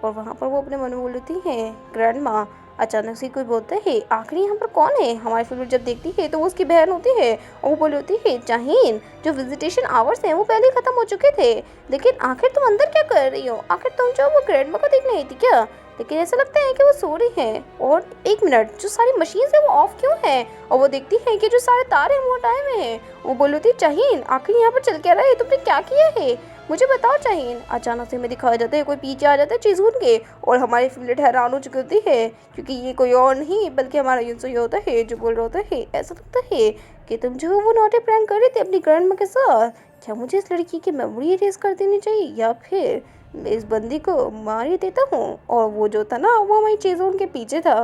और वहाँ पर वो अपने मन में बोल रही है ग्रैंडमा अचानक से कोई बोलता है, आखिर यहाँ पर कौन है? हमारी फेवरेट जब देखती है तो वो उसकी बहन होती है और वो बोली होती है, जाहीन जो विजिटेशन आवर्स हैं वो पहले ही खत्म हो चुके थे, लेकिन आखिर तुम अंदर क्या कर रही हो? आखिर तुम जो वो ग्रैंडमा को देखने आई थी क्या? लेकिन ऐसा लगता है कि वो सो रही है। और एक मिनट, जो सारी मशीन है वो ऑफ क्यों है? और वो देखती है कि जो सारे तार हैं वो हटाए हुए हैं। वो बोली होती है, जाहीन आखिर यहाँ पर चल क्या रहा है? तुमने क्या किया है? मुझे बताओ चाहिए। अचानक से हमें दिखाया जाता है कोई पीछे आ जाता है चीज़ून के, और हमारी फेवरेट हैरान हो चुकी होती है, क्योंकि ये कोई और नहीं बल्कि हमारा यूसो ही होता है, जो बोल रहा होता है, ऐसा लगता है कि तुम जो वो नॉटी प्रैंक कर रहे थे अपनी ग्रैंडमा के साथ, क्या मुझे इस लड़की की मेमोरी इरेज कर देनी चाहिए या फिर मैं इस बंदी को मार ही देता हूँ? और वो जो था ना वो हमारी चीज़ून के पीछे था।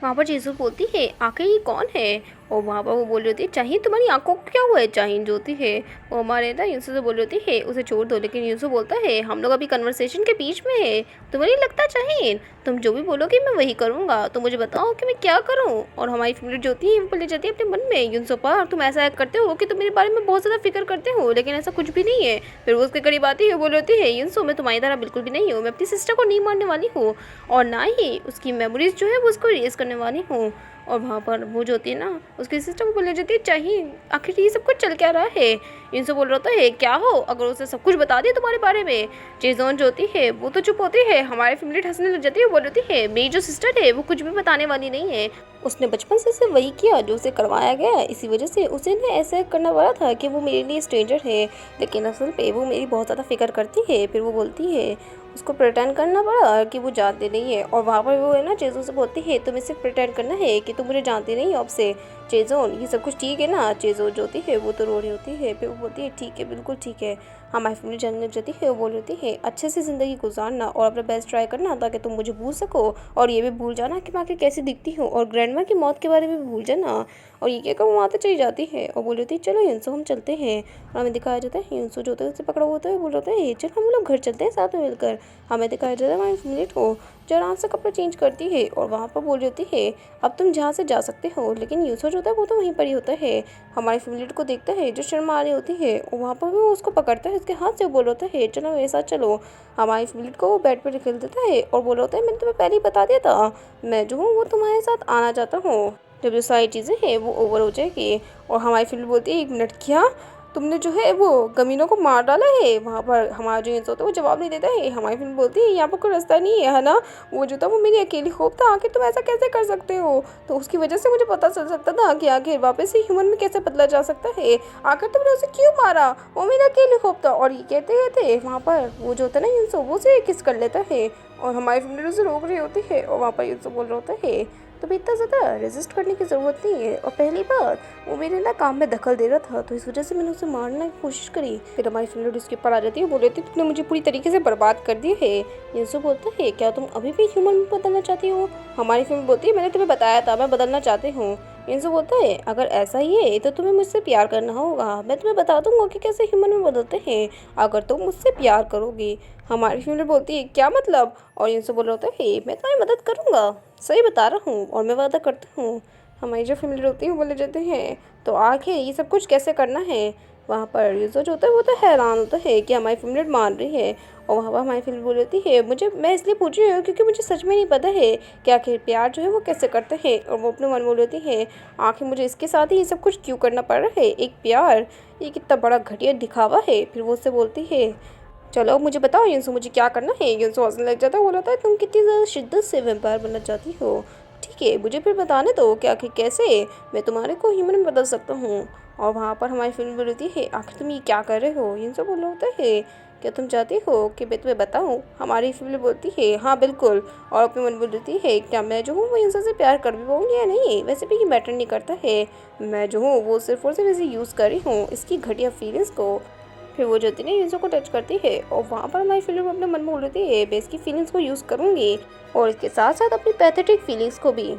वहाँ पर चीज़ू बोलती है, आखिर ये कौन है? और वहाँ पर वो बोल रही होती है, चाहिए तुम्हारी आंखों को क्या हुआ है? चाहिए जो होती है वो हमारे ना यूसु से बोल रही होती है उसे छोड़ दो, लेकिन यूसु बोलता है, हम लोग अभी कन्वर्सेशन के बीच में है, तुम्हें नहीं लगता? चाहिए तुम जो भी बोलोगे मैं वही करूँगा, तो मुझे बताओ कि मैं क्या करूँ? और हमारी फेवरेट जो होती है वो ले जाती है अपने मन में, यूसु पर तुम ऐसा करते हो कि तुम मेरे बारे में बहुत ज़्यादा फिक्र करते हो, लेकिन ऐसा कुछ भी नहीं है। फिर वो उसके करीब आती है, बोल होती है, यूसु मैं तुम्हारी तरह बिल्कुल भी नहीं हूँ, मैं अपनी सिस्टर को नहीं मारने वाली हूँ और ना ही उसकी मेमोरीज जो है वो उसको इरेज करने वाली हूँ। और वहाँ पर वो जो होती है ना उसकी सिस्टर को बोलने जाती है, चाहिए आखिर ये सब कुछ चल क्या रहा है? इनसे बोल रहा होता है, क्या हो अगर उसे सब कुछ बता दिया तुम्हारे बारे में? चेजोन जो होती है वो तो चुप होती है, हमारी फैमिली हंसने लग जाती है, बोल रही है, मेरी जो सिस्टर है वो कुछ भी बताने वाली नहीं है, उसने बचपन से सिर्फ वही किया जो उसे करवाया गया, इसी वजह से उसे ने ऐसा करना पड़ा था कि वो मेरे लिए स्ट्रेंजर है, लेकिन असल पे वो मेरी बहुत ज़्यादा फिक्र करती है। फिर वो बोलती है उसको प्रिटेंड करना पड़ा कि वो जानती नहीं है, और वहाँ पर वो है ना चेजोन से बोलती है, तुम्हें सिर्फ प्रिटेंड करना है कि तुम मुझे जानती नहीं हो अब से। चेजोन ये सब कुछ ठीक है ना? चेजोन जो होती है वो तो रो रही होती है, फिर वो बोलती है, ठीक है बिल्कुल ठीक है। हमारी फैमिली जानने लग जाती है, वो बोल रही है, अच्छे से ज़िंदगी गुजारना और अपना बेस्ट ट्राई करना ताकि तुम मुझे भूल सको, और ये भी भूल जाना कि मैं आखिर कैसी दिखती हूँ, और ग्रैंडमा की मौत के बारे में भी भूल जाना। और ये कहकर वो आते चली जाती है और बोल रही थी, चलो यूसो हम चलते हैं। और हमें दिखाया जाता है यूसो जो होता है उसे पकड़ा होता है, बोल रहा है, चलो हम लोग घर चलते हैं साथ में मिलकर। हमें दिखाया जाता है हमारी फैमिली को जो आराम से कपड़े चेंज करती है, और वहाँ पर बोल रही होती है, अब तुम जहाँ से जा सकते हो, लेकिन यूसो जो होता है वो तो वहीं पर ही होता है। हमारी फैमिली को देखता है जो शर्मा आ रही होती है, और वहाँ पर वो उसको पकड़ता है उसके हाथ से, बोल रहा है, चलो मेरे साथ चलो। हमारी फैमिली को वो बेड पर रख देता है और बोल रहा है, मैंने तुम्हें पहले ही बता दिया था, मैं जो हूँ वो तुम्हारे साथ आना चाहता हूँ जब जो सारी चीज़ें हैं वो ओवर हो जाएगी। और हमारी फैमिली बोलती है, एक मिनट, क्या तुमने जो है वो गमीनों को मार डाला है? वहाँ पर हमारा जो इंसान होता है वो जवाब नहीं देता है। हमारी फिल्म बोलती है, यहाँ पर कोई रास्ता नहीं है ना, वो जो था वो मेरी अकेली होप था, आखिर तुम ऐसा कैसे कर सकते हो? तो उसकी वजह से मुझे पता चल सकता था कि आखिर वापस से ह्यूमन में कैसे बदला जा सकता है, आखिर तुमने उसे क्यों मारा? वो मेरा अकेली होप था। और ये कहते कहते वहाँ पर वो जो होता है ना यूसो, वो उसे किस कर लेता है, और हमारी फैमिली उसे रोक रही होती है, और वहाँ पर यूसो बोल रहा होता है, तो भी इतना ज़्यादा रेजिस्ट करने की ज़रूरत नहीं है, और पहली बात वो मेरे ना काम में दखल दे रहा था, तो इस वजह से मैंने उसे मारने की कोशिश करी। फिर हमारी फैमिली उसके ऊपर आ जाती है, बोल रही थी, तुमने मुझे पूरी तरीके से बर्बाद कर दी है। यीशु बोलता है, क्या तुम अभी भी ह्यूमन में बदलना चाहती हो? हमारी फैमिली बोलती है, मैंने तुम्हें बताया था मैं बदलना चाहती हूँ। यीशु बोलता है, अगर ऐसा ही है तो तुम्हें मुझसे प्यार करना होगा, मैं तुम्हें बता दूंगा कि कैसे ह्यूमन में बदलते हैं अगर तुम मुझसे प्यार करोगी। हमारी फैमिली बोलती है, क्या मतलब? और यीशु बोल रहा होता है, मैं तुम्हारी मदद करूँगा, सही बता रहा हूँ और मैं वादा करता हूँ। हमारी जो फैमिली होती है वो बोले जाते हैं, तो आखिर ये सब कुछ कैसे करना है? वहाँ पर यूसो जो होता है वो तो हैरान होता है कि हमारी फैमिली मान रही है, और वहाँ पर हमारी फैमिली बोल रही है, मुझे मैं इसलिए पूछ रही हूँ क्योंकि मुझे सच में नहीं पता है कि आखिर प्यार जो है वो कैसे करते हैं। और वो अपने मन बोल रही है, आखिर मुझे इसके साथ ही ये सब कुछ क्यों करना पड़ रहा है? एक प्यार, ये कितना बड़ा घटिया दिखावा है। फिर वो उससे बोलती है, चलो मुझे बताओ यूसो, मुझे क्या करना है? यूसो हंसने लग जाता है, बोल रहा है, तुम कितनी ज़्यादा शिद्दत से वैम्पायर बनना चाहती हो, ठीक है मुझे फिर बताने दो कि आखिर कैसे मैं तुम्हारे को ह्यूमन में बदल सकता हूँ। और वहाँ पर हमारी फिल्म बोलती है, आखिर तुम ये क्या कर रहे हो? यूसो बोल रहा होता है, क्या तुम चाहती हो कि मैं तुम्हें बताऊँ? हमारी फिल्म बोलती है, हाँ बिल्कुल। और अपने मन बोलती है, क्या मैं जो हूँ वो यूसो से प्यार कर भी पाऊँगी या नहीं? वैसे भी ये मैटर नहीं करता है, मैं जो हूँ वो सिर्फ और सिर्फ इसे यूज़ कर रही हूँ इसकी घटिया फीलिंग्स को। फिर वो जो होती है ना यूसो को टच करती है, और वहाँ पर हमारी फिल्म अपने मन में बोल रही है, मैं इसकी फीलिंग्स को यूज़ करूँगी और इसके साथ साथ अपनी पैथेटिक फीलिंग्स को भी।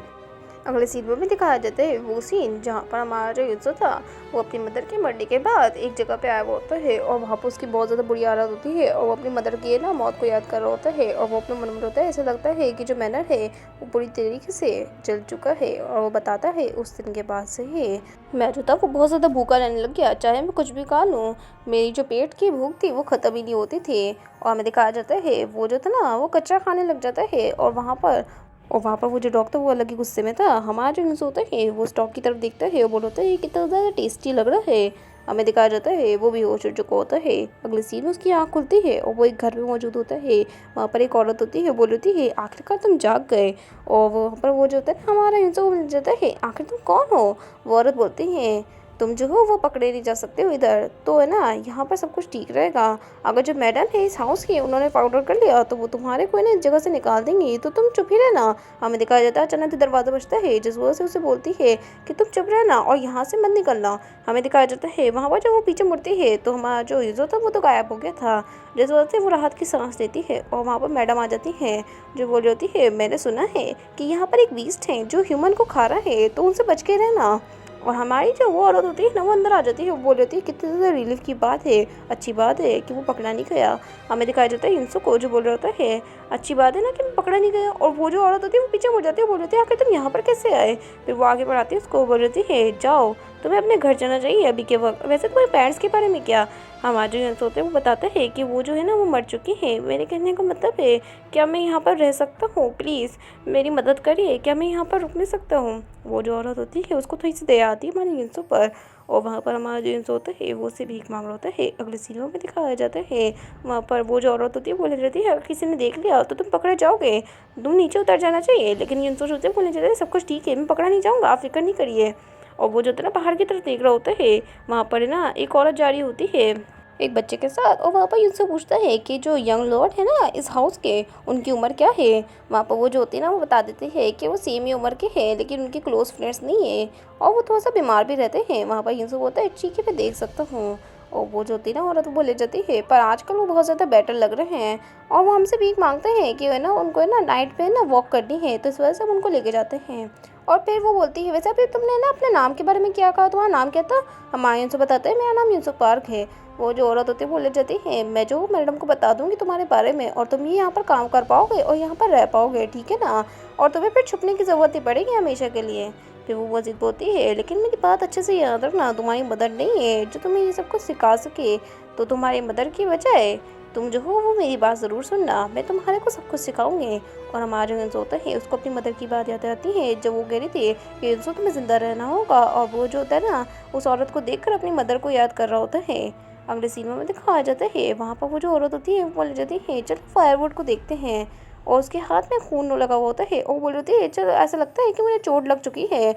अगले सीन में भी दिखाया जाता है वो सीन जहाँ पर हमारा जो यूसो था वो अपनी मदर के मरने के बाद एक जगह पे आया हुआ होता है, और वहाँ पर उसकी बहुत ज़्यादा बुरी हालत होती है, और वो अपनी मदर की ना मौत को याद कर रहा होता है, और वो अपने मन में होता है, ऐसा लगता है कि जो मैनर है वो पूरी तरीके से जल चुका है। और वो बताता है उस दिन के बाद से ही मैं जो था वो बहुत ज़्यादा भूखा रहने लग गया, चाहे मैं कुछ भी खा लूँ, मेरी जो पेट की भूख थी वो ख़त्म ही नहीं होती थी। और हमें दिखाया जाता है वो जो था ना वो कच्चा खाने लग जाता है, और वहाँ पर और वहाँ पर वो जो डॉग था वो अलग ही गुस्से में था। हमारा जो यूज़ होता है वो स्टॉक की तरफ देखता है और बोल होता है ये कितना ज़्यादा टेस्टी लग रहा है। हमें दिखाया जाता है वो भी होश हो चुका होता है। अगले सीन में उसकी आँख खुलती है और वो एक घर में मौजूद होता है। वहाँ पर एक औरत होती है, बोल होती है आखिरकार तुम जाग गए। और वहाँ पर वो जो होता है ना हमारा यूँ वो मिल जाता है, आखिर तुम कौन हो। वो औरत बोलती है तुम जो हो वो पकड़े नहीं जा सकते हो इधर, तो है ना यहाँ पर सब कुछ ठीक रहेगा। अगर जो मैडम है इस हाउस की उन्होंने फाउंड आउट कर लिया तो वो तुम्हारे को ना इस जगह से निकाल देंगी, तो तुम चुप ही रहना। हमें दिखाया जाता है अचानक से दरवाज़ा बजता है जिस वजह से उसे बोलती है कि तुम चुप रहना और यहाँ से मत निकलना। हमें दिखाया जाता है वहाँ पर जब वो पीछे मुड़ती है तो हमारा जो यूज़र था वो तो गायब हो गया था, जिस वजह से वो राहत की सांस लेती है। और वहाँ पर मैडम आ जाती है जो बोल रही होती है मैंने सुना है कि यहाँ पर एक बीस्ट है जो ह्यूमन को खा रहा है, तो उनसे बच के रहना। और हमारी जो वो औरत होती है ना वो अंदर आ जाती है, वो बोल रही है कितनी ज़्यादा रिलीफ की बात है, अच्छी बात है कि वो पकड़ा नहीं गया। हमें दिखाया जाता है इंसो को जो बोल रहा होता है अच्छी बात है ना कि मैं पकड़ा नहीं गया। और वो जो औरत होती है वो पीछे मुड़ जाती है, बोल रही है आखिर तुम यहाँ पर कैसे आए। फिर वो आगे बढ़ाती है उसको, बोल रही है जाओ तुम्हें अपने घर जाना चाहिए अभी के वक्त। वैसे तुम्हारे पेरेंट्स के बारे में क्या। हमारे जो इंसो होते हैं वो बताते हैं कि वो जो है ना वो मर चुकी है। मेरे कहने का मतलब है क्या मैं यहाँ पर रह सकता हूँ, प्लीज़ मेरी मदद करिए, क्या मैं यहाँ पर रुक नहीं सकता हूँ। वो जो औरत होती है उसको थोड़ी सी दया आती है हमारे जिन्सों पर, और वहाँ पर हमारा जो जिन्स होता है वो उससे भीख मांग रहा होता है। अगले सीनों में दिखाया जाता है वहाँ पर वो जो औरत होती है बोले जाती है अगर किसी ने देख लिया तो तुम पकड़े जाओगे, तुम नीचे उतर जाना चाहिए। लेकिन जिन्सों होते हैं बोले जाते हैं सब कुछ ठीक है, मैं पकड़ा नहीं जाऊँगा, आप फिक्र नहीं करिए। और वो जो होता है ना बाहर की तरफ देख रहा होता है, वहाँ पर है ना एक औरत जा रही होती है एक बच्चे के साथ, और वहाँ पर उनसे पूछता है कि जो यंग लॉर्ड है ना इस हाउस के उनकी उम्र क्या है। वहाँ पर वो जो होती है ना वो बता देते हैं कि वो सेम ही उम्र के हैं लेकिन उनके क्लोज फ्रेंड्स नहीं है और वो थोड़ा सा बीमार भी रहते हैं। वहाँ पर यूँ होता है ठीक है मैं देख सकता हूँ। और वो जो होती है ना औरत वो ले जाती है, पर आजकल वो बहुत ज़्यादा बेटर लग रहे हैं और वो हमसे भीख मांगते हैं कि है ना उनको है ना नाइट पे ना वॉक करनी है, तो इस वजह से हम उनको लेके जाते हैं। और फिर वो बोलती है वैसे अभी तुमने ना अपने नाम के बारे में क्या कहा, तुम्हारा नाम क्या था। हमारे यूँ बताते हैं मेरा नाम यूसुफ पार्क है। वो जो औरत होती है वो ले जाती है मैं जो मैडम को बता दूंगी तुम्हारे बारे में और तुम ये यहाँ पर काम कर पाओगे और यहाँ पर रह पाओगे, ठीक है ना, और तुम्हें फिर छुपने की ज़रूरत ही पड़ेगी हमेशा के लिए। फिर वो जिद बोलती है लेकिन मेरी बात अच्छे से याद रखना, तुम्हारी मदर नहीं है जो तुम्हें ये सब कुछ सिखा सके, तो तुम्हारी मदर की वजह है तुम जो हो वो मेरी बात ज़रूर सुनना, मैं तुम्हारे को सब कुछ सिखाऊंगी। और हमारा जो इंसो होता है उसको अपनी मदर की बात याद आती है जब वो कह रही थी कि इंसो तुम्हें ज़िंदा रहना होगा, और वो जो होता है ना उस औरत को देखकर अपनी मदर को याद कर रहा होता है। अगले सीन में दिखाया जाता है वहाँ पर वो जो औरत होती है वो बोल जाती है चलो फायरवुड को देखते हैं, और उसके हाथ में खून लगा हुआ होता है और बोल रही है चलो ऐसा लगता है कि मुझे चोट लग चुकी है,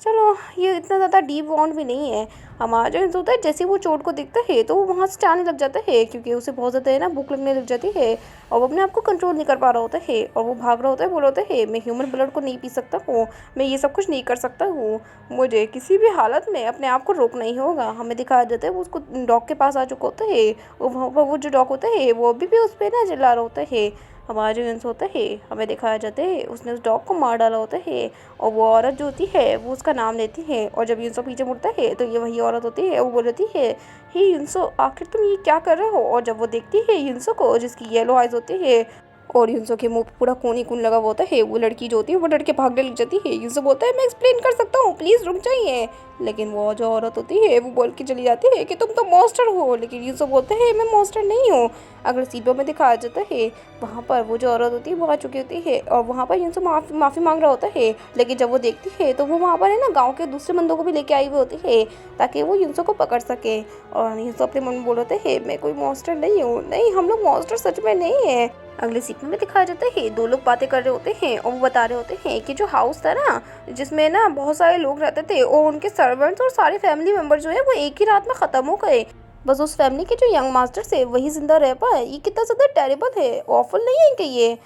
चलो ये इतना ज़्यादा डीप वाउंड भी नहीं है। हमारा जो इंसान होता है जैसे वो चोट को देखता है तो वो वहाँ से जाने लग जाता है क्योंकि उसे बहुत ज़्यादा है ना भूख लगने लग जाती है और वो अपने आप को कंट्रोल नहीं कर पा रहा होता है और वो भाग रहा होता है, बोल रहा होता है मैं ह्यूमन ब्लड को नहीं पी सकता हूँ, मैं ये सब कुछ नहीं कर सकता हूँ, मुझे किसी भी हालत में अपने आप को रोकना ही होगा। हमें दिखाया जाता है वो उसको डॉग के पास आ चुका होता है और वहाँ पर वो जो डॉग होता है वो अभी भी उस पर ना चिल्ला रहा होता है। हमारा जो इंस होता है हमें दिखाया जाता है उसने उस डॉग को मार डाला होता है और वो औरत जो होती है वो उसका नाम लेती है, और जब यूंसो पीछे मुड़ता है तो ये वही औरत होती है वो बोल रही है हे यूंसो आखिर तुम ये क्या कर रहे हो। और जब वो देखती है यूंसो को जिसकी येलो आइज होती है और यूंसो के मुंह पे पूरा खून ही खून लगा हुआ होता है, वो लड़की जो होती है वो डर के भागने लग जाती है। यूंसो बोलता है मैं एक्सप्लेन कर सकता हूँ प्लीज़ रुक जाइए, लेकिन वो जो औरत होती है वो बोल के चली जाती है कि तुम तो मॉन्स्टर हो, लेकिन यूंसो बोलते हैं मैं मॉन्स्टर नहीं हूँ। अगर सीबा में दिखाया जाता है वहाँ पर वो जो औरत होती है वो आ चुकी होती है और वहाँ पर यूंसो माफ़ी मांग रहा होता है, लेकिन जब वो देखती है तो वो वहाँ पर है ना गाँव के दूसरे बंदों को भी लेके आई हुई होती है ताकि वो यूंसो को पकड़ सके। और यूंसो अपने मन में बोल होते हैं मैं कोई मॉन्स्टर नहीं हूँ, नहीं हम लोग मॉन्स्टर सच में नहीं है। अगले सीन में दिखाया जाता है दो लोग बातें कर रहे होते हैं और वो बता रहे होते हैं कि जो हाउस था ना जिसमें ना बहुत सारे लोग रहते थे और उनके सर्वेंट्स और सारे फैमिली मेंबर जो है वो एक ही रात में ख़त्म हो गए, बस उस फैमिली के जो यंग मास्टर्स है वही जिंदा रह पाए। ये कितना ज़्यादा टेरिबल है, ऑफुल नहीं है कि ये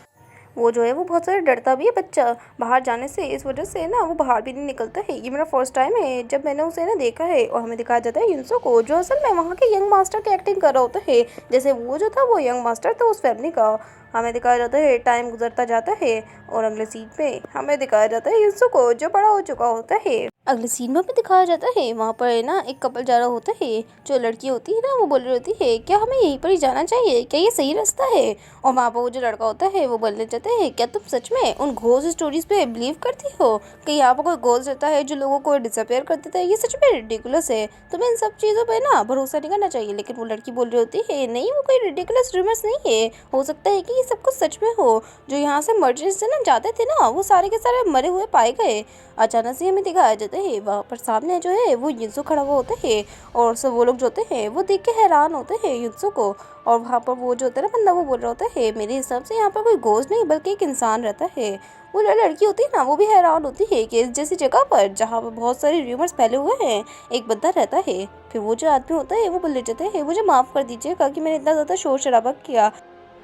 वो जो है वो बहुत ज़्यादा डरता भी है बच्चा बाहर जाने से, इस वजह से ना वो बाहर भी नहीं निकलता है। ये मेरा फर्स्ट टाइम है जब मैंने उसे ना देखा है। और हमें दिखाया जाता है यूंसो को जो असल में वहाँ के यंग मास्टर की एक्टिंग कर रहा होता है, जैसे वो जो था वो यंग मास्टर था उस फैमिली का। हमें दिखाया जाता है टाइम गुजरता जाता है और अगले सीन पे हमें दिखाया जाता है यूंसो को जो बड़ा हो चुका होता है। अगले सीन में भी दिखाया जाता है वहाँ पर है ना एक कपल जा रहा होता है, जो लड़की होती है ना वो बोल रही होती है क्या हमें यहीं पर ही जाना चाहिए, क्या ये सही रास्ता है। और वहाँ पर वो जो लड़का होता है वो बोलने चाहता है क्या तुम सच में उन घोस्ट स्टोरीज पे बिलीव करती हो कि यहाँ पर कोई घोस्ट रहता है जो लोगों को डिसअपेयर कर देता है, ये सच में रिडिकुलस है, तुम्हें इन सब चीज़ों पे ना भरोसा नहीं करना चाहिए। लेकिन वो लड़की बोल रही होती है नहीं वो कोई रिडिकुलस रूमर्स नहीं है, हो सकता है कि ये सब कुछ सच में हो। जो यहाँ से मर्चेंट्स ना जाते थे ना, वो सारे के सारे मरे हुए पाए गए। अचानक से हमें दिखाया जाता है वहाँ पर सामने जो है वो युन्सो खड़ा हुआ होता है, और सब वो लोग जो होते हैं वो देख के हैरान होते हैं युन्सो को। और वहाँ पर वो जो होता है ना बंदा, वो बोल रहा होता है मेरे हिसाब से यहाँ पर कोई घोस्ट नहीं बल्कि एक इंसान रहता है। वो लड़की होती है ना, वो भी हैरान होती है कि इस जैसी जगह पर जहाँ पर बहुत सारे र्यूमर्स फैले हुए हैं एक बंदा रहता है। फिर वो जो आदमी होता है वो बोल जाता है मुझे माफ़ कर दीजिएगा कि मैंने इतना ज़्यादा शोर शराबा किया।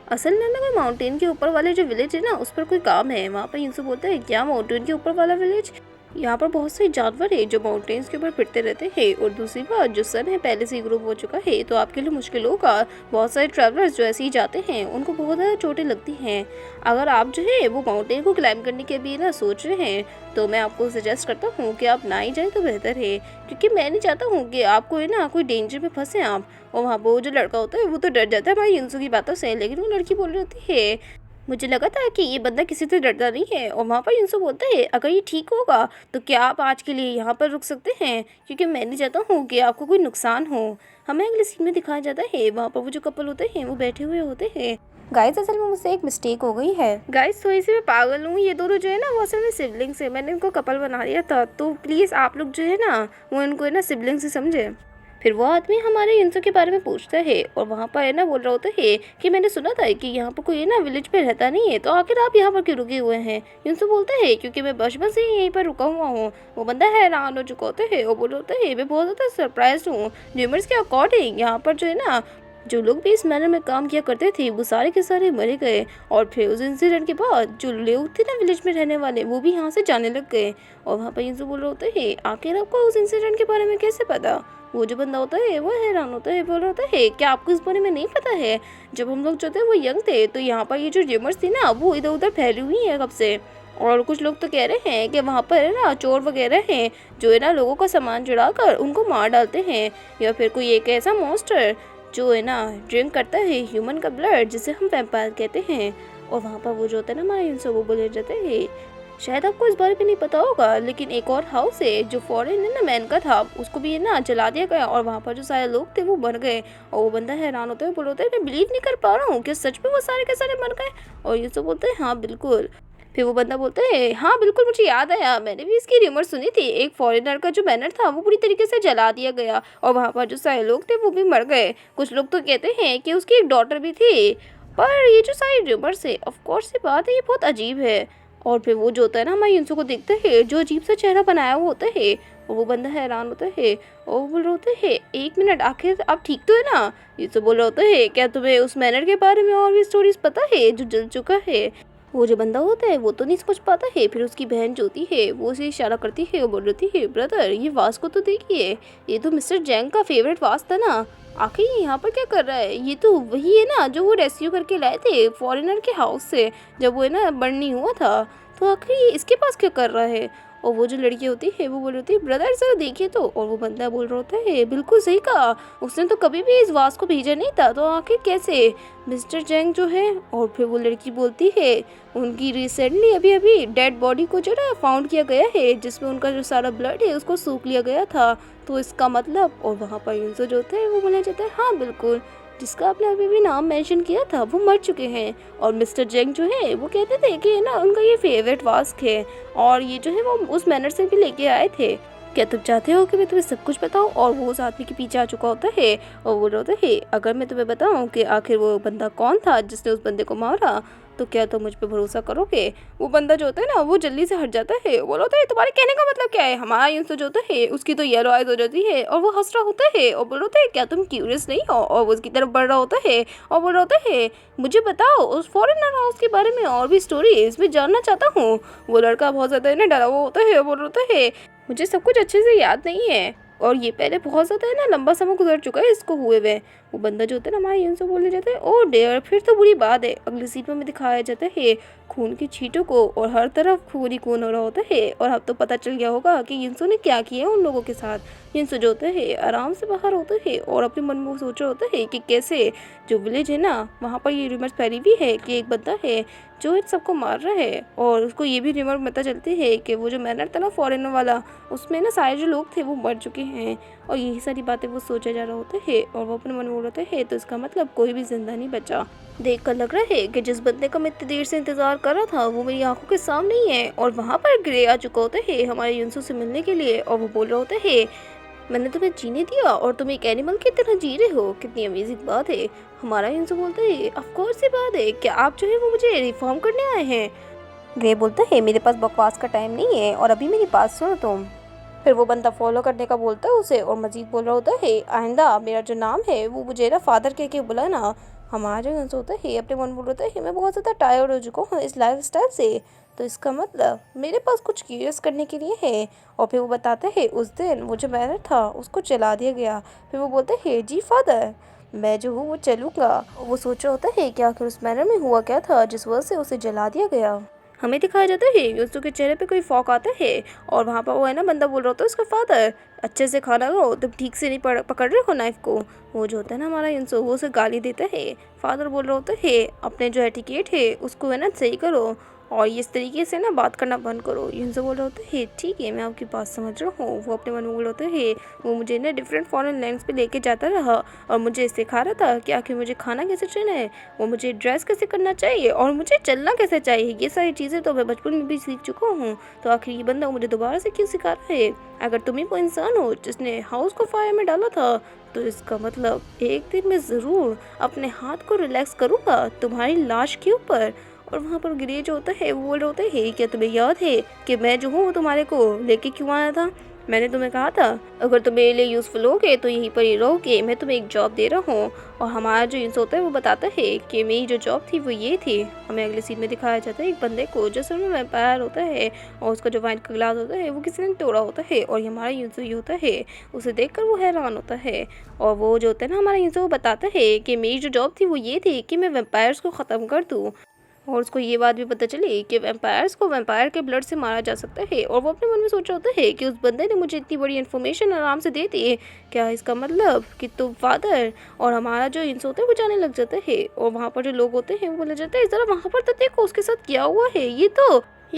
असल में ना कोई माउंटेन के ऊपर वाले जो विलेज है ना, उस पर कोई काम है। वहाँ पर यूँ बोलता है क्या माउंटेन के ऊपर वाला विलेज? यहाँ पर बहुत सारे जानवर है जो माउंटेन्स के ऊपर फिरते रहते हैं। और दूसरी बात, जो सन है पहले से ही ग्रुप हो चुका है, तो आपके लिए मुश्किल होगा। बहुत सारे ट्रैवलर्स जो ऐसे ही जाते हैं उनको बहुत ज़्यादा चोटें लगती हैं। अगर आप जो है वो माउंटेन को क्लाइंब करने के भी ना सोच रहे हैं, तो मैं आपको सजेस्ट करता हूँ कि आप ना ही जाए तो बेहतर है, क्योंकि मैं नहीं चाहता हूँ कि आपको है ना कोई डेंजर में फंसे आप। और वहाँ पर वो जो लड़का होता है वो तो डर जाता है हमारी युन्सो की बातों से, लेकिन वो लड़की बोल रही होती है मुझे लगा था कि ये बंदा किसी से डरता नहीं है। और वहाँ पर युन्सो बोलता है अगर ये ठीक होगा तो क्या आप आज के लिए यहाँ पर रुक सकते हैं, क्योंकि मैं नहीं चाहता हूँ कि आपको कोई नुकसान हो। हमें अगले सीन में दिखाया जाता है वहाँ पर वो जो कपल होते हैं वो बैठे हुए होते हैं। गाइस असल में मुझसे एक मिस्टेक हो गई है। गाइस थोड़ी सी मैं पागल हूँ, ये दोनों जो है ना वो असल में सिबलिंग्स है। मैंने इनको कपल बना दिया था, तो प्लीज़ आप लोग जो है ना वो इनको है ना सिबलिंग्स ही समझे। फिर वो आदमी हमारे युन्सो के बारे में पूछता है, और वहाँ पर है ना बोल रहा होता है कि मैंने सुना था कि यहाँ पर कोई है ना विलेज पे रहता नहीं है, तो आखिर आप यहाँ पर क्यों रुके हुए हैं? युन्सो बोलता है क्योंकि मैं बचपन से ही यहीं पर रुका हुआ हूँ। वो बंदा हैरान हो चुका होता है और बोल होता है मैं बहुत ज़्यादा सरप्राइज हूँ। र्यूमर्स के अकॉर्डिंग यहाँ पर जो है ना जो लोग भी इस मैनर में काम किया करते थे वो सारे के सारे मरे गए। और फिर उस इंसिडेंट के बाद जो लोग थे ना विलेज में रहने वाले, वो भी यहाँ से जाने लग गए। और वहाँ पर युन्सो बोल रहा होता है आखिर आपको उस इंसिडेंट के बारे में कैसे पता? वो जो बंदा होता है वो हैरान होता है, बोल रहा होता है क्या आपको इस बारे में नहीं पता है? जब हम लोग जो थे वो यंग थे, तो यहाँ पर ये जो र्यूमर्स थी ना वो इधर उधर फैली हुई है कब से। और कुछ लोग तो कह रहे हैं कि वहाँ पर है ना चोर वगैरह हैं जो है ना लोगों का सामान चुरा कर उनको मार डालते हैं, या फिर कोई एक ऐसा मॉन्स्टर जो है ना ड्रिंक करता है ह्यूमन का ब्लड, जिसे हम वैम्पायर कहते हैं। और वहाँ पर वो जो होता है ना हमारे इनसे वो बोले जाते हैं। शायद आपको इस बारे में नहीं पता होगा, लेकिन एक और हाउस है जो फॉरेन है ना मैन का था, उसको भी है ना जला दिया गया, और वहाँ पर जो सारे लोग थे वो मर गए। और वो बंदा हैरान होता है, बोल होता है मैं बिलीव नहीं कर पा रहा हूँ कि सच में वो सारे के सारे मर गए। और ये सब बोलते हैं हाँ बिल्कुल। फिर वो बंदा बोलता है हाँ बिल्कुल मुझे याद आया, मैंने भी इसकी रिमर सुनी थी। एक फॉरेनर का जो बैनर था वो पूरी तरीके से जला दिया गया, और वहाँ पर जो सारे लोग थे वो भी मर गए। कुछ लोग तो कहते हैं कि उसकी एक डॉटर भी थी। पर ये जो सारी रिमर्स है, ऑफ कोर्स ये बात है, ये बहुत अजीब है। और फिर वो जो होता है ना हमारे युन्सो को देखते है जो अजीब सा चेहरा बनाया हुआ होता है, और वो बंदा हैरान होता है और वो बोल रहा होता है एक मिनट आखिर आप ठीक तो है ना? ये तो बोल रहा होता है क्या तुम्हें उस मैनर के बारे में और भी स्टोरीज पता है जो जल चुका है? वो जो बंदा होता है वो तो नहीं समझ पाता है। फिर उसकी बहन जो होती है वो उसे इशारा करती है और बोल रही है ब्रदर ये वास को तो देखिए, ये तो मिस्टर जैंग का फेवरेट वास था ना, आखिर ये यहाँ पर क्या कर रहा है? ये तो वही है ना जो वो रेस्क्यू करके लाए थे फॉरेनर के हाउस से जब वो है ना बर्न नहीं हुआ था, तो आखिर ये इसके पास क्या कर रहा है? और वो जो लड़की होती है वो बोल रही होती है ब्रदर सर देखिए तो। और वो बंदा बोल रहा होता है बिल्कुल सही कहा, उसने तो कभी भी इस वास को भेजा नहीं था, तो आखिर कैसे मिस्टर जैंग जो है? और फिर वो लड़की बोलती है उनकी रिसेंटली अभी अभी डेड बॉडी को जो ना फाउंड किया गया है, जिसमें उनका जो सारा ब्लड है उसको सूख लिया गया था, तो इसका मतलब। और वहाँ पर युन्सो जो होता है वो बोला जाता है हाँ बिल्कुल, जिसका आपने अभी भी नाम मेंशन किया था वो मर चुके हैं। और मिस्टर जेंग जो है वो कहते थे कि ना उनका ये फेवरेट वास्क है, और ये जो है वो उस मैनर से भी लेके आए थे। क्या तुम चाहते हो कि मैं तुम्हें सब कुछ बताऊं? और वो उस आदमी के पीछे आ चुका होता है और बोल रहा होता है अगर मैं तुम्हें बताऊं कि आखिर वो बंदा कौन था जिसने उस बंदे को मारा, तो क्या तुम मुझ पे भरोसा करोगे? वो बंदा जो होता है ना वो जल्दी से हट जाता है, बोल होता है तुम्हारे कहने का मतलब क्या है? हमारा युन्सो जो होता है उसकी तो येलो आइज हो जाती है और वो हंस रहा होता है और बोल होता है क्या तुम क्यूरियस नहीं हो? और वो उसकी तरफ बढ़ रहा होता है और बोल रहा होता है मुझे बताओ उस फॉरेनर हाउस के बारे में और भी स्टोरीज मैं जानना चाहता हूँ। वो लड़का बहुत ज़्यादा ना डरा हुआ होता है और बोल रहा होता है मुझे सब कुछ अच्छे से याद नहीं है, और ये पहले बहुत ज़्यादा है ना लंबा समय गुजर चुका है इसको हुए हुए। वो बंदा जो होता है ना हमारे युन्सो बोलने जाता है ओ डेयर फिर तो बुरी बात है। अगली सीट में दिखाया जाता है खून की छींटों को, और हर तरफ खून ही खून हो रहा होता है। और अब तो पता चल गया होगा कि युन्सो ने क्या किया उन लोगों के साथ। युन्सो जो होता है आराम से बाहर होता है और अपने मन में सोच रहा होता है कि कैसे जो विलेज है ना वहाँ पर ये रिमर्स फैली हुई है कि एक बंदा है जो इन सबको मार रहा है, और उसको ये भी रिमर पता चलती है कि वो जो मैनर था ना फॉरेनर वाला उसमें ना सारे जो लोग थे वो मर चुके हैं। और यही सारी बातें वो सोचा जा रहा होता है और वो अपने मन में बोल रहा है तो इसका मतलब कोई भी जिंदा नहीं बचा। देखकर लग रहा है कि जिस बंदे का मैं इतनी देर से इंतजार कर रहा था वो मेरी आंखों के सामने ही है। और वहाँ पर ग्रे आ चुका होता है हमारे युनसो से मिलने के लिए और वो बोल रहा होता है मैंने तुम्हें जीने दिया और तुम एक एनिमल की तरह जी रहे हो, कितनी अमेजिंग बात है। हमारा युनसो बोलता है ऑफ कोर्स ये बात है, क्या आप जो है वो मुझे रिफॉर्म करने आए हैं। ग्रे बोलता है मेरे पास बकवास का टाइम नहीं है और अभी मेरी बात सुनो तुम। फिर वो बंदा फॉलो करने का बोलता है उसे और मजीद बोल रहा होता है आइंदा मेरा जो नाम है वो मुझे ना फादर कह के बुलाना। हमारा जो युनसो होता है अपने मन बोल रहा है मैं बहुत ज़्यादा टायर्ड हो चुका हूँ इस लाइफ स्टाइल से, तो इसका मतलब मेरे पास कुछ क्यूरियस करने के लिए है। और फिर वो बताते हैं उस दिन वो जो मैनर था उसको जला दिया गया। फिर वो बोलते हैं जी फादर मैं जो हूँ वो चलूँगा। वो सोच रहा होता है कि आखिर उस मैनर में हुआ क्या था जिस वजह से उसे जला दिया गया। हमें दिखाया जाता है युनसो के चेहरे पे कोई फॉक आता है और वहाँ पर वो है ना बंदा बोल रहा होता है उसका फादर अच्छे से खाना खाओ, तुम ठीक से नहीं पकड़ रहे हो नाइफ को। वो जो होता है ना हमारा युनसो वो उसे गाली देता है। फादर बोल रहा होता है अपने जो एटिकेट है उसको है ना सही करो और इस तरीके से ना बात करना बंद करो। युनसो बोल रहा होता है ठीक है मैं आपकी बात समझ रहा हूँ। वो अपने मन में बोल रहा है वो मुझे ना डिफरेंट फॉरेन लैंड्स पे लेके जाता रहा और मुझे सिखा रहा था कि आखिर मुझे खाना कैसे चाहिए है, वो मुझे ड्रेस कैसे करना चाहिए और मुझे चलना कैसे चाहिए। ये सारी चीज़ें तो मैं बचपन में भी सीख चुका हूँ, तो आखिर ये बंदा मुझे दोबारा से क्यों सिखा रहा है। अगर तुम ही वो इंसान हो जिसने हाउस को फायर में डाला था तो इसका मतलब एक दिन मैं ज़रूर अपने हाथ को रिलैक्स करूँगा तुम्हारी लाश के ऊपर। और वहाँ पर ग्रे जो होता है वो बोल रहा होता है क्या तुम्हें याद है कि मैं जो हूँ वो तुम्हारे को लेके क्यों आया था। मैंने तुम्हें कहा था अगर तुम मेरे लिए यूज़फुल होगे तो यहीं पर ही रहोगे, मैं तुम्हें एक जॉब दे रहा हूँ। और हमारा जो युनसो होता है वो बताता है कि मेरी जो जॉब थी वो ये थी। हमें अगले सीन में दिखाया जाता है एक बंदे को जो सर में वैम्पायर होता है और उसका जो वाइन का गिलास होता है वो किसी ने तोड़ा होता है और ये हमारा युनसो ही होता है। उसे देखकर वो हैरान होता है और वो जो होता है ना हमारा युनसो वो बताता है कि मेरी जो जॉब थी वो ये थी कि मैं वैम्पायर्स को ख़त्म कर दूँ। और उसको ये बात भी पता चली कि वैम्पायर्स को वैम्पायर के ब्लड से मारा जा सकता है। और वो अपने मन में सोच रहा होता है कि उस बंदे ने मुझे इतनी बड़ी इन्फॉर्मेशन आराम से दे दी है, क्या इसका मतलब कि तुम फादर और हमारा जो इंस होता है वो जाने लग जाता है। और वहाँ पर जो लोग होते हैं वो बोले जाते हैं ज़रा वहाँ पर तो देखो उसके साथ क्या हुआ है, ये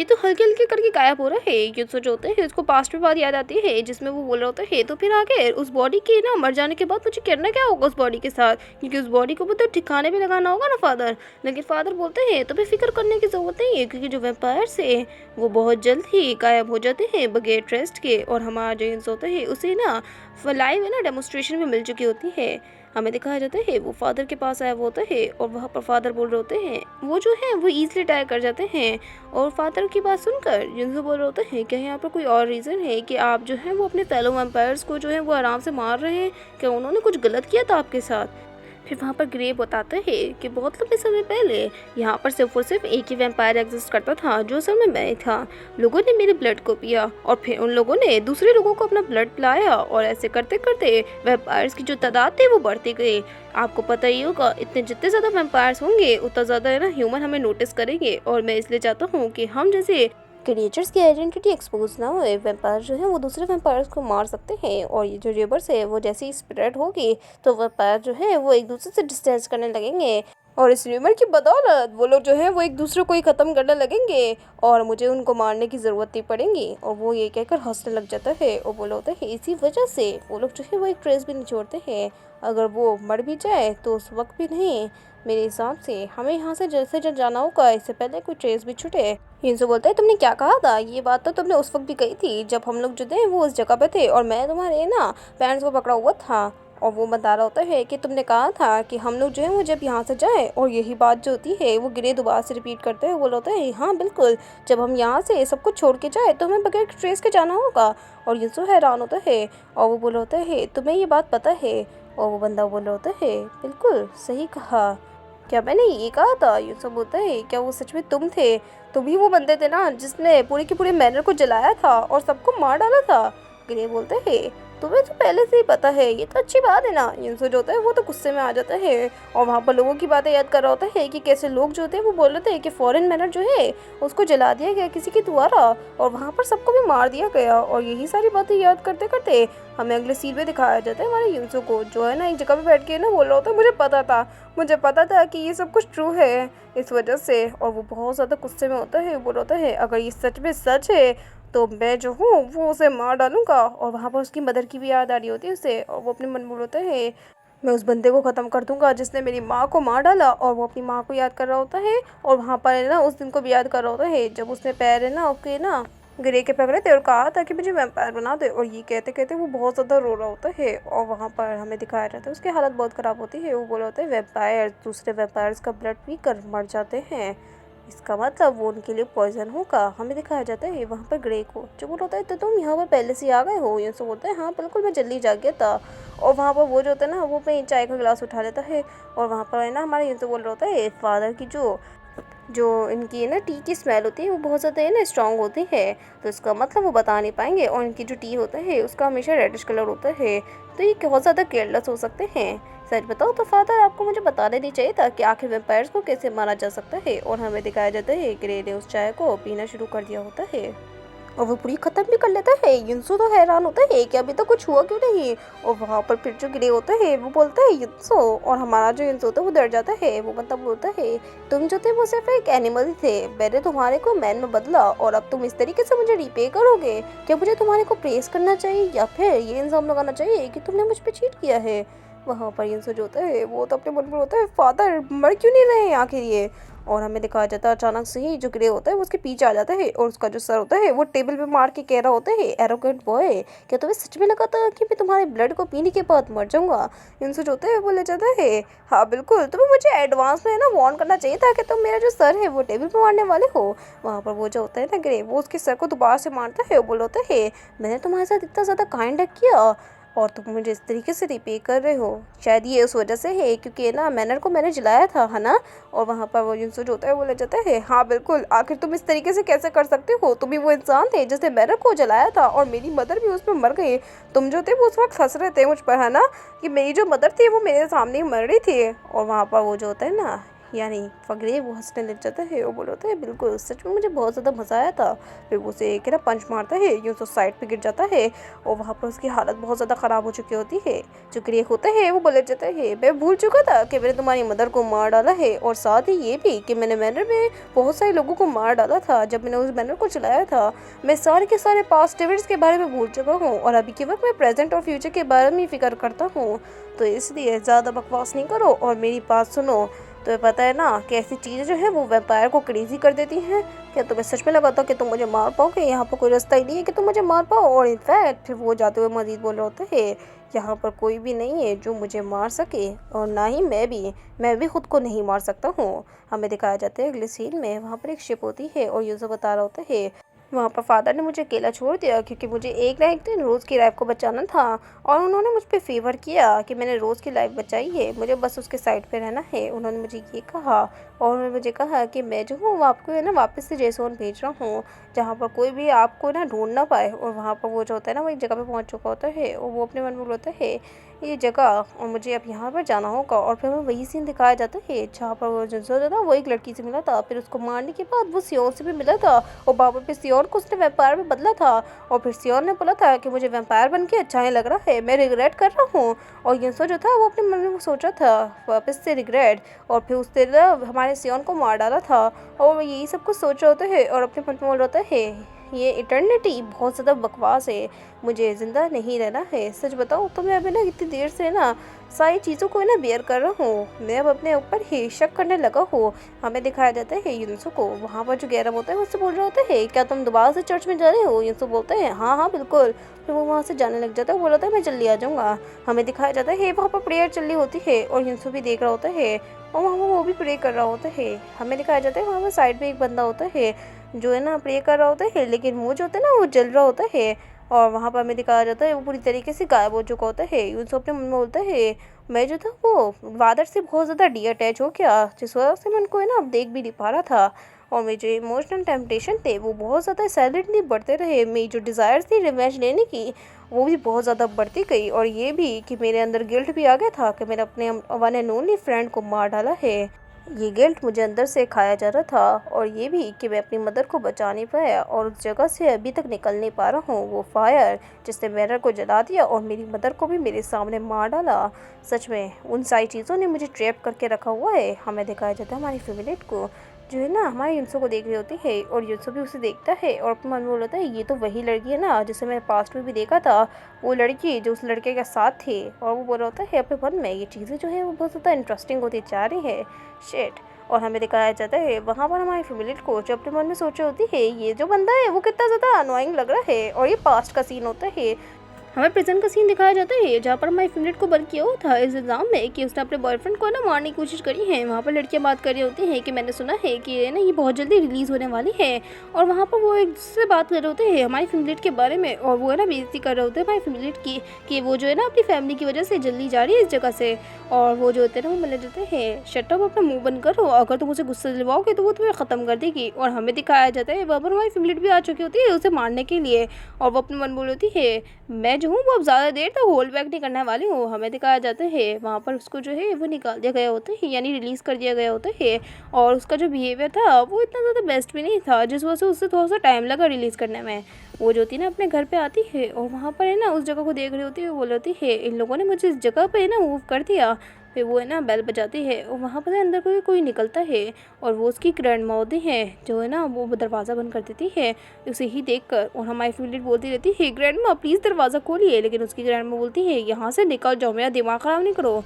तो हल्के हल्के करके गायब हो रहा है। ये तो जो होता है उसको पास्ट में बात याद आती है जिसमें वो बोल रहा होता है तो फिर आगे उस बॉडी के ना मर जाने के बाद मुझे करना क्या होगा उस बॉडी के साथ, क्योंकि उस बॉडी को तो ठिकाने पे लगाना होगा ना फादर। लेकिन फादर बोलते हैं तो फिर फिक्र करने की ज़रूरत नहीं है क्योंकि जो वैम्पायर्स है वो बहुत जल्द ही गायब हो जाते हैं बगैर ट्रस्ट के। और हमारा जो इंस होता है उसे ना लाइव है ना डेमोस्ट्रेशन में मिल चुकी होती है। हमें दिखाया जाता है वो फादर के पास आया हुआ होता है और वहाँ पर फादर बोल रहे होते हैं वो जो है वो ईजिली टायर कर जाते हैं। और फादर की बात सुनकर युनसो बोल रहे होते हैं क्या यहाँ पर कोई और रीज़न है कि आप जो है वो अपने फेलो वैम्पायर्स को जो है वो आराम से मार रहे हैं, क्या उन्होंने कुछ गलत किया था आपके साथ। फिर वहाँ पर ग्रे बताते हैं कि बहुत लंबे समय पहले यहाँ पर सिर्फ और सिर्फ एक ही वैम्पायर एग्जिस्ट करता था जो असल में मैं था। लोगों ने मेरे ब्लड को पिया और फिर उन लोगों ने दूसरे लोगों को अपना ब्लड पिलाया और ऐसे करते करते वैम्पायर्स की जो तादाद थी वो बढ़ती गई। आपको पता ही होगा इतने जितने ज़्यादा वैम्पायर्स होंगे उतना ज़्यादा है ना ह्यूमन हमें नोटिस करेंगे। और मैं इसलिए चाहता हूँ कि हम जैसे क्रिएचर्स की आइडेंटिटी एक्सपोज ना होए। वैम्पायर जो है वो दूसरे वैम्पायर्स को मार सकते हैं और ये जो रिवर्स है वो जैसे ही स्प्रेड होगी तो वैम्पायर जो है वो एक दूसरे से डिस्टेंस करने लगेंगे और इस र्यूमर की बदौलत वो लोग जो है वो एक दूसरे को ही ख़त्म करने लगेंगे और मुझे उनको मारने की ज़रूरत नहीं पड़ेगी। और वो ये कहकर हंसने लग जाता है और बोला होता है इसी वजह से वो लोग जो है वो एक ट्रेस भी नहीं छोड़ते हैं। अगर वो मर भी जाए तो उस वक्त भी नहीं, मेरे हिसाब से हमें यहाँ से जैसे जब जाना होगा इससे पहले कोई ट्रेस भी छूटे। हिंसू बोलता है तुमने क्या कहा था, ये बात तो तुमने उस वक्त भी कही थी जब हम लोग जो थे वो उस जगह पे थे और मैं तुम्हारे ना पेरेंट्स को पकड़ा हुआ था। और वो बता रहा होता है कि तुमने कहा था कि हम लोग जो है वो जब यहाँ से जाए। और यही बात जो होती है वो ग्रे दोबारा से रिपीट करते हुए बोला होता है हाँ बिल्कुल, जब हम यहाँ से सब कुछ छोड़ के जाए तो हमें बगैर ट्रेस के जाना होगा। और युनसो हैरान होता है और वो बोला होता है तुम्हें ये बात पता है। और वो बंदा बोल रहा होता है बिल्कुल सही कहा, क्या मैंने ये कहा था। युनसो बोलता है क्या वो सच में तुम थे, तुम ही वो बंदे थे ना जिसने पूरे के पूरे मैनर को जलाया था और सबको मार डाला था। ग्रे बोलते हैं तुम्हें तो पहले से ही पता है, ये तो अच्छी बात है ना। युनसो जो होता है वो तो गुस्से में आ जाता है और वहाँ पर लोगों की बातें याद कर रहा होता है कि कैसे लोग जो होते हैं वो बोल रहे थे कि फॉरेन मैनर जो है उसको जला दिया गया किसी के द्वारा और वहाँ पर सबको भी मार दिया गया। और यही सारी बातें याद करते करते हमें अगले सीन में दिखाया जाता है हमारे युनसो को जो है ना एक जगह पे बैठ के ना बोल रहा होता है मुझे पता था कि ये सब कुछ ट्रू है इस वजह से। और वो बहुत ज़्यादा गुस्से में होता है, बोल रहा होता है अगर ये सच में सच है तो मैं जो हूँ वो उसे मार डालूंगा। और वहाँ पर उसकी मदर की भी याद आ रही होती है उसे और वो अपने मन में बोलता है मैं उस बंदे को ख़त्म कर दूँगा जिसने मेरी माँ को मार डाला। और वो अपनी माँ को याद कर रहा होता है और वहाँ पर है ना उस दिन को भी याद कर रहा होता है जब उसने पैर है ना उसके ना ग्रे के पकड़े थे और कहा था कि मुझे वैम्पायर बना दे। और ये कहते कहते वो बहुत ज़्यादा रो रहा होता है और वहाँ पर हमें दिखाया जाता है उसकी हालत बहुत ख़राब होती है। वो बोला होता है वैम्पायर दूसरे वैम्पायर्स का ब्लड पी कर मर जाते हैं, इसका मतलब वो उनके लिए पॉइजन होगा। हमें दिखाया जाता है वहाँ पर ग्रे को जो बोला होता है तो तुम यहाँ पर पहले से आ गए हो। ये सब बोलता है हाँ बिल्कुल मैं जल्दी जाग गया था। और वहाँ पर वो जो होता है ना वो अपनी चाय का गिलास उठा लेता है और वहाँ पर है ना हमारे ये तो बोल रहा होता है फादर की जो जो इनकी है ना टी की स्मेल होती है वो बहुत ज़्यादा है ना स्ट्रॉन्ग होती है, तो इसका मतलब वो बता नहीं पाएंगे। और इनकी जो टी होता है उसका हमेशा रेडिश कलर होता है, तो ये बहुत ज़्यादा केयरलेस हो सकते हैं। सच बताओ तो फादर आपको मुझे बता देनी चाहिए था कि आखिर वेम्पायर्स को कैसे मारा जा सकता है। और हमें दिखाया जाता है ग्रे ने उस चाय को पीना शुरू कर दिया होता है और वो पूरी ख़त्म भी कर लेता है। युनसो तो हैरान होता है कि अभी तक कुछ हुआ क्यों नहीं। और वहाँ पर फिर जो ग्रे होता है वो बोलता है युनसो, और हमारा जो युनसो होता है वो डर जाता है। वो मतलब बोलता है तुम जो थे वो सिर्फ एक एनिमल थे, मैंने तुम्हारे को मैन में बदला और अब तुम इस तरीके से मुझे रिपे करोगे। क्या मुझे तुम्हारे को प्रेस करना चाहिए या फिर ये इल्ज़ाम लगाना चाहिए कि तुमने मुझ पर चीट किया है। वहाँ पर युनसो जो होता है वो तो अपने मन में होता है फादर मर क्यों नहीं रहे हैं आखिर ये। और हमें दिखाया जाता है अचानक से ही जो ग्रे होता है वो उसके पीछे आ जाता है और उसका जो सर होता है वो टेबल पे मार के कह रहा होता है एरोगेंट बॉय, क्या तुम्हें सच में लगा था कि मैं तुम्हारे ब्लड को पीने के बाद मर जाऊंगा। इनसे जो होता है बोले जाता है हाँ बिल्कुल तुम्हें मुझे एडवांस में ना वार्न करना चाहिए था कि तुम मेरा जो सर है वो टेबल पे मारने वाले हो। वहाँ पर वो जो होता है ना ग्रे वो उसके सर को दोबारा से मारता है और बोला होता है मैंने तुम्हारे साथ इतना ज़्यादा काइंड किया और तुम मुझे इस तरीके से रिपे कर रहे हो, शायद ये उस वजह से है क्योंकि ना मैनर को मैंने जलाया था है ना। और वहाँ पर वो जिनसे जो होता है बोला जाता है हाँ बिल्कुल आखिर तुम इस तरीके से कैसे कर सकते हो, तुम भी वो इंसान थे जिसने मैनर को जलाया था और मेरी मदर भी उसमें मर गई। तुम जो थे वो उस वक्त हंस रहे थे मुझ पर है ना कि मेरी जो मदर थी वो मेरे सामने ही मर रही थी। और वहाँ पर वो जो होता है ना यानी फगरे वो हंसने लग जाता है और बोलता है बिल्कुल सच में मुझे बहुत ज़्यादा मज़ा आया था। फिर वो उसे एक ना पंच मारता है यूँ तो साइड पे गिर जाता है और वहाँ पर उसकी हालत बहुत ज़्यादा ख़राब हो चुकी होती है। जो ग्रे होता है वो बोले जाता है मैं भूल चुका था कि मैंने तुम्हारी मदर को मार डाला है और साथ ही ये भी कि मैंने मैनर में बहुत सारे लोगों को मार डाला था जब मैंने उस मैनर को चलाया था। मैं सारे के सारे पास्ट इवेंट्स के बारे में भूल चुका हूँ और अभी के वक्त मैं प्रेजेंट और फ्यूचर के बारे में फिक्र करता हूँ, तो इसलिए ज़्यादा बकवास नहीं करो और मेरी बात सुनो। तो पता है ना कि ऐसी चीज़ें जो है वो वैम्पायर को क्रेजी कर देती हैं। क्या तुम्हें सच में लगा था कि तुम मुझे मार पाओगे, यहाँ पर कोई रास्ता ही नहीं है कि तुम मुझे मार पाओ। और इनफैक्ट फिर वो जाते हुए मजीद बोल रहे होते हैं यहाँ पर कोई भी नहीं है जो मुझे मार सके और ना ही मैं भी खुद को नहीं मार सकता हूँ। हमें दिखाया जाता है अगले सीन में वहाँ पर एक शिप होती है और यूज़र बता रहा होता है वहाँ पर फादर ने मुझे अकेला छोड़ दिया क्योंकि मुझे एक ना एक दिन रोज़ की लाइफ को बचाना था और उन्होंने मुझ पर फेवर किया कि मैंने रोज़ की लाइफ बचाई है, मुझे बस उसके साइड पे रहना है। उन्होंने मुझे ये कहा और उन्होंने मुझे कहा कि मैं जो हूँ वो आपको है ना वापस से जेसोन भेज रहा हूँ जहाँ पर कोई भी आपको ना ढूंढ ना पाए। और वहाँ पर वो जो होता है ना वो एक जगह पे पहुँच चुका होता है और वो अपने मन में बोलता है ये जगह और मुझे अब यहाँ पर जाना होगा। और फिर हमें वही सीन दिखाया जाता है जहाँ पर वो जिनसे जो था वो एक लड़की से मिला था, फिर उसको मारने के बाद वो सियोन से भी मिला था और बाबा पे सियोन को उसने वैम्पायर में बदला था। और फिर सियोन ने बोला था कि मुझे वैम्पायर बन के अच्छा नहीं लग रहा है, मैं रिग्रेट कर रहा हूँ। और युनसो जो था वो अपने मन में वो सोचा था वापस से रिग्रेट और फिर उसने ना हमारे सियोन को मार डाला था और वो यही सब कुछ सोच रहा होता है और अपने मन में बोल रहा है ये इटर्निटी बहुत ज़्यादा बकवास है, मुझे ज़िंदा नहीं रहना है। सच बताऊँ तो मैं अभी ना इतनी देर से ना सारी चीज़ों को ना बेयर कर रहा हूँ, मैं अब अपने ऊपर ही शक करने लगा हूँ। हमें दिखाया जाता है युनसो को वहाँ पर जो गैरम होता है उससे बोल रहा होता है क्या तुम दोबारा से चर्च में जा रहे हो। युनसो बोलते हैं हाँ हाँ बिल्कुल। फिर वो वहाँ से जाने लग जाता है, बोल रहा है मैं जल्दी आ जाऊँगा। हमें दिखाया जाता है वहाँ पर प्रेयर चल रही होती है और युनसो भी देख रहा होता है और वहाँ पर वो भी प्रे कर रहा होता है। हमें दिखाया जाता है वहाँ पर साइड में एक बंदा होता है जो है ना प्रे कर रहा होता है लेकिन वो जो होता है ना वो जल रहा होता है और वहाँ पर हमें दिखाया जाता है वो पूरी तरीके से गायब हो चुका होता है। यूसुफ अपने मन में बोलता है मैं जो था वो वादर से बहुत ज़्यादा डी अटैच हो गया जिस वजह से मैं उनको है ना अब देख भी नहीं पा रहा था और मेरे जो इमोशनल टेम्पटेशन थे वो बहुत ज़्यादा साइलेंटली बढ़ते रहे। मेरी जो डिज़ायर्स थी रिवेंज लेने की वो भी बहुत ज़्यादा बढ़ती गई और ये भी कि मेरे अंदर गिल्ट भी आ गया था कि मैंने अपने वन एंड ओनली फ्रेंड को मार डाला है। ये गिल्ट मुझे अंदर से खाया जा रहा था और ये भी कि मैं अपनी मदर को बचा नहीं पाया और उस जगह से अभी तक निकल नहीं पा रहा हूँ। वो फायर जिसने मैनर को जला दिया और मेरी मदर को भी मेरे सामने मार डाला, सच में उन सारी चीज़ों ने मुझे ट्रैप करके रखा हुआ है। हमें दिखाया जाता है हमारी फैमिली को जो है ना हमारे युनसो को देख रही होती है और युनसो भी उसे देखता है और अपने मन में बोलता है ये तो वही लड़की है ना जिसे मैंने पास्ट में भी देखा था, वो लड़की जो उस लड़के के साथ थी। और वो बोल रहा होता है अपने मन में ये चीज़ें जो है वो बहुत ज़्यादा इंटरेस्टिंग होती जा रही है। शिट। और हमें दिखाया जाता है वहाँ पर हमारी फैमिली को जो अपने मन में सोच रही होती है ये जो बंदा है वो कितना ज़्यादा अनोइंग लग रहा है। और ये पास्ट का सीन होता है, हमें प्रेजेंट का सीन दिखाया जाता है जहाँ पर हमारी फेवरेट को बंद किया हुआ था इस इल्ज़ाम में कि उसने अपने बॉयफ्रेंड को ना मारने की कोशिश करी है। वहाँ पर लड़कियाँ बात कर रही होती हैं कि मैंने सुना है कि ये ना ये बहुत जल्दी रिलीज़ होने वाली है। और वहाँ पर वो एक दूसरे से बात कर रहे होते हैं हमारी फेवरेट के बारे में और वो है ना बेइज्जती कर रहे होते हैं हमारी फेवरेट की कि वो जो है ना अपनी फैमिली की वजह से जल्दी जा रही है इस जगह से। और वो जो होते हैं ना वो बोले जाते हैं शट अप, अपना मुँह बंद करो, अगर तुम उसे गुस्सा दिलवाओगे तो वो तुम्हें ख़त्म कर देगी। और हमें दिखाया जाता है वहाँ पर हमारी फेवरेट भी आ चुकी होती है उसे मारने के लिए और वो अपने मन बोल होती है मैं जो हूँ वो अब ज़्यादा देर तक होल्ड बैक नहीं करने वाली हूँ। हमें दिखाया जाता है वहाँ पर उसको जो है वो निकाल दिया गया होता है यानी रिलीज़ कर दिया गया होता है। और उसका जो बिहेवियर था वो इतना ज़्यादा बेस्ट भी नहीं था जिस वजह से उससे थोड़ा सा टाइम लगा रिलीज़ करने में। वो जो थी ना अपने घर पे आती है और वहाँ पर है ना उस जगह को देख रही होती है, वो बोल होती है इन लोगों ने मुझे इस जगह पे है ना मूव कर दिया। फिर वो है ना बेल बजाती है और वहाँ पर अंदर कोई निकलता है और वो उसकी ग्रैंड माँ होती है जो है ना वो दरवाज़ा बंद कर देती है उसे ही देखकर। और हमारी फेवरेट बोलती रहती है ग्रैंड माँ प्लीज़ दरवाज़ा खोलिए, लेकिन उसकी ग्रैंड माँ बोलती है यहाँ से निकल जाओ, मेरा दिमाग ख़राब नहीं करो।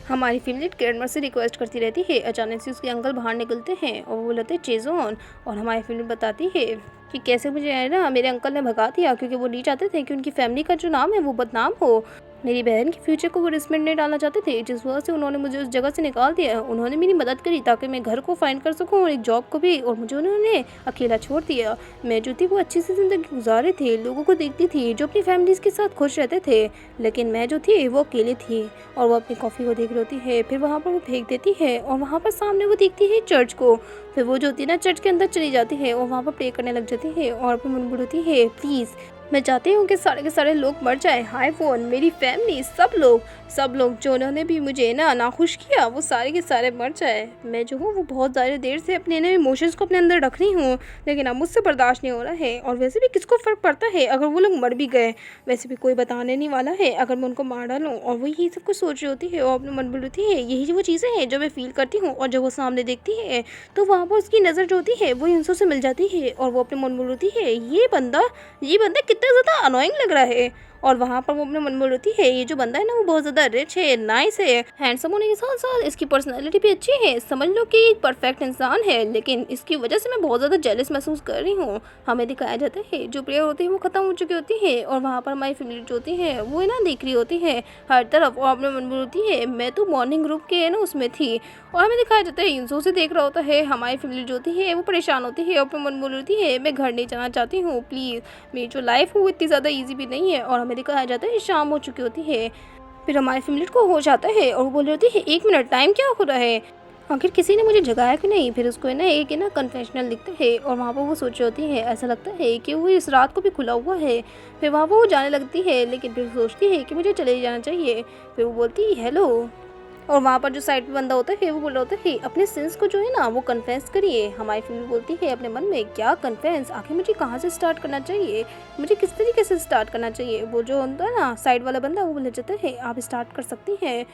हमारी फेवरेट ग्रैंड माँ से रिक्वेस्ट करती रहती है। अचानक से उसके अंकल बाहर निकलते हैं और वो बोलते हैं चेज़ोन। और हमारी फेवरेट बताती है कि कैसे मुझे है ना मेरे अंकल ने भगा दिया क्योंकि वो नहीं चाहते थे कि उनकी फैमिली का जो नाम है वो बदनाम हो। मेरी बहन के फ्यूचर को वो रिस्क में नहीं डालना चाहते थे जिस वजह से उन्होंने मुझे उस जगह से निकाल दिया। उन्होंने मेरी मदद करी ताकि मैं घर को फाइंड कर सकूं और एक जॉब को भी, और मुझे उन्होंने अकेला छोड़ दिया। मैं जो थी वो अच्छी सी ज़िंदगी गुजार रही थी, लोगों को देखती थी जो अपनी फैमिलीज़ के साथ खुश रहते थे, लेकिन मैं जो थी वो अकेली थी। और वो अपनी कॉफ़ी को देख रही होती है, फिर वहाँ पर वो फेंक देती है और वहाँ पर सामने वो देखती है चर्च को। फिर वो जो होती है ना चर्च के अंदर चली जाती है और वहाँ पर प्रे करने लग जाती है और अपनी मुनमुड़ होती है प्लीज़ मैं चाहती हूँ कि सारे के सारे लोग मर जाएं, हाई फोन मेरी फैमिली सब लोग जो उन्होंने भी मुझे ना नाखुश किया वो सारे के सारे मर जाए। मैं जो हूँ वो बहुत ज़्यादा देर से अपने ना इमोशंस को अपने अंदर रख रही हूँ, लेकिन अब मुझसे बर्दाश्त नहीं हो रहा है। और वैसे भी किसको फ़र्क पड़ता है अगर वो लोग मर भी गए, वैसे भी कोई बताने नहीं वाला है अगर मैं उनको मार डालूँ। और वो यही सब कुछ सोच रही होती है और अपने मन बोलती है यही वो चीज़ें हैं जो मैं फ़ील करती हूँ। और जब वो सामने देखती है तो वहाँ पर उसकी नज़र जो होती है वो युनसो से मिल जाती है और वो अपने मन बोलती है ये बंदा कितना ज़्यादा अनोइंग लग रहा है। और वहाँ पर वो अपने मन में होती है ये जो बंदा है ना वो बहुत ज़्यादा रिच है, नाइस है, हैंडसम होने के साथ साथ इसकी पर्सनालिटी भी अच्छी है, समझ लो कि एक परफेक्ट इंसान है, लेकिन इसकी वजह से मैं बहुत ज़्यादा जेलस महसूस कर रही हूँ। हमें दिखाया जाता है जो प्रेयर होती है वो ख़त्म हो चुकी होती है और वहाँ पर हमारी फैमिली जो होती है वो ना देख रही होती है हर तरफ और अपने मन में होती है मैं तो मॉर्निंग ग्रुप के है ना उसमें थी। और हमें दिखाया जाता है युनसो से देख रहा होता है, हमारी फैमिली जो होती है वो परेशान होती है और अपने मन में होती है मैं घर नहीं जाना चाहती हूँ प्लीज़, मेरी जो लाइफ है वो इतनी ज़्यादा ईजी भी नहीं है। और हमें दिखाया जाता है शाम हो चुकी होती है। फिर हमारी फैमिली को होश आता है और वो बोल रही होती है 1 मिनट टाइम क्या हो रहा है, आखिर किसी ने मुझे जगाया कि नहीं। फिर उसको है ना एक है ना कन्फेशनल लिखते हैं और वहाँ पर वो सोच रही होती है ऐसा लगता है कि वो इस रात को भी खुला हुआ है। फिर वहाँ पर वो जाने लगती है लेकिन फिर सोचती है कि मुझे चले जाना चाहिए। फिर वो बोलती है हेलो। और वहाँ पर जो साइड पे बंदा होता है वो बोल रहा होता है अपने सिंस को जो है ना वो कन्फेस करिए। हमारी फैमिली बोलती है अपने मन में क्या कन्फेस, आखिर मुझे कहाँ से स्टार्ट करना चाहिए, मुझे किस तरीके से स्टार्ट करना चाहिए। वो जो होता है ना साइड वाला बंदा वो बोल जाता है आप स्टार्ट कर सकती हैं।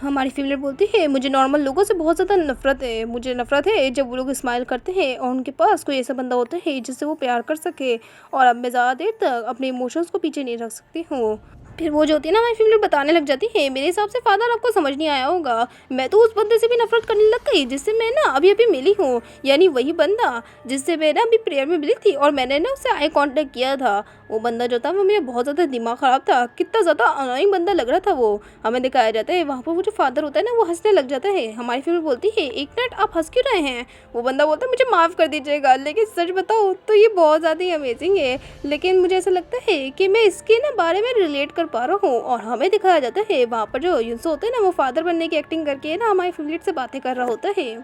हमारी फैमिली बोलती है मुझे नॉर्मल लोगों से बहुत ज़्यादा नफरत है, मुझे नफरत है जब वो लोग स्माइल करते हैं और उनके पास कोई ऐसा बंदा होता है जिससे वो प्यार कर सके। और अब मैं ज़्यादा देर तक अपने इमोशंस को पीछे नहीं रख सकती हूँ। फिर वो जो होती है ना हमारी फैमिली बताने लग जाती है मेरे हिसाब से फादर आपको समझ नहीं आया होगा, मैं तो उस बंदे से भी नफरत करने लग गई जिससे मैं ना अभी अभी मिली हूँ, यानी वही बंदा जिससे मैं ना अभी प्रेयर में मिली थी और मैंने ना उससे आई कांटेक्ट किया था। वो बंदा जो था वो मेरा बहुत ज़्यादा दिमाग ख़राब था, कितना ज़्यादा अनोइंग बंदा लग रहा था वो। हमें दिखाया जाता है वहाँ पर वो जो फादर होता है ना वो हंसने लग जाता है। हमारी फैमिली बोलती है 1 मिनट आप हंस क्यों रहे हैं। वो बंदा बोलता है मुझे माफ़ कर दीजिएगा, लेकिन सच बताओ तो ये बहुत ज़्यादा ही अमेजिंग है, लेकिन मुझे ऐसा लगता है कि मैं इसके ना बारे में रिलेट कर पा रहा हूँ। और हमें दिखाया जाता है वहाँ पर जो युनसो होता है ना वो फादर बनने की एक्टिंग करके ना हमारी फैमिली से बातें कर रहा होता है।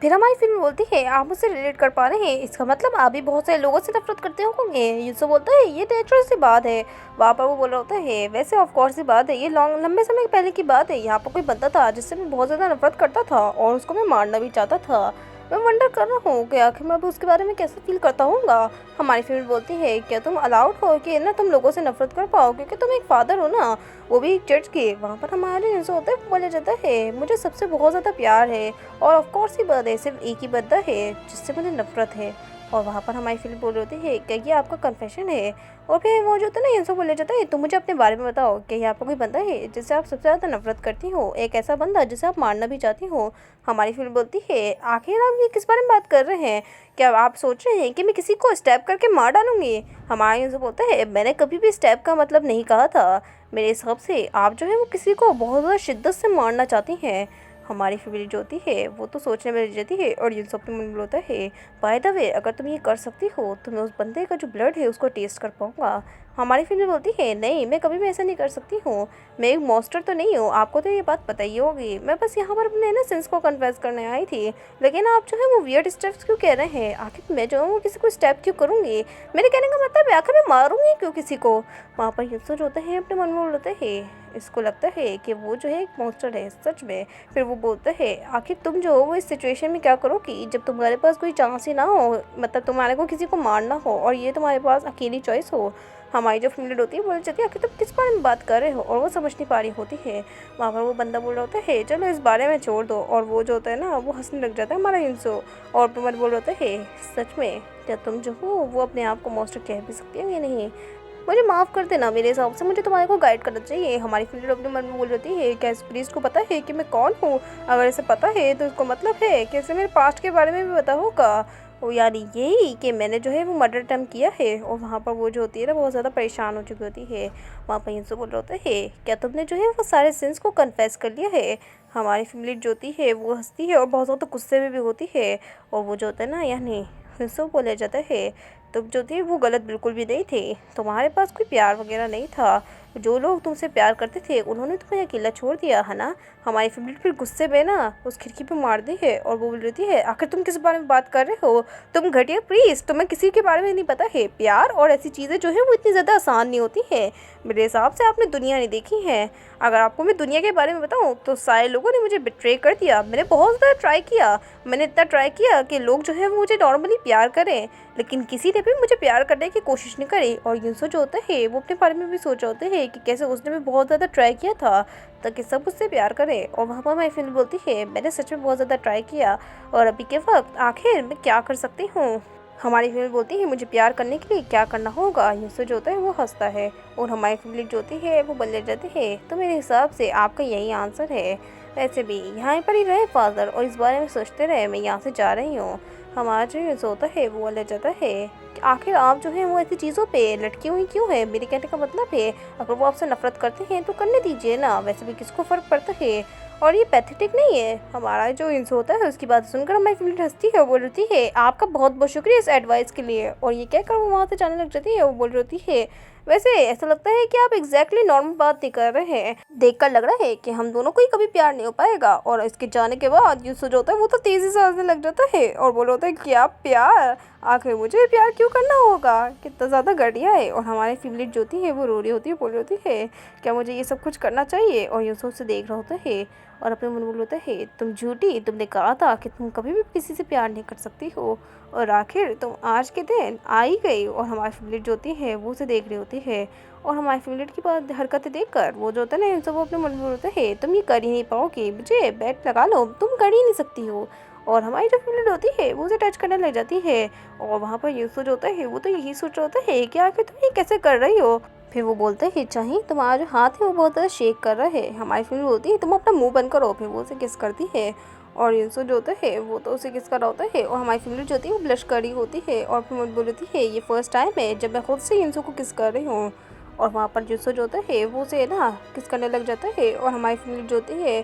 फिर हमारी फिल्म बोलती है आप मुझसे रिलेट कर पा रहे हैं, इसका मतलब आप भी बहुत सारे लोगों से नफरत करते होंगे। युनसो बोलता है ये नेचुरल सी बात है। वहाँ पर वो बोल रहा होता है वैसे ऑफ कोर्स सी बात है, ये लंबे समय पहले की बात है। यहाँ पर कोई बंदा था जिससे मैं बहुत ज़्यादा नफरत करता था और उसको मैं मारना भी चाहता था। मैं वंडर कर रहा हूँ कि आखिर मैं अब उसके बारे में कैसे फील करता हूँगा। हमारी फीमेल बोलती है क्या तुम अलाउड हो कि ना तुम लोगों से नफरत कर पाओ क्योंकि तुम एक फादर हो ना, वो भी एक चर्च के। वहाँ पर हमारे जो होता है बोला जाता है मुझे सबसे बहुत ज़्यादा प्यार है और ऑफ कोर्स ही बंदा है, सिर्फ एक ही बंदा है जिससे मुझे नफरत है। और वहाँ पर हमारी फीमेल बोल रही होती है क्या ये आपका कन्फेशन है। और फिर वो जो होता है ना इनसे बोला जाता है तुम मुझे अपने बारे में बताओ कि ये आपका कोई बंदा है जिससे आप सबसे ज़्यादा नफरत करती हो, एक ऐसा बंदा जिसे आप मारना भी चाहती हो। हमारी फिल्म बोलती है आखिर आप ये किस बारे में बात कर रहे हैं, क्या आप सोच रहे हैं कि मैं किसी को स्टैब करके मार डालूंगी। हमारा इनसे बोलता है मैंने कभी भी स्टैब का मतलब नहीं कहा था, मेरे हिसाब से आप जो है वो किसी को बहुत ज़्यादा शिद्दत से मारना चाहती हैं। हमारी फैमिली जो होती है वो तो सोचने में रह जाती है और ये सब मन में होता है बाय द वे अगर तुम ये कर सकती हो तो मैं उस बंदे का जो ब्लड है उसको टेस्ट कर पाऊंगा। हमारी फैमिली बोलती है नहीं मैं कभी भी ऐसा नहीं कर सकती हूँ, मैं एक मॉन्स्टर तो नहीं हूँ, आपको तो ये बात पता ही होगी। मैं बस यहाँ पर अपने ना सेंस को कन्फेस करने आई थी, लेकिन आप जो है वो वियर्ड स्टेप्स क्यों कह रहे हैं। आखिर मैं जो हूँ वो किसी को स्टेप क्यों करूँगी, मेरे कहने का मतलब है आखिर मैं मारूंगी क्यों किसी को। वहाँ पर यूसुफ जो होते हैं अपने मन में बोलते हैं इसको लगता है कि वो जो है एक मॉन्स्टर है सच में। फिर वो बोलता है आखिर तुम जो हो वो इस सिचुएशन में क्या करोगी जब तुम्हारे पास कोई चांस ही ना हो, मतलब तुम्हारे को किसी को मारना हो और ये तुम्हारे पास अकेली चॉइस हो। हमारी जो फीमेल होती है बोल जाती है आखिर तुम किस बारे में बात कर रहे हो, और वो समझ नहीं पा रही होती है। वहाँ पर वो बंदा बोल रहा होता है चलो इस बारे में छोड़ दो, और वो जो होता है ना वो हंसने लग जाता है हमारा इंसो। और तुम्हारे बोल रहा होता है सच में क्या तुम जो हो वो अपने आप को मॉन्स्टर कह भी सकती हो या नहीं, मुझे माफ़ कर देना, मेरे हिसाब से मुझे तुम्हारे को गाइड करना चाहिए। हमारी फील्ड अपने मन में बोल रही है क्या इस प्रीस्ट को पता है कि मैं कौन हूँ, अगर इसे पता है तो इसको मतलब है कि इसे मेरे पास्ट के बारे में भी पता होगा, वो यानी यही कि मैंने जो है वो मर्डर अटेम्प्ट किया है। और वहाँ पर वो जो होती है ना बहुत ज़्यादा परेशान हो चुकी होती है। वहाँ पर इनसे बोल रहा होता है क्या तुमने जो है वो सारे सिंस को कन्फेस कर लिया है। हमारी फैमिली जो होती है वो हंसती है और बहुत ज़्यादा गुस्से में भी होती है। और वो जो होता है ना यानी हिंसो बोला जाता है तुम जो थे वो गलत बिल्कुल भी नहीं थे, तुम्हारे पास कोई प्यार वगैरह नहीं था, जो लोग तुमसे प्यार करते थे उन्होंने तुम्हें अकेला छोड़ दिया है ना। हमारी फैमिली फिर गुस्से में ना उस खिड़की पे मार दी है और वो बोल रही है आखिर तुम किस बारे में बात कर रहे हो, तुम घटिया प्रीस्ट, तुम्हें किसी के बारे में नहीं पता है। प्यार और ऐसी चीज़ें जो है वो इतनी ज़्यादा आसान नहीं होती है, मेरे हिसाब से आपने दुनिया नहीं देखी है। अगर आपको मैं दुनिया के बारे में बताऊँ तो सारे लोगों ने मुझे बिट्रे कर दिया, मैंने बहुत ज़्यादा ट्राई किया, मैंने इतना ट्राई किया कि लोग जो है वो मुझे नॉर्मली प्यार करें, लेकिन किसी ने भी मुझे प्यार करने की कोशिश नहीं करी। और यूसुफ जो होता है वो अपने बारे में भी सोच होते हैं कि कैसे उसने भी बहुत ज़्यादा ट्राई किया था ताकि सब उससे प्यार करें। और वहाँ पर माई फ्रेंड बोलती है मैंने सच में बहुत ज़्यादा ट्राई किया और अभी के वक्त आखिर मैं क्या कर सकती हूँ। हमारी फैमिली बोलती है मुझे प्यार करने के लिए क्या करना होगा। यूसुफ जो होता है वो हंसता है और हमारी फैमिली जो होती है वो बोलने जाती है तो मेरे हिसाब से आपका यही आंसर है, वैसे भी यहाँ पर ही रहे फादर और इस बारे में सोचते रहे, मैं यहाँ से जा रही हूँ। हमारा जो यूसुफ होता है वो बोला जाता है कि आखिर आप जो है वो ऐसी चीज़ों पे लटकी हुई क्यों है, मेरे कहने का मतलब है अगर वो आपसे नफरत करते हैं तो करने दीजिए ना, वैसे भी किसको फ़र्क पड़ता है और ये पैथेटिक नहीं है। हमारा जो इंसो होता है उसकी बात सुनकर हमारी फैमिली हंसती है, वो बोल रही है आपका बहुत बहुत शुक्रिया इस एडवाइस के लिए, और ये कहकर वो वहाँ से जाने लग जाती है। वो बोल रही है वैसे ऐसा लगता है कि आप एग्जैक्टली नॉर्मल बात नहीं कर रहे हैं, देखकर लग रहा है कि हम दोनों को ही कभी प्यार नहीं हो पाएगा। और इसके जाने के बाद यूसुफ जो होता है वो तो तेज़ी से हंसने लग जाता है और बोल रहा होता है क्या प्यार, आखिर मुझे प्यार क्यों करना होगा, कितना ज़्यादा घटिया है। और हमारी फैमिली जो होती है वो रो रही होती है, बोल रही होती है क्या मुझे ये सब कुछ करना चाहिए। और यूसुफ से देख रहा होता है और अपने मन बोल होता है तुम झूठी, तुमने कहा था कि तुम कभी भी किसी से प्यार नहीं कर सकती हो और आखिर तुम आज के दिन आ ही गई। और हमारी फैमिली जो होती है वो उसे देख रही होती है और हमारी फैमिली की बात हरकतें देखकर वो जो होता है ना सब अपने मन में बोलते हैं तुम ये कर ही नहीं पाओगी, मुझे बैट लगा लो, तुम कर ही नहीं सकती हो। और हमारी जो फैमिली होती है वो उसे टच करने लग जाती है और वहाँ पर यूसुफ जो होता है वो तो यही सोच रहा होता है कि आखिर तुम ये कैसे कर रही हो। फिर वो बोलते हैं चाहिए तुम्हारा जो हाथ है वो बहुत ज़्यादा शेक कर रहा है। हमारी फैमिली बोलती है तुम अपना मुंह बंद करो, फिर वो उसे किस करती है और यूसुफ जो होता है वो तो उसे किस कर रहा होता है और हमारी फैमिली जो होती है वो ब्लश कर रही होती है और फिर मुझे बोलती है ये फर्स्ट टाइम है जब मैं खुद से यूसुफ को किस कर रही हूँ। और वहाँ पर यूसुफ जो होता है वो उसे ना किस करने लग जाता है और हमारी फैमिली जो होती है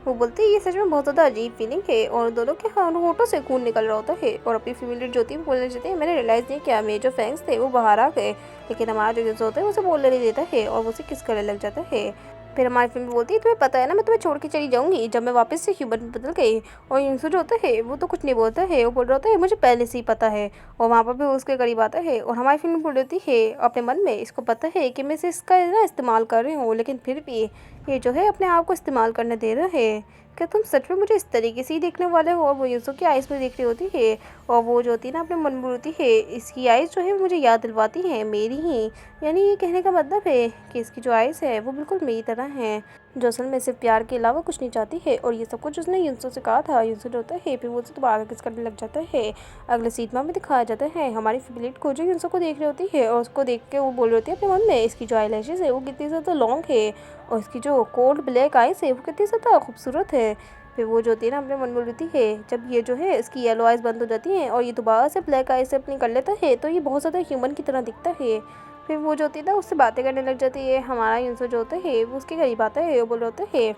वो बोलती है ये सच में बहुत ज़्यादा अजीब फीलिंग है और दोनों के होठों से खून निकल रहा होता है। और अपनी फैमिली जो होती है बोलने जाती है मैंने रियलाइज़ नहीं किया मेरे जो फैंस थे वो बाहर आ गए, लेकिन हमारा जो यूसुफ होता है उसे बोलने नहीं देता है और वो उसे किस करने लग जाता है। फिर हमारी फैमिली बोलती है तुम्हें पता है ना मैं तुम्हें छोड़ के चली जाऊंगी जब मैं वापस से ह्यूमन में बदल गई। और यूसुफ जो होता है वो तो कुछ नहीं बोलता है, वो बोल रहा होता है मुझे पहले से ही पता है। और वहाँ पर भी उसके करीब आता है और हमारी फैमिली बोल रही है अपने मन में इसको पता है कि मैं इसे इसका ना इस्तेमाल कर रही हूँ, लेकिन फिर भी ये जो है अपने आप को इस्तेमाल करने दे रहा है। क्या तुम सच में मुझे इस तरीके से ही देखने वाले हो? और वो यूसुफ की आइज़ में देख रही होती है और वो जो होती है ना अपने मन में होती है, इसकी आइज़ जो है मुझे याद दिलवाती हैं मेरी ही। यानी ये कहने का मतलब है कि इसकी जो आइज़ है वो बिल्कुल मेरी तरह हैं, जो असल में सिर्फ प्यार के अलावा कुछ नहीं चाहती है। और ये सब कुछ उसने यूसुफ से कहा था। यूसुफ जो होता है फिर वो उससे दोबारा किस करने लग जाता है। अगले सीन में दिखाया जाता है हमारी फेवरेट को जो यूसुफ को देख रही होती है और उसको देख के वो बोल रही होती है अपने मन में, इसकी जो आई लैशेज़ है वो कितनी ज़्यादा लॉन्ग है और इसकी जो कोल्ड ब्लैक आइज़ है वो कितनी ज़्यादा खूबसूरत है। फिर वो जो होती है ना अपने मन में बोलती है, जब ये जो है इसकी येलो आइज़ बंद हो जाती हैं और ये दोबारा से ब्लैक आइज़ से अपनी कर लेता है तो ये बहुत ज़्यादा ह्यूमन की तरह दिखता है। फिर वो जो होती है ना उससे बातें करने लग जाती है। हमारा यूसुफ जो होता है वो उसके करीब आता है और बोल होता है,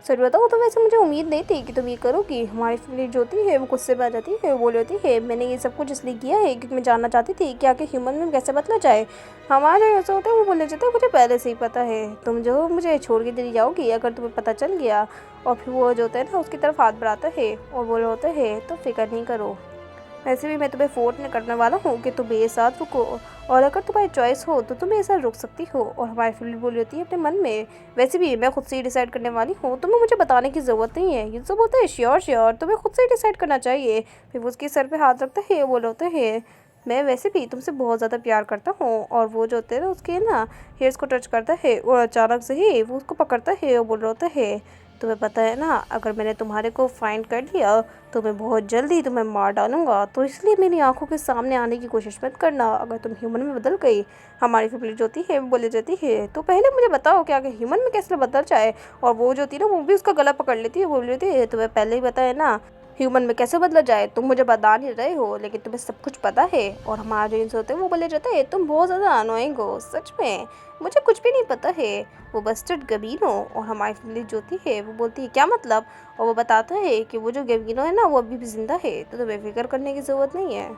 सच बताओ तो वैसे मुझे उम्मीद नहीं थी कि तुम ये करोगी। हमारी फैमिली जो होती है वो गुस्से में आ जाती है, वो बोल होती है मैंने ये सब कुछ इसलिए किया है क्योंकि मैं जानना चाहती थी कि आखिर ह्यूमन में कैसे बदला जाए। हमारा जो ऐसा होता है वो बोले जाता है मुझे पहले से ही पता है, तुम जो मुझे छोड़ के चली जाओगी अगर तुम्हें पता चल गया। और फिर वो जो होता है ना उसकी तरफ हाथ बढ़ाता है और बोल होता है तो फिक्र नहीं करो, वैसे भी मैं तुम्हें फोर्स नहीं करने वाला हूँ कि तुम मेरे साथ रुको, और अगर तुम्हारी चॉइस हो तो तुम मेरे साथ रुक सकती हो। और हमारी फैमिली बोली होती है अपने मन में, वैसे भी मैं खुद से ही डिसाइड करने वाली हूँ, तुम्हें मुझे बताने की ज़रूरत नहीं है। ये सब होता है श्योर श्योर तुम्हें खुद से ही डिसाइड करना चाहिए। फिर वो उसके सर पे हाथ रखता है, वो होता है मैं वैसे भी तुमसे बहुत ज़्यादा प्यार करता हूँ। और वो जो होते हैं ना उसके ना हेयर्स को टच करता है और अचानक से ही वो उसको पकड़ता है और बोल रहा होता है तुम्हें पता है ना अगर मैंने तुम्हारे को फाइंड कर लिया तो मैं बहुत जल्दी तुम्हें मार डालूंगा, तो इसलिए मेरी आंखों के सामने आने की कोशिश मत करना। अगर तुम ह्यूमन में बदल गई, हमारी फैमिली जो होती है वो बोले जाती है तो पहले मुझे बताओ कि आगे ह्यूमन में कैसे बदल जाए। और वो जो होती है ना वो भी उसका गला पकड़ लेती है, बोल रही थी तुम्हें पहले ही पता है ना ह्यूमन में कैसे बदला जाए, तुम मुझे बता नहीं रहे हो लेकिन तुम्हें सब कुछ पता है। और हमारा जो इंसान होते हैं वो बोले जाते हैं तुम बहुत ज़्यादा अनोइंग हो, सच में मुझे कुछ भी नहीं पता है, वो बस्टर्ड गबीनो। और हमारी फैमिली जो होती है वो बोलती है क्या मतलब, और वो बताता है कि वो जो गबीनो है ना वो अभी भी ज़िंदा है तो तुम्हें फिक्र करने की ज़रूरत नहीं है।